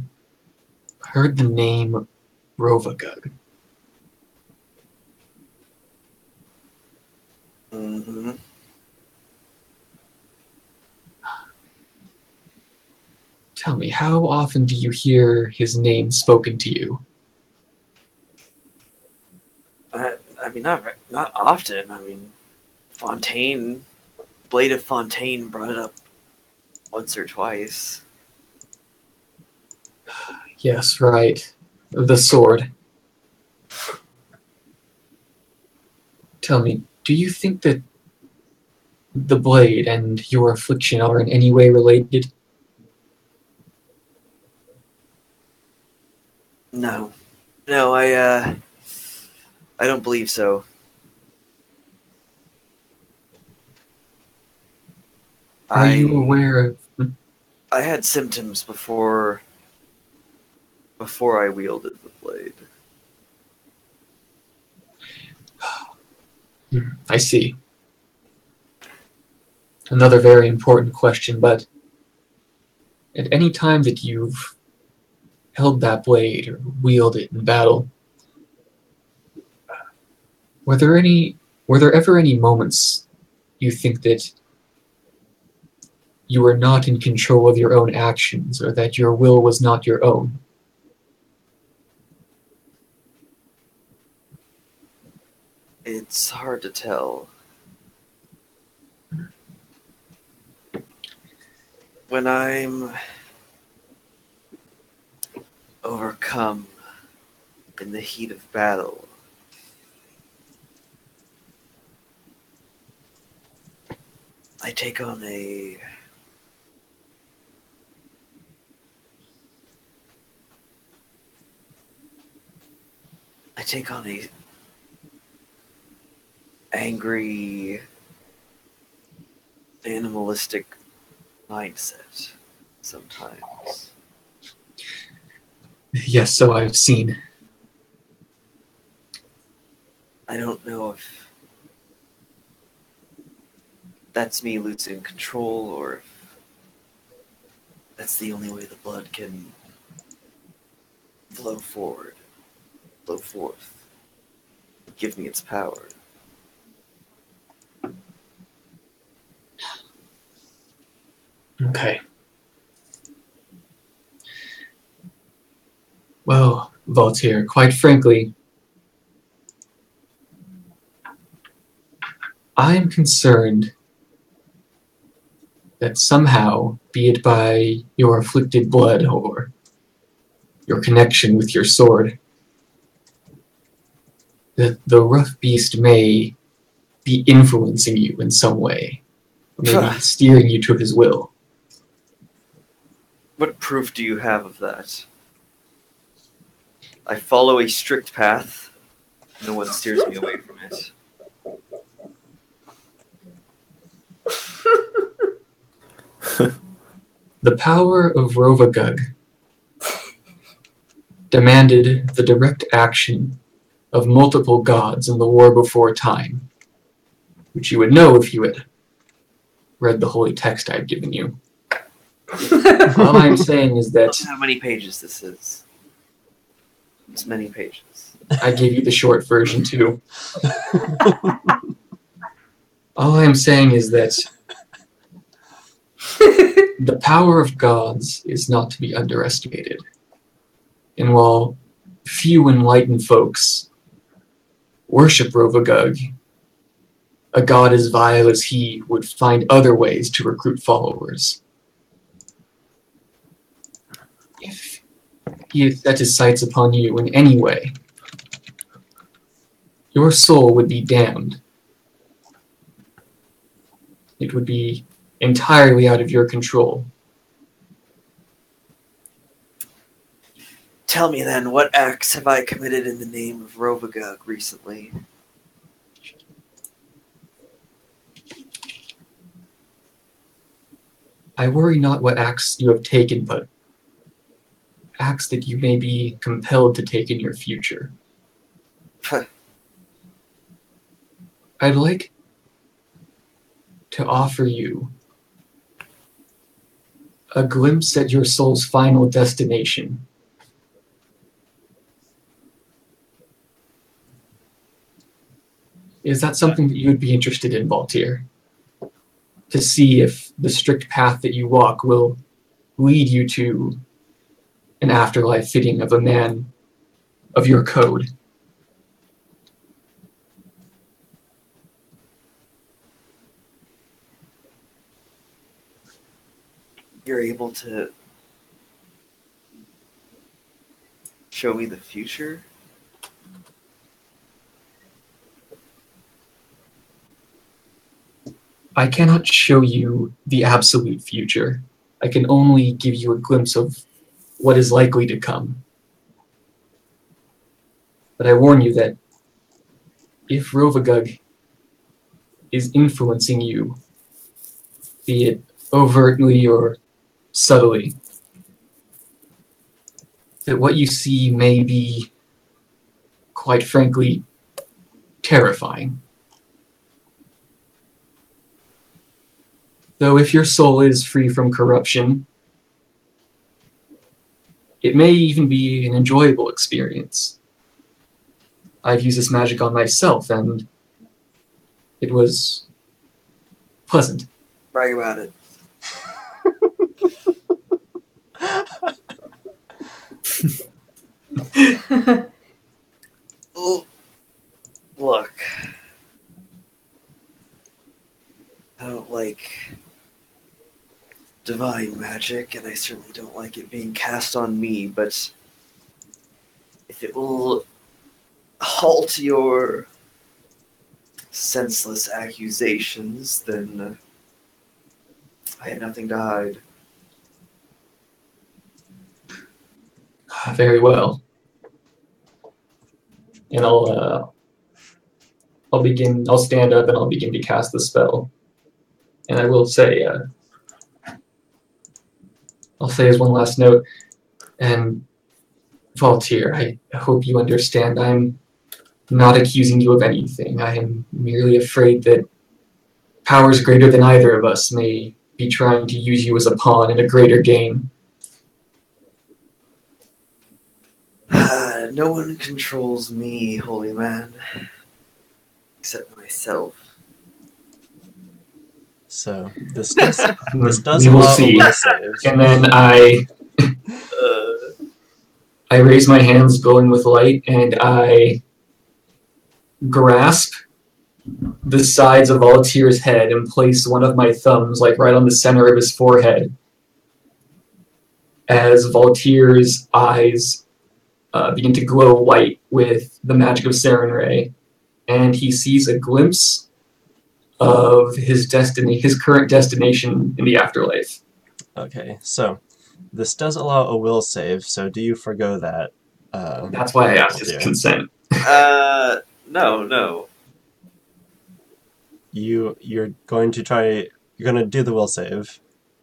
A: heard the name Rovagug.
D: Mm-hmm.
A: Tell me, how often do you hear his name spoken to you?
D: I mean, not often. I mean, Fontaine, Blade of Fontaine brought it up once or twice.
A: Yes, right. The sword. Tell me, do you think that the blade and your affliction are in any way related?
D: No, I don't believe so.
A: Are you aware of...
D: I had symptoms before I wielded the blade.
A: I see. Another very important question, but at any time that you've held that blade or wielded it in battle, were there ever any moments you think that you were not in control of your own actions, or that your will was not your own?
D: It's hard to tell. When I'm overcome in the heat of battle, I take on a angry, animalistic mindset sometimes.
A: Yes, so I've seen.
D: I don't know if that's me losing control or if That's the only way the blood can flow forward, flow forth. Give me its power.
A: Okay. Well, Voltaire, quite frankly, I am concerned that somehow, be it by your afflicted blood or your connection with your sword, that the rough beast may be influencing you in some way, or maybe steering you to his will.
D: What proof do you have of that? I follow a strict path. No one steers me away from it.
A: The power of Rovagug demanded the direct action of multiple gods in the war before time, which you would know if you had read the holy text I've given you. All I'm saying is that...
D: How many pages this is? It's many pages.
A: I gave you the short version too. All I'm saying is that the power of gods is not to be underestimated. And while few enlightened folks worship Rovagug, a god as vile as he would find other ways to recruit followers. If he had set his sights upon you in any way, your soul would be damned. It would be entirely out of your control.
D: Tell me then, what acts have I committed in the name of Rovagug recently?
A: I worry not what acts you have taken, but acts that you may be compelled to take in your future. I'd like to offer you a glimpse at your soul's final destination. Is that something that you would be interested in, Voltaire? To see if the strict path that you walk will lead you to an afterlife fitting of a man of your code.
D: You're able to show me the future?
A: I cannot show you the absolute future. I can only give you a glimpse of what is likely to come. But I warn you that if Rovagug is influencing you, be it overtly or subtly, that what you see may be, quite frankly, terrifying. Though if your soul is free from corruption, it may even be an enjoyable experience. I've used this magic on myself, and it was pleasant.
D: Brag about it. Look, I don't like divine magic, and I certainly don't like it being cast on me, but if it will halt your senseless accusations, then I have nothing to hide.
A: Very well. And I'll stand up and I'll begin to cast the spell. And I will say, I'll say as one last note, and Voltaire, I hope you understand, I'm not accusing you of anything. I am merely afraid that powers greater than either of us may be trying to use you as a pawn in a greater game.
D: No one controls me, holy man, except myself.
C: So this does
A: We will
C: allow
A: see.
C: a will save.
A: And then I raise my hands glowing with light, and I grasp the sides of Valtyr's head and place one of my thumbs like right on the center of his forehead as Valtyr's eyes begin to glow white with the magic of Saren Ray, and he sees a glimpse of his destiny, his current destination in the afterlife.
C: Okay, so this does allow a will save, so do you forgo that?
A: That's why I asked his consent.
D: No.
C: You're going to try. You're going to do the will save.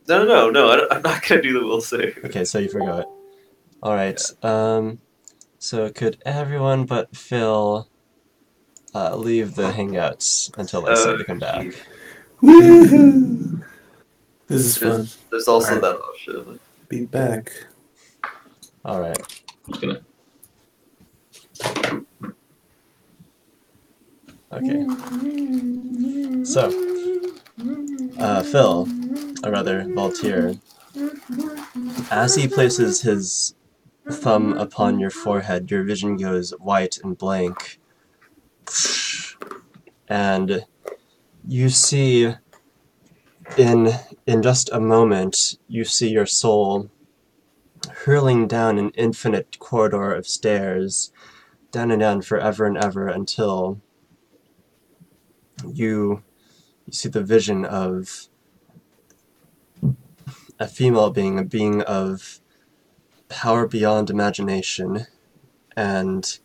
D: No. I'm not gonna do the will save.
C: Okay, so you forgo it. All right. Yeah. So could everyone but Phil leave the hangouts until I say to come back?
B: Woohoo! This is fun.
D: There's also that option.
B: Be back.
C: All right. Okay. So, Phil, or rather Valtyr, as he places his thumb upon your forehead, your vision goes white and blank. And you see, in just a moment, you see your soul hurling down an infinite corridor of stairs, down and down forever and ever, until you see the vision of a female being, a being of power beyond imagination, and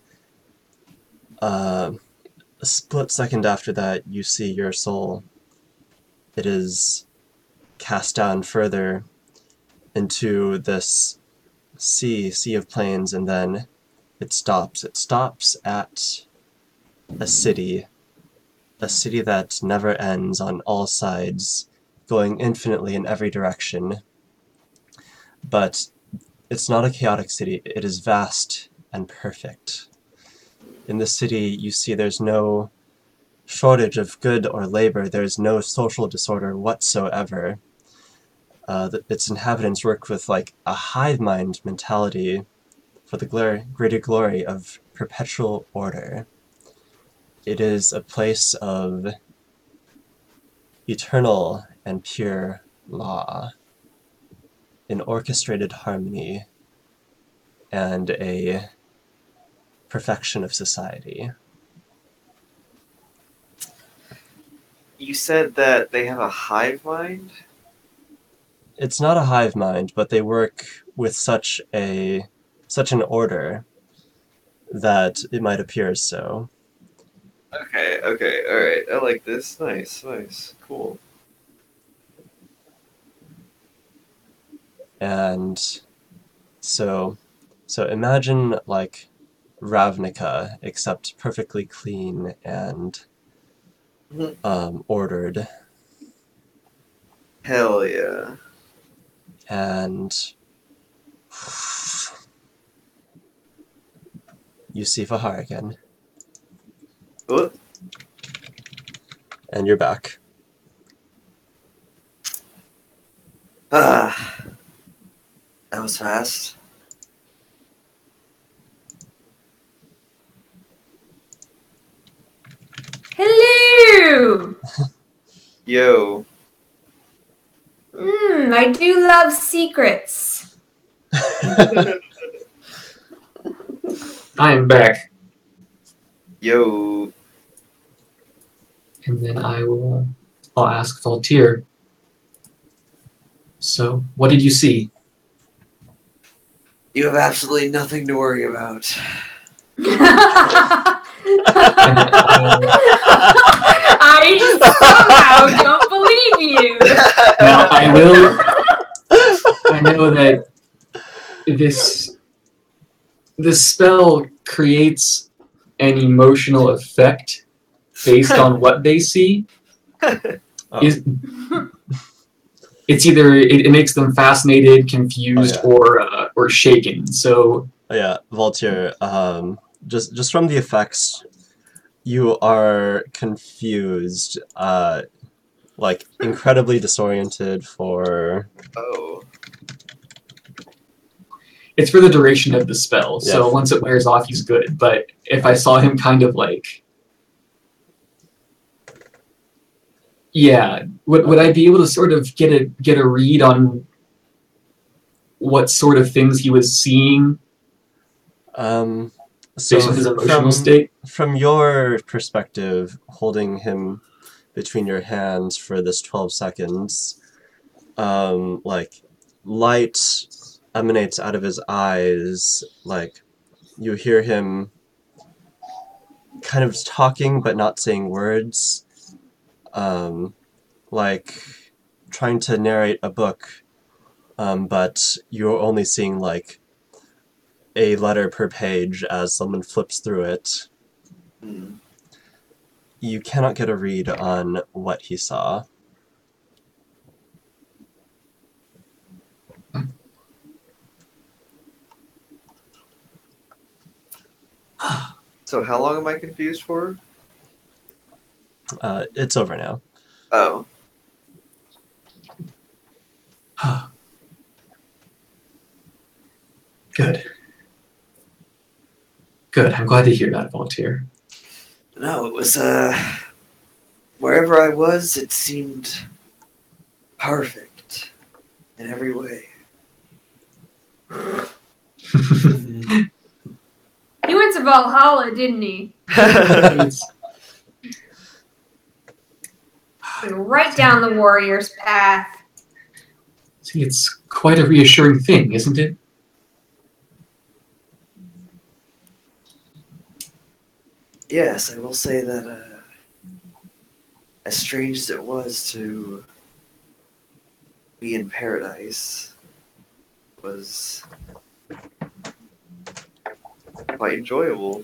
C: a split second after that, you see your soul. It is cast down further into this sea of plains, and then it stops. It stops at a city that never ends on all sides, going infinitely in every direction. But it's not a chaotic city. It is vast and perfect. In this city, you see there's no shortage of good or labor. There's no social disorder whatsoever. Its inhabitants work with like a hive mind mentality for the greater glory of perpetual order. It is a place of eternal and pure law, an orchestrated harmony, and a perfection of society.
D: You said that they have a hive mind?
C: It's not a hive mind, but they work with such an order that it might appear so.
D: Okay, alright. I like this. Nice. Cool.
C: And so imagine like Ravnica, except perfectly clean and ordered.
D: Hell yeah.
C: And you see Fahar again.
D: What?
C: And you're back.
D: That was fast.
E: Hello!
D: Yo.
E: I do love secrets.
A: I am back.
D: Yo.
A: And then I'll ask Valtyr. So, what did you see?
D: You have absolutely nothing to worry about.
E: I somehow don't believe you.
A: Now, I know that this spell creates an emotional effect based on what they see.
C: Oh.
A: it's either it makes them fascinated, confused, or shaken. So
C: yeah, Voltaire. Just from the effects, you are confused, like incredibly disoriented for.
D: Oh.
A: It's for the duration of the spell.
C: Yeah.
A: So once it wears off, he's good. But if I saw him kind of like, yeah, would I be able to sort of get a read on what sort of things he was seeing?
C: So
A: based on his emotional state?
C: From your perspective, holding him between your hands for this 12 seconds, like light emanates out of his eyes, like you hear him kind of talking but not saying words, like trying to narrate a book, but you're only seeing like a letter per page as someone flips through it. You cannot get a read on what he saw.
D: So how long am I confused for?
C: It's over now.
D: Oh.
A: Good. Good. I'm glad to hear that, Voltaire.
D: No, it was, wherever I was, it seemed perfect in every way.
E: He went to Valhalla, didn't he? Right down the warrior's path.
A: See, it's quite a reassuring thing, isn't it?
D: Yes, I will say that, as strange as it was to be in paradise, was quite enjoyable.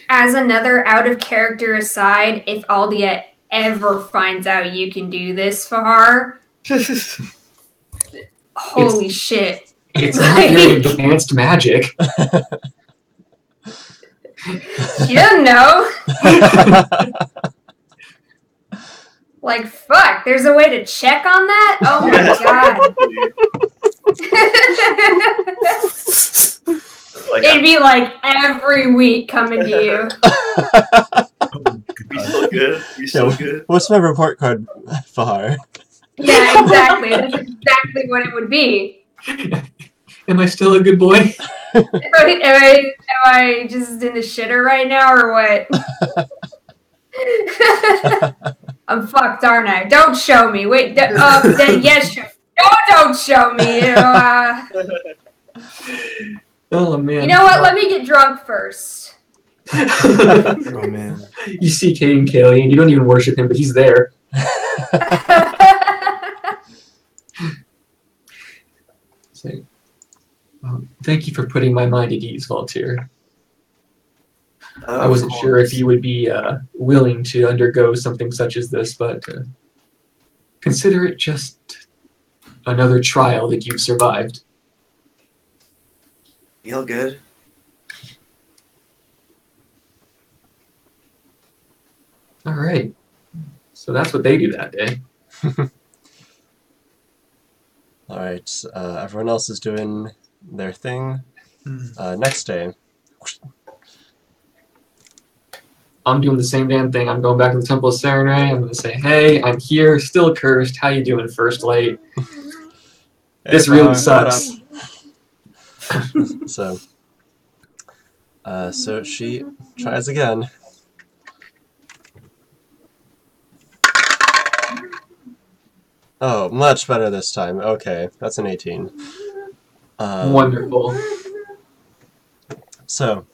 E: As another out-of-character aside, if Aldia ever finds out you can do this, Fahar, holy shit.
A: It's not your advanced magic.
E: You don't know. Like, fuck, there's a way to check on that? Oh my god. It'd be like every week coming to you.
D: Be so good. Be so good.
C: What's my report card, Fahar?
E: Yeah, exactly. That's exactly what it would be.
A: Am I still a good boy?
E: Am I just in the shitter right now, or what? I'm fucked, aren't I? Don't show me. Wait, then yes, don't show me.
A: Oh man.
E: You know what? Let me get drunk first.
B: Oh man.
A: You see Caden Kelly, and you don't even worship him, but he's there. So, thank you for putting my mind at ease, Voltaire. I wasn't sure if you would be willing to undergo something such as this, but consider it just another trial that you've survived.
D: Feel good?
A: All right. So that's what they do that day.
C: All right. Everyone else is doing their thing. Next day.
A: I'm doing the same damn thing. I'm going back to the Temple of Serenray. I'm going to say, hey, I'm here, still cursed. How you doing, First Light? This really sucks.
C: So she tries again. Oh, much better this time. Okay, that's an 18.
A: Wonderful.
C: So,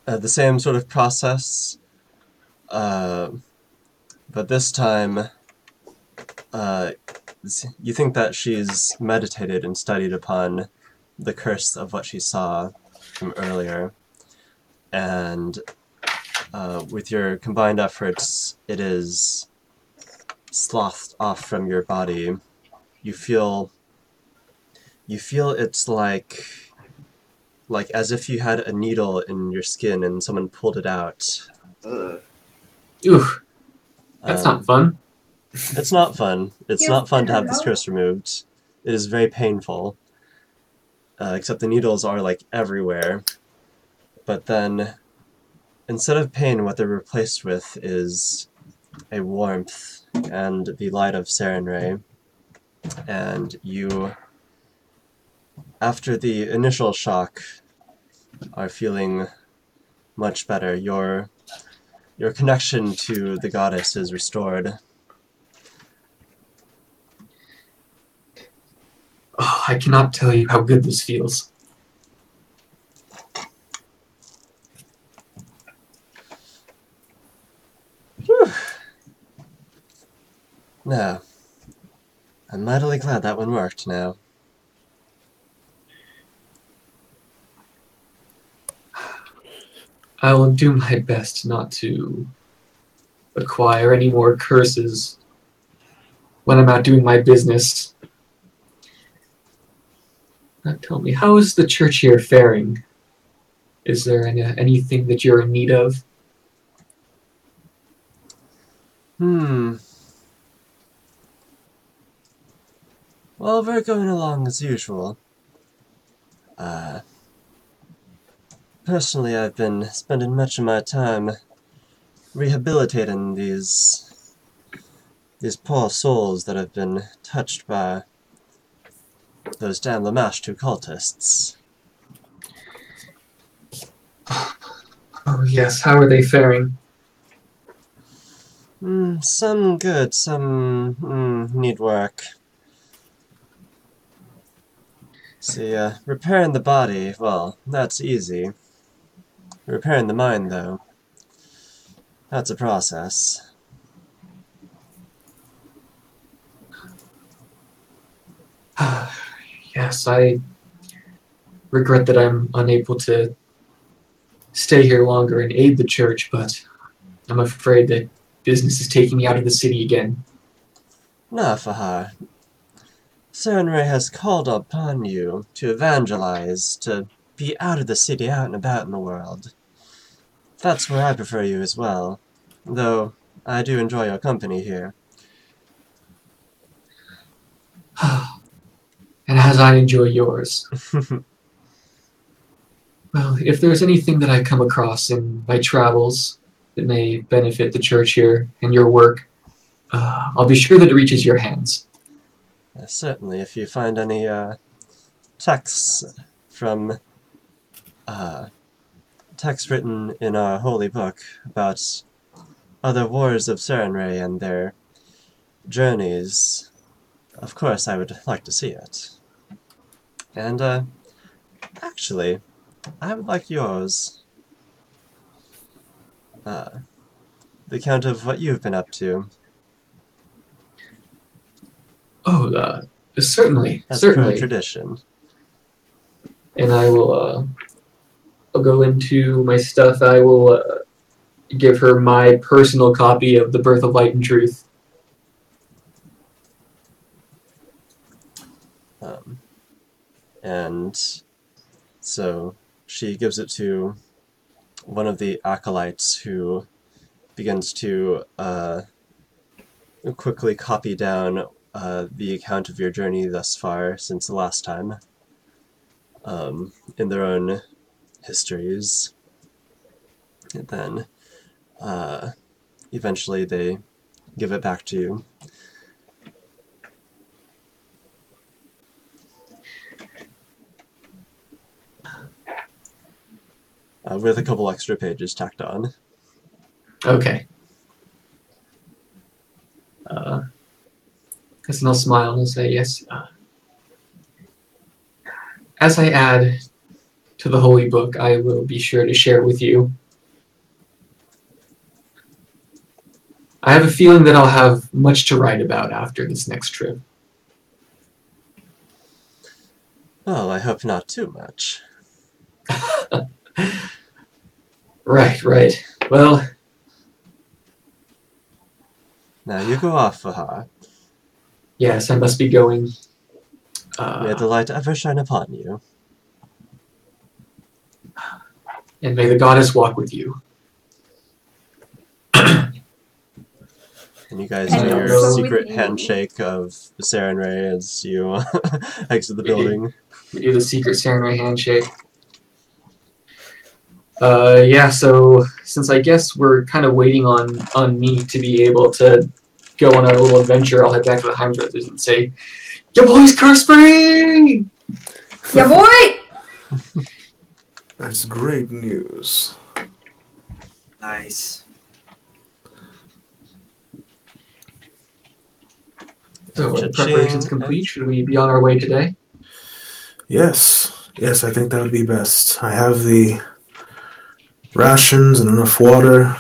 C: the same sort of process, but this time, you think that she's meditated and studied upon the curse of what she saw from earlier, and with your combined efforts, it is slothed off from your body. You feel it's like as if you had a needle in your skin and someone pulled it out.
D: Ugh.
A: Oof, that's not fun.
C: It's not fun. It's not fun to have this curse removed. It is very painful. Except the needles are like everywhere. But then, instead of pain, what they're replaced with is a warmth and the light of Sarenrae. And you, after the initial shock, are feeling much better. Your connection to the goddess is restored.
A: Oh, I cannot tell you how good this feels.
C: Whew. Now, I'm mightily glad that one worked now.
A: I will do my best not to acquire any more curses when I'm out doing my business. Now tell me, how is the church here faring? Is there anything that you're in need of?
C: Well, we're going along as usual. Personally, I've been spending much of my time rehabilitating these poor souls that have been touched by those damn Lamashtu cultists.
A: Oh yes, how are they faring?
C: Some good, some need work. See, repairing the body, well, that's easy. Repairing the mind, though, that's a process.
A: Yes, I regret that I'm unable to stay here longer and aid the church, but I'm afraid that business is taking me out of the city again.
C: Nah, Fahar. Sarenrae has called upon you to evangelize, to be out of the city, out and about in the world. That's where I prefer you as well, though I do enjoy your company here.
A: And as I enjoy yours. Well, if there's anything that I come across in my travels that may benefit the church here and your work, I'll be sure that it reaches your hands.
C: Certainly, if you find any texts from texts written in our holy book about other warriors of Sarenrae and their journeys, of course I would like to see it. And actually, I would like yours. The account of what you've been up to.
A: Oh, certainly,
C: As
A: certainly.
C: per tradition.
A: And I will, I'll go into my stuff. I will give her my personal copy of The Birth of Light and Truth.
C: And so she gives it to one of the acolytes, who begins to quickly copy down the account of your journey thus far since the last time in their own histories. And then eventually they give it back to you. With a couple extra pages tacked on.
A: Okay. And I'll smile and I'll say, yes. As I add to the Holy Book, I will be sure to share with you. I have a feeling that I'll have much to write about after this next trip.
C: Well, I hope not too much.
A: Right, right. Well,
C: Now you go off, Faha.
A: yes, I must be going.
C: May the light ever shine upon you.
A: And may the goddess walk with you.
C: And you guys
A: And
C: do your
A: also
C: secret
E: with you.
C: handshake of Sarenrae as you exit the
A: We do.
C: building.
A: We do the secret samurai handshake. Yeah, so since I guess we're kind of waiting on me to be able to go on our little adventure, I'll head back to the Heimdallers and say, "Ya boys, curse free!"
E: Yeah, boy!
B: That's great news.
D: Nice.
A: So are the
C: Cha-ching.
A: preparations complete? Should we be on our way today?
B: Yes, yes, I think that would be best. I have the rations and enough water.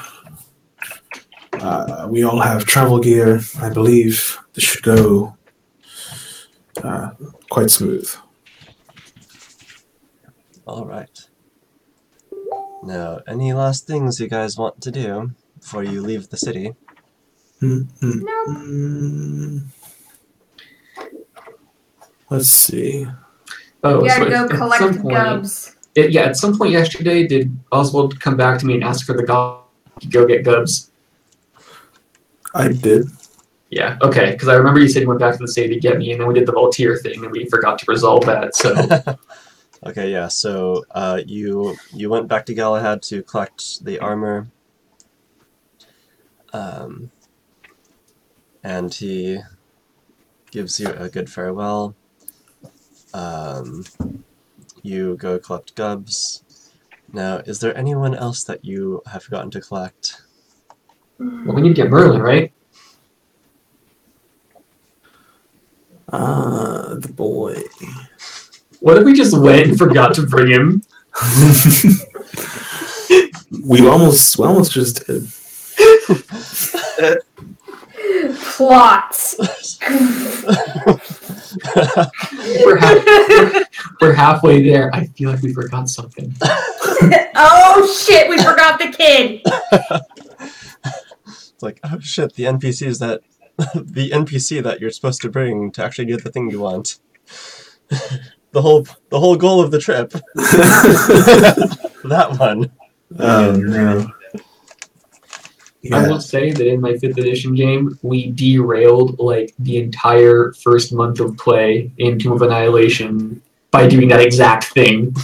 B: We all have travel gear. I believe this should go quite smooth.
C: Alright. Now, any last things you guys want to do before you leave the city?
B: Let's see.
A: Oh,
E: You
A: so
E: gotta go
A: at some
E: collect
A: point,
E: gubs.
A: at some point yesterday, did Oswald come back to me and ask for the go get Gubs?
B: I did.
A: Yeah, okay, because I remember you said you went back to the city to get me, and then we did the Voltaire thing, and we forgot to resolve that, so...
C: Okay, yeah, so you went back to Galahad to collect the armor. And he gives you a good farewell. You go collect Gubs. Now, is there anyone else that you have forgotten to collect?
A: Well, we need to get Merlin, right?
B: The boy.
A: What if we just went and forgot to bring him?
B: we almost just did.
E: Plots.
A: We're halfway there. I feel like we forgot something.
E: Oh shit, we forgot the kid.
C: It's like, oh shit, the NPCs that the NPC that you're supposed to bring to actually do the thing you want. the whole goal of the trip. That one.
B: Oh no. Yeah.
A: I will say that in my 5th edition game, we derailed like the entire first month of play in Tomb of Annihilation by doing that exact thing.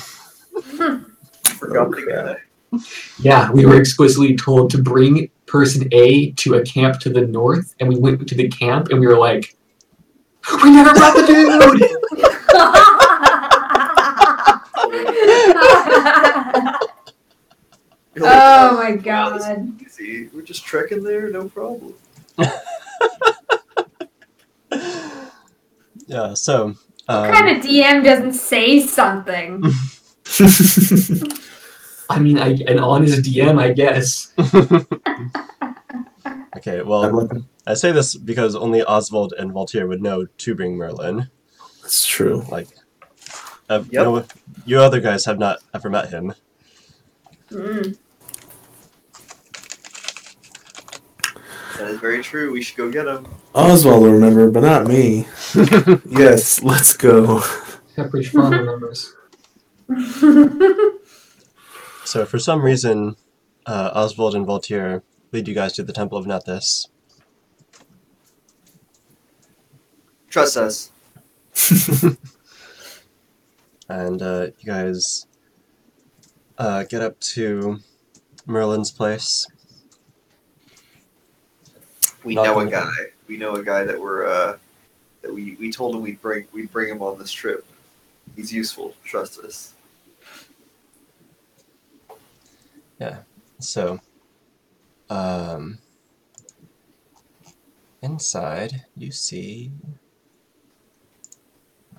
D: Forgot the guy.
A: Yeah, we were explicitly told to bring person A to a camp to the north, and we went to the camp and we were like, "We never brought the dude!"
E: Oh my god.
D: Easy. We're just trekking there, no problem.
C: Yeah, so...
E: What kind of DM doesn't say something?
A: I mean, an honest DM, I guess.
C: Okay, well, I say this because only Oswald and Voltaire would know to bring Merlin.
B: That's true.
C: Like, no, you other guys have not ever met him.
E: Mm.
D: That is very true. We should go get him.
B: Oswald will remember, but not me. Yes, let's go.
A: Pepperidge Farm remembers.
C: So for some reason, Oswald and Voltaire lead you guys to the Temple of Nethys.
D: Trust us.
C: And you guys get up to Merlin's place.
D: We
C: Not
D: know a
C: gonna-
D: guy. We know a guy that we told him we'd bring him on this trip. He's useful. Trust us.
C: Yeah. So, inside you see.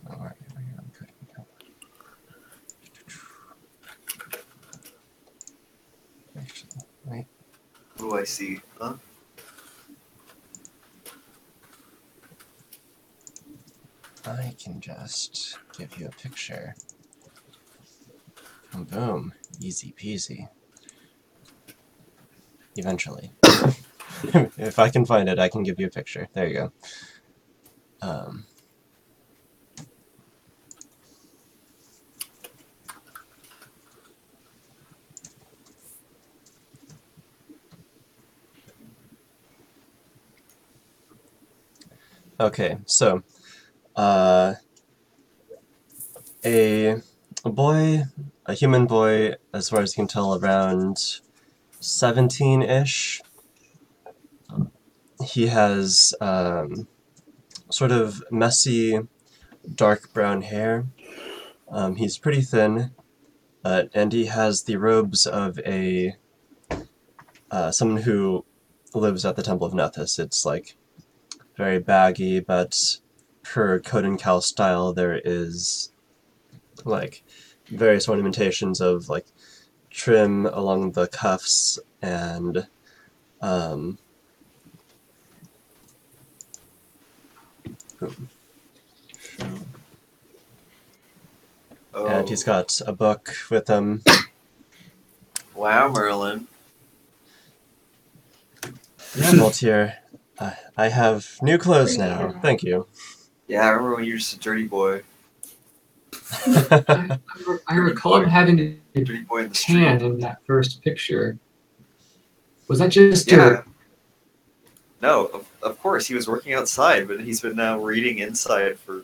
C: Oh, where are you? I'm cutting it out. Actually, wait.
D: What do I see? Huh?
C: I can just give you a picture. And boom, easy peasy. eventually. If I can find it, I can give you a picture. There you go. Okay, so a boy, a human boy, as far as you can tell, around 17-ish. He has sort of messy, dark brown hair. He's pretty thin, and he has the robes of a someone who lives at the Temple of Nethys. It's like very baggy, but per Coden Cal style, there is like various ornamentations of like trim along the cuffs and and he's got a book with him.
D: Wow, Merlin.
C: Yeah, Voltaire, I have new clothes now. Thank you.
D: Yeah, I remember when you were just a dirty boy.
A: I recall him having a
D: Dirty boy in the street.
A: tan in that first picture. Was that just
D: Yeah. No, of course, he was working outside, but he's been now reading inside for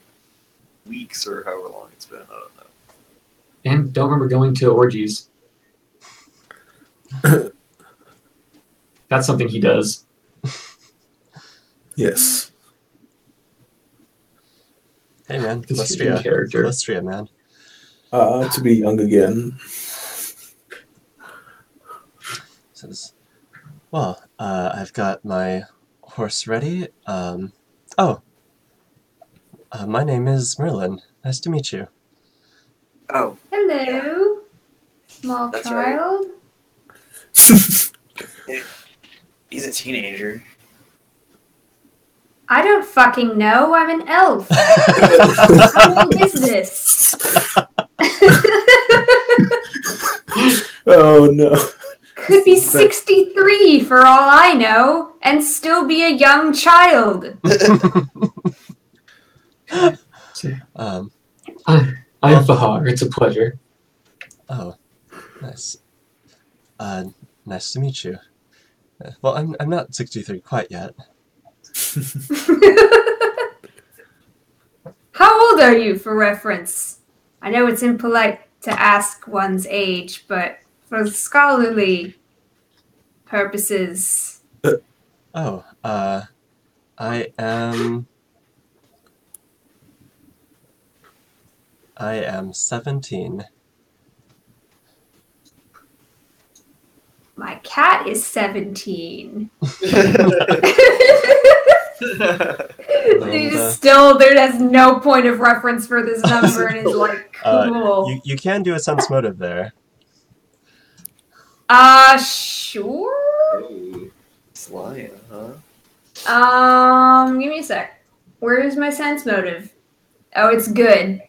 D: weeks or however long it's been. I don't know.
A: and don't remember going to orgies? That's something he does.
B: Yes.
C: Hey man,
A: This is a character.
C: Lystria, man.
B: To be young again.
C: Says, well, I've got my horse ready. My name is Merlin. Nice to meet you.
D: Oh,
E: Hello, small
D: That's right.
E: child.
D: he's a teenager.
E: I don't fucking know. I'm an elf. How old is this?
B: Oh no.
E: Could be 63 for all I know, and still be a young child.
A: I'm Fahar. It's a pleasure.
C: Oh, nice. Nice to meet you. Well, I'm not 63 quite yet.
E: How old are you, for reference? I know it's impolite to ask one's age, but for scholarly purposes.
C: Oh, I am 17.
E: My cat is 17. There has no point of reference for this number and is like, cool.
C: You can do a sense motive there.
E: Sure?
D: Oh, it's lying, huh?
E: Give me a sec. Where's my sense motive? Oh, it's good.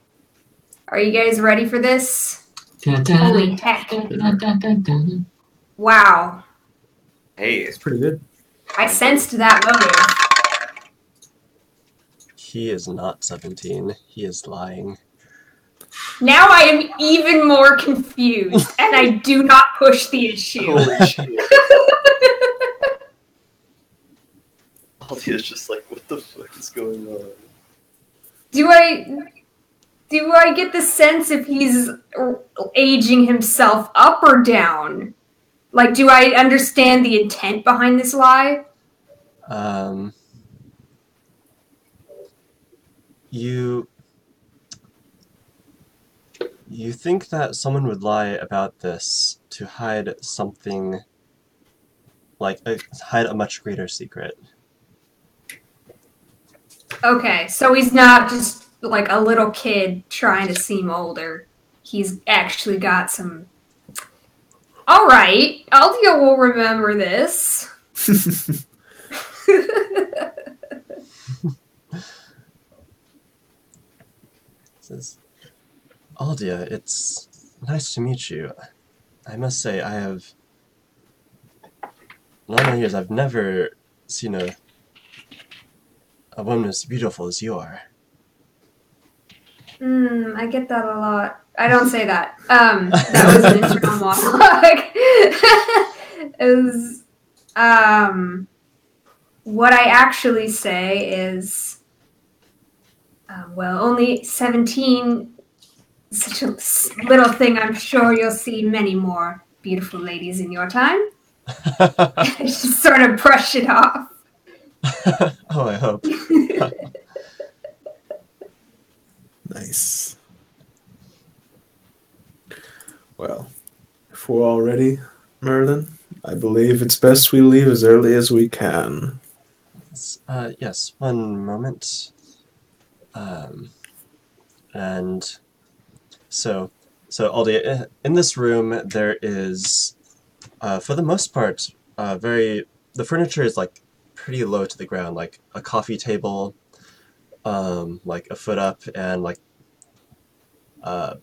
E: Are you guys ready for this? Holy heck. Wow.
D: Hey,
B: It's pretty good.
E: I sensed that motive.
C: He is not 17. He is lying.
E: Now I am even more confused, and I do not push the issue.
D: holy shit. Aldia's just like, what the fuck is going on?
E: Do I get the sense if he's aging himself up or down? Like, do I understand the intent behind this lie?
C: You think that someone would lie about this to hide something, like hide a much greater secret.
E: Okay, so he's not just like a little kid trying to seem older. He's actually got some... Alright, Aldia will remember this.
C: Says, Aldia, it's nice to meet you. I must say I have in all my years, I've never seen a woman as beautiful as you are.
E: I get that a lot. I don't say that. That was an internal monologue. It was, what I actually say is, well, only 17, such a little thing. I'm sure you'll see many more beautiful ladies in your time. Just sort of brush it off.
C: Oh, I hope.
B: Nice. Well, if we're all ready, Merlin, I believe it's best we leave as early as we can.
C: Yes, one moment. And so Aldi, in this room there is, for the most part, the furniture is like pretty low to the ground, like a coffee table, like a foot up, and like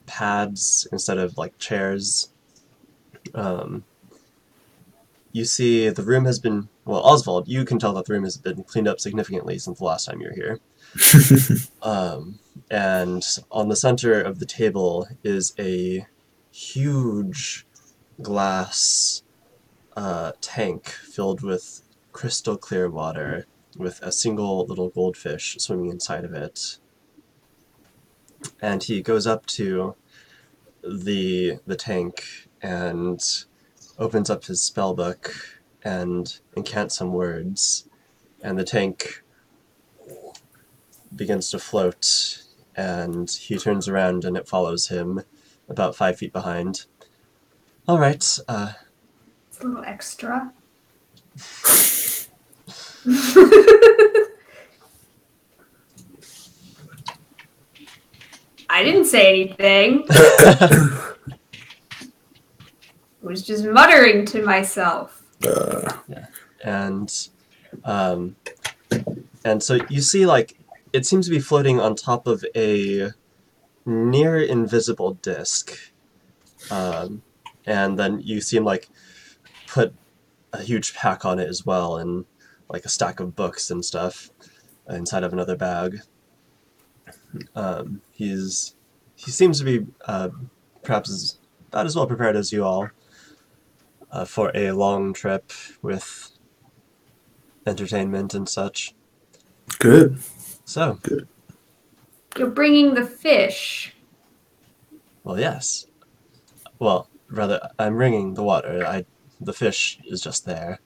C: pads instead of like chairs. You see the room has been, well, Oswald, you can tell that the room has been cleaned up significantly since the last time you were here. And on the center of the table is a huge glass tank filled with crystal clear water with a single little goldfish swimming inside of it. And he goes up to the tank and opens up his spell book and incants some words, and the tank begins to float, and he turns around and it follows him about 5 feet behind. All right.
E: It's a little extra. I didn't say anything. I was just muttering to myself.
C: Yeah. And so you see, like, it seems to be floating on top of a near invisible disc. And then you see him, like, put a huge pack on it as well, and like a stack of books and stuff inside of another bag. He seems to be perhaps about as well prepared as you all for a long trip with entertainment and such.
B: Good.
C: So.
B: Good.
E: You're bringing the fish.
C: Well, yes. Well, rather, I'm bringing the water. The fish is just there.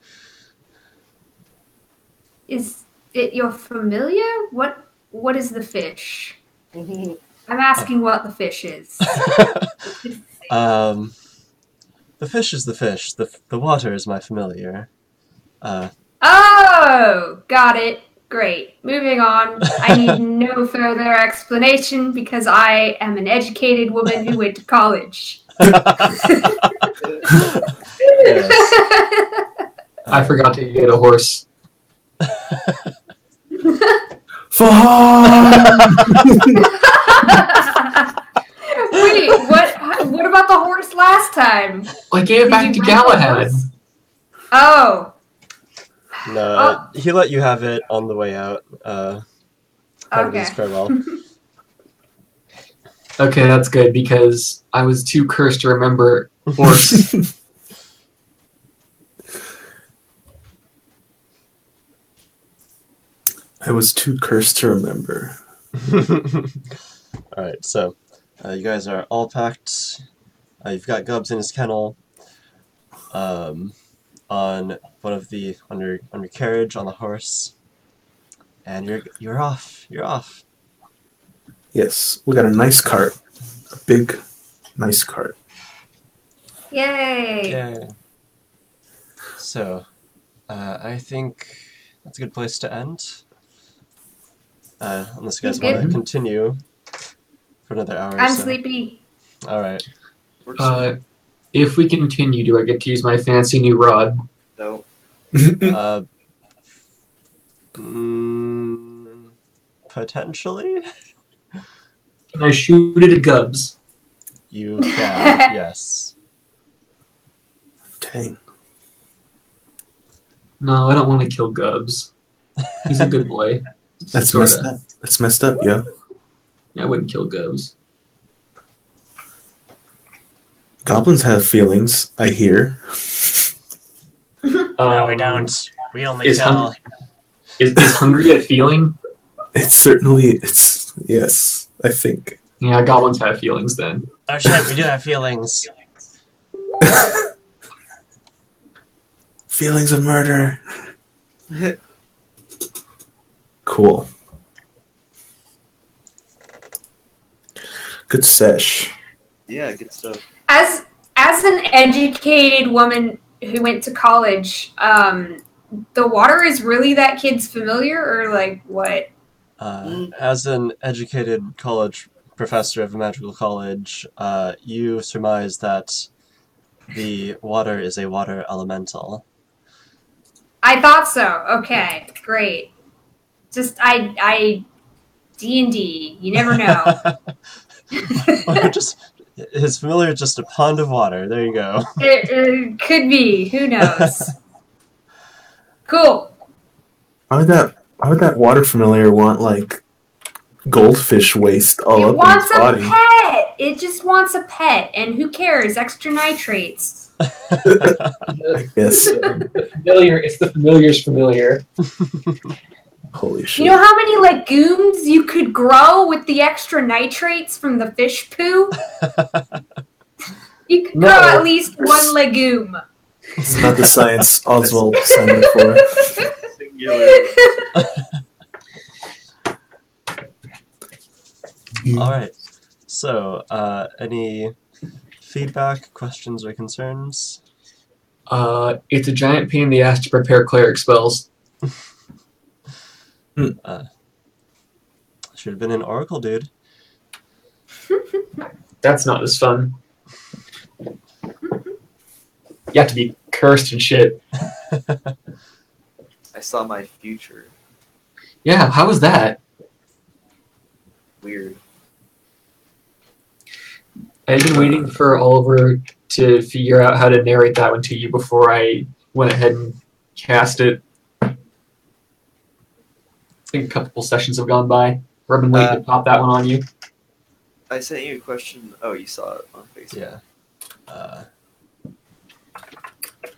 E: Is it your familiar? What is the fish? I'm asking what the fish is.
C: The fish is the fish. The water is my familiar.
E: Oh, got it. Great. Moving on. I need no further explanation because I am an educated woman who went to college.
C: Yes.
A: I forgot to get a horse.
E: Wait, what about the horse last time?
A: I gave it back to Galahad.
E: Oh.
C: No, he let you have it on the way out. Part of his farewell.
A: Okay, that's good because I was too cursed to remember horse.
B: I was too cursed to remember.
C: Alright, so you guys are all packed. You've got Gubbs in his kennel. On one of the on your carriage on the horse. And you're off. You're off.
B: Yes, we got a nice cart. A big, nice cart.
E: Yay!
C: Yay. So, I think that's a good place to end. Unless you guys want to continue for another hour or
E: I'm
C: so.
E: sleepy.
C: Alright.
A: If we continue, do I get to use my fancy new rod?
D: No.
C: Potentially?
A: Can I shoot it at Gubbs?
C: You can, yes.
B: Dang.
A: No, I don't want to kill Gubs. He's a good boy.
B: That's
A: Sorta.
B: messed up. That's messed up, yo.
A: Yeah, I wouldn't kill Gubs.
B: Goblins have feelings, I hear.
C: No, we don't. We only
A: is
C: kill.
A: Is hungry a feeling?
B: It's yes, I think.
A: Yeah, goblins have feelings then.
C: Oh shit, we do have feelings.
B: Feelings of murder. Cool. Good sesh.
D: Yeah, good stuff.
E: As an educated woman who went to college, the water is really that kid's familiar, or like what?
C: As an educated college professor of a magical college, you surmise that the water is a water elemental.
E: I thought so. Okay, great. Just I D&D. You never know.
C: Or just his familiar is just a pond of water. There you go.
E: It could be. Who knows? Cool.
B: Why would that water familiar want like goldfish waste all
E: It
B: up in
E: wants
B: its
E: a
B: body?
E: pet. It just wants a pet, and who cares? Extra nitrates.
B: I guess.
A: It's the familiar's familiar.
B: Holy shit.
E: You know how many legumes you could grow with the extra nitrates from the fish poo? You could grow at least one legume.
B: It's not the science Oswald signed up for.
D: Singular.
C: Alright. So, any feedback, questions, or concerns?
A: It's a giant pain in the ass to prepare cleric spells.
C: Should have been an oracle, dude.
A: That's not as fun. You have to be cursed and shit.
D: I saw my future.
A: Yeah, how was that?
D: Weird.
A: I've been waiting for Oliver to figure out how to narrate that one to you before I went ahead and cast it. I think a couple sessions have gone by. I've been waiting to pop that one on you.
D: I sent you a question. Oh, you saw it on Facebook.
C: Yeah.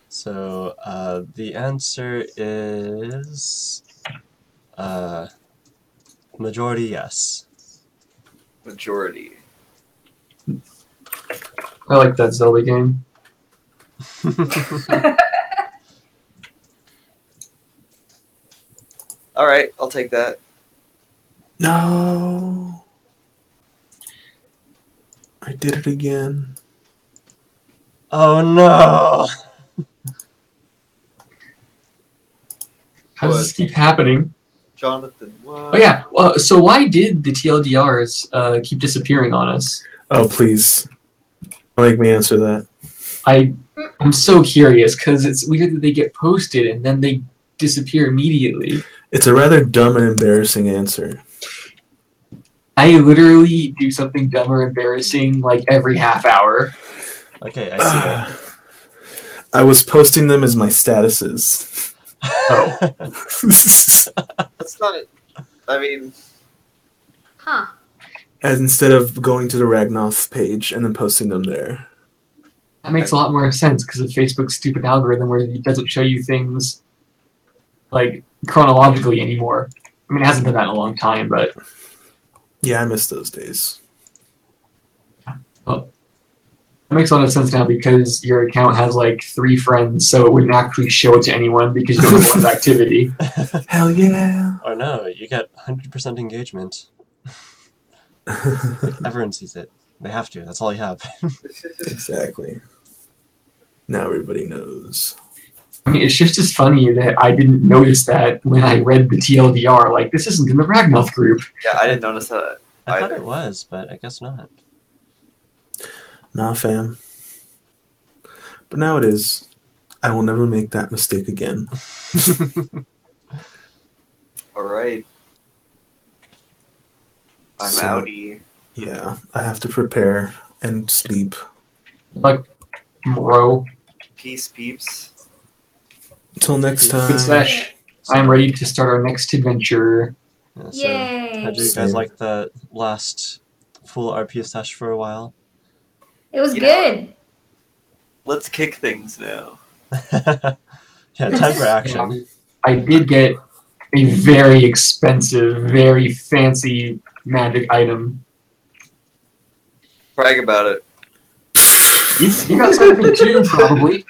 C: So, the answer is majority yes.
D: Majority.
A: I like that Zelda game.
D: All right, I'll take that.
B: No. I did it again.
C: Oh no!
A: How does this keep happening?
D: Jonathan, what?
A: Oh yeah, so why did the TLDRs keep disappearing on us?
B: Oh, please. Don't make me answer that.
A: I'm so curious, because it's weird that they get posted and then they disappear immediately.
B: It's a rather dumb and embarrassing answer.
A: I literally do something dumb or embarrassing like every half hour.
C: Okay, I see that.
B: I was posting them as my statuses.
A: Oh.
D: That's not it. I mean,
E: Huh.
B: As instead of going to the Ragnoth page and then posting them there.
A: That makes a lot more sense because of Facebook's stupid algorithm where it doesn't show you things like chronologically anymore. I mean, it hasn't been that in a long time, but
B: Yeah, I miss those days.
A: well, it makes a lot of sense now because your account has like 3 friends, so it wouldn't actually show it to anyone because you don't have a lot of activity.
B: Hell yeah.
C: Or no, you get 100% engagement. Everyone sees it. They have to. That's all you have.
B: Exactly. Now everybody knows.
A: I mean, it's just as funny that I didn't notice that when I read the TLDR. Like, this isn't in the Ragnoth group.
D: yeah, I didn't notice that
C: I thought
D: either.
C: it was, but I guess not.
B: Nah, fam. But now it is. I will never make that mistake again.
D: All right. I'm
B: So-
D: outie.
B: Yeah, I have to prepare and sleep.
A: Like, bro.
D: Peace, peeps.
B: Until next time.
A: Good sesh. I'm ready to start our next adventure.
C: Yeah, so
E: Yay!
C: how did you guys like the last full RP sesh for a while?
E: It was
D: You
E: good.
D: Let's kick things now.
C: Yeah, time for action.
A: Yeah, I did get a very expensive, very fancy magic item.
D: Brag about it.
A: You got something too, probably.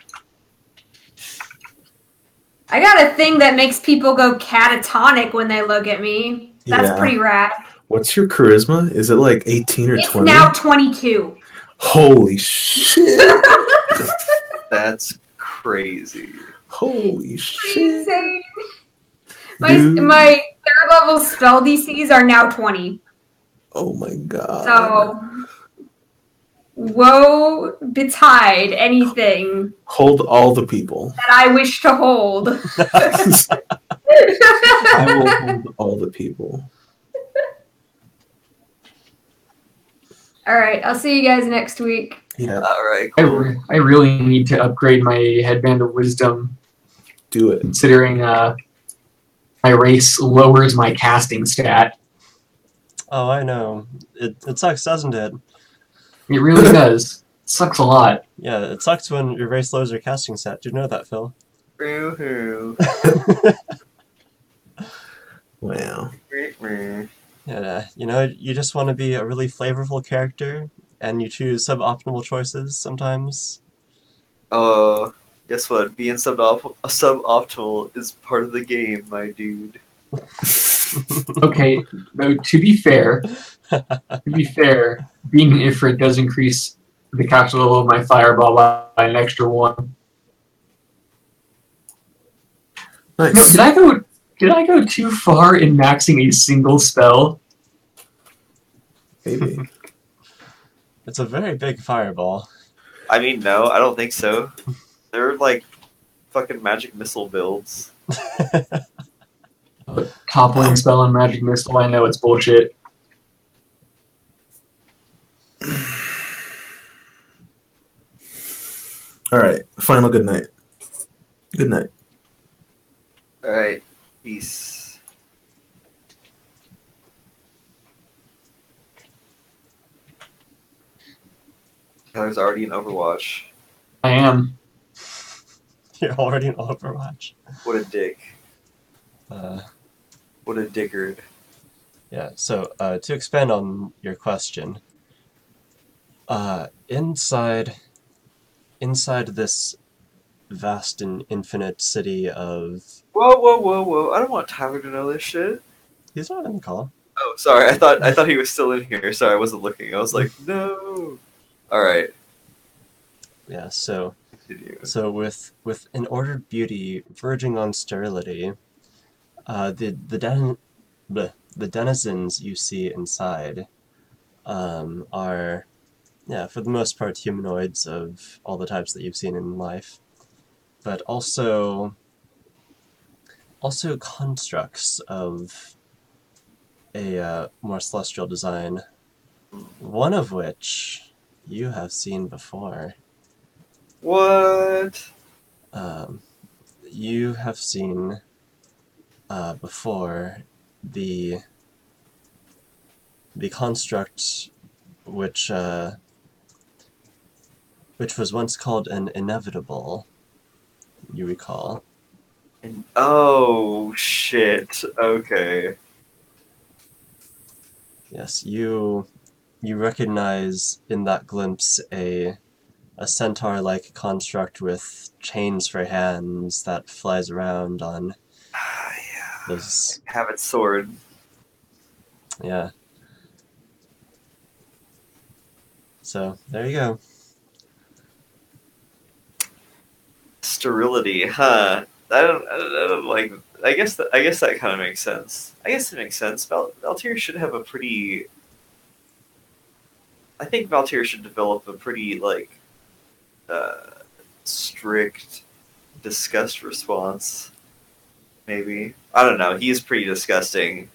E: I got a thing that makes people go catatonic when they look at me. That's
B: Yeah.
E: pretty rad.
B: What's your charisma? Is it like 18 or
E: It's
B: 20?
E: now 22.
B: Holy shit!
D: That's crazy.
B: Holy shit!
E: Insane.
B: Dude.
E: My third level spell DCs are now 20.
B: Oh my god.
E: So, woe betide anything
B: Hold all the people.
E: that I wish to hold.
B: I will hold all the people.
E: Alright, I'll see you guys next week.
B: Yeah,
D: Alright, cool.
A: I really need to upgrade my headband of wisdom,
B: do it.
A: considering my race lowers my casting stat.
C: Oh, I know. It sucks, doesn't it?
A: It really does. It sucks a lot.
C: Yeah, it sucks when your race lowers your casting stat. Do you know that, Phil?
D: Woohoo.
B: Wow.
C: Yeah, you know, you just want to be a really flavorful character, and you choose suboptimal choices sometimes.
D: Guess what? Being suboptimal is part of the game, my dude.
A: Okay, no, to be fair, being an Ifrit does increase the capital level of my fireball by an extra 1.
B: Nice.
A: No, did I go too far in maxing a single spell?
B: Maybe.
C: It's a very big fireball.
D: I mean, no, I don't think so. They're like fucking magic missile builds.
A: Toppling spell and magic missile, I know it's bullshit.
B: Alright, final good night. Good night.
D: Alright, peace. Tyler's already in Overwatch.
A: I am.
C: You're already in Overwatch.
D: What a dick.
C: Uh,
D: What a dickard.
C: yeah, so to expand on your question, inside this vast and infinite city of...
D: Whoa. I don't want Tyler to know this shit.
C: He's not in the call.
D: Oh, sorry. I thought he was still in here. Sorry, I wasn't looking. I was like, no. Alright.
C: Yeah, so
D: Continue.
C: So with an ordered beauty verging on sterility, the denizens you see inside are, yeah, for the most part humanoids of all the types that you've seen in life, but also constructs of a more celestial design, one of which you have seen before.
D: What?
C: You have seen before the construct which was once called an inevitable, you recall.
D: Oh, shit. Okay.
C: Yes, you recognize in that glimpse a centaur-like construct with chains for hands that flies around on
D: Yeah.
C: those...
D: Have its sword.
C: Yeah. So, there you go.
D: Sterility, huh? I don't like. I guess that kind of makes sense. I guess it makes sense. Valtyr should have a pretty. I think Valtyr should develop a pretty strict disgust response. Maybe, I don't know. He is pretty disgusting.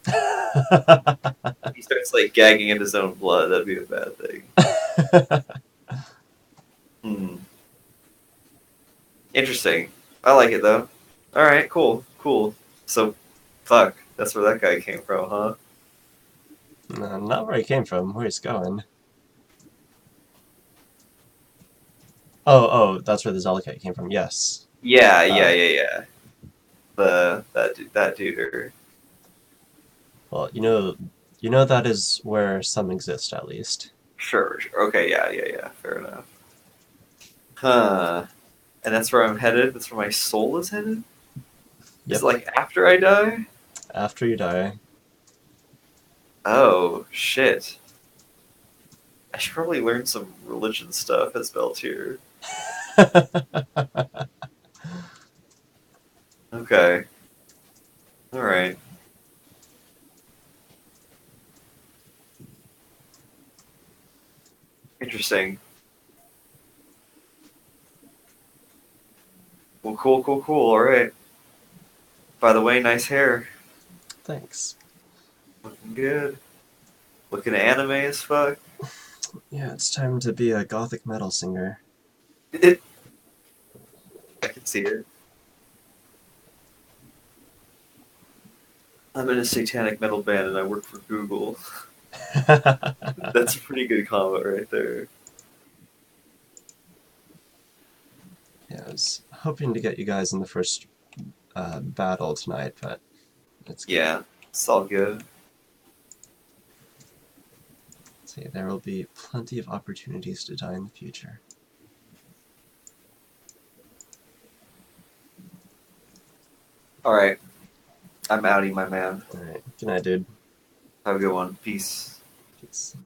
D: He starts gagging in his own blood. That'd be a bad thing. Interesting. I like it though. All right, cool, cool. So, fuck, that's where that guy came from, huh?
C: Not where he came from. Where he's going. Oh, that's where the Zealotite came from. Yes.
D: Yeah, yeah. That dude.
C: Well, you know that is where some exist at least.
D: Sure. Okay, yeah. Fair enough. Huh. And that's where I'm headed. That's where my soul is headed.
C: Yep.
D: Is it like after I die?
C: After you die.
D: Oh shit. I should probably learn some religion stuff as Beltier. Okay. All right. Interesting. Well, cool. All right. By the way, nice hair.
C: Thanks.
D: Looking good. Looking anime as fuck.
C: Yeah, it's time to be a gothic metal singer.
D: I can see it. I'm in a satanic metal band and I work for Google. That's a pretty good combo right there.
C: Yeah, I was hoping to get you guys in the first battle tonight, but it's good.
D: Yeah, it's all good.
C: See, there will be plenty of opportunities to die in the future.
D: All right. I'm outie, my man.
C: Alright, good night, dude.
D: Have a good one. Peace.
C: Peace.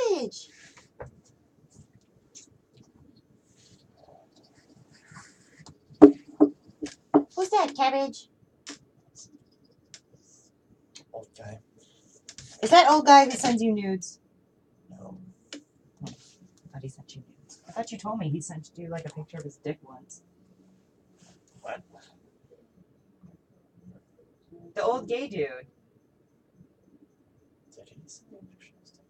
F: Cabbage! Who's that, Cabbage?
C: Old guy.
F: Is that old guy who sends you nudes?
C: No.
F: I thought he sent you nudes. I thought you told me he sent you like a picture of his dick once.
C: What?
F: The old gay dude.
C: Did he send me a picture of his dick?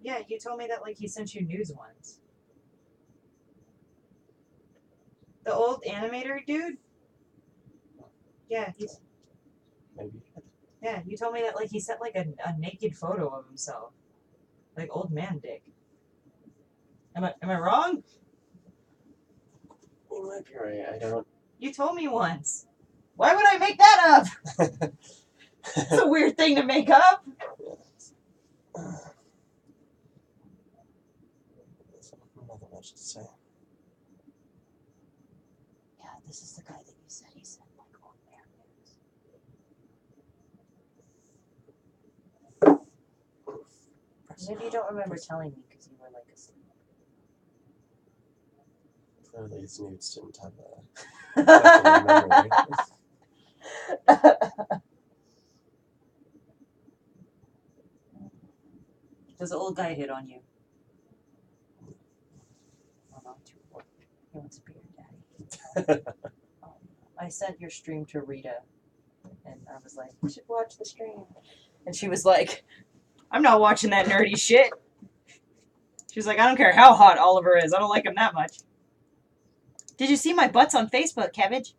F: Yeah, you told me that like he sent you nudes once. The old animator dude? Yeah, he's
C: Maybe.
F: yeah, you told me that like he sent like a naked photo of himself. Like old man dick. Am I wrong?
C: You might be right. I don't.
F: You told me once. Why would I make that up? It's a weird thing to make up.
C: Nothing much to say.
F: Yeah, this is the guy that you said he sent like old man nudes. Maybe you don't remember telling me because you were like asleep.
C: Clearly, his nudes didn't have a fucking memory.
F: Does the old guy hit on you? Oh, not too old. He wants to be your daddy. I sent your stream to Rita, and I was like, "We should watch the stream." And she was like, "I'm not watching that nerdy shit." She was like, "I don't care how hot Oliver is. I don't like him that much." Did you see my butts on Facebook, Cabbage?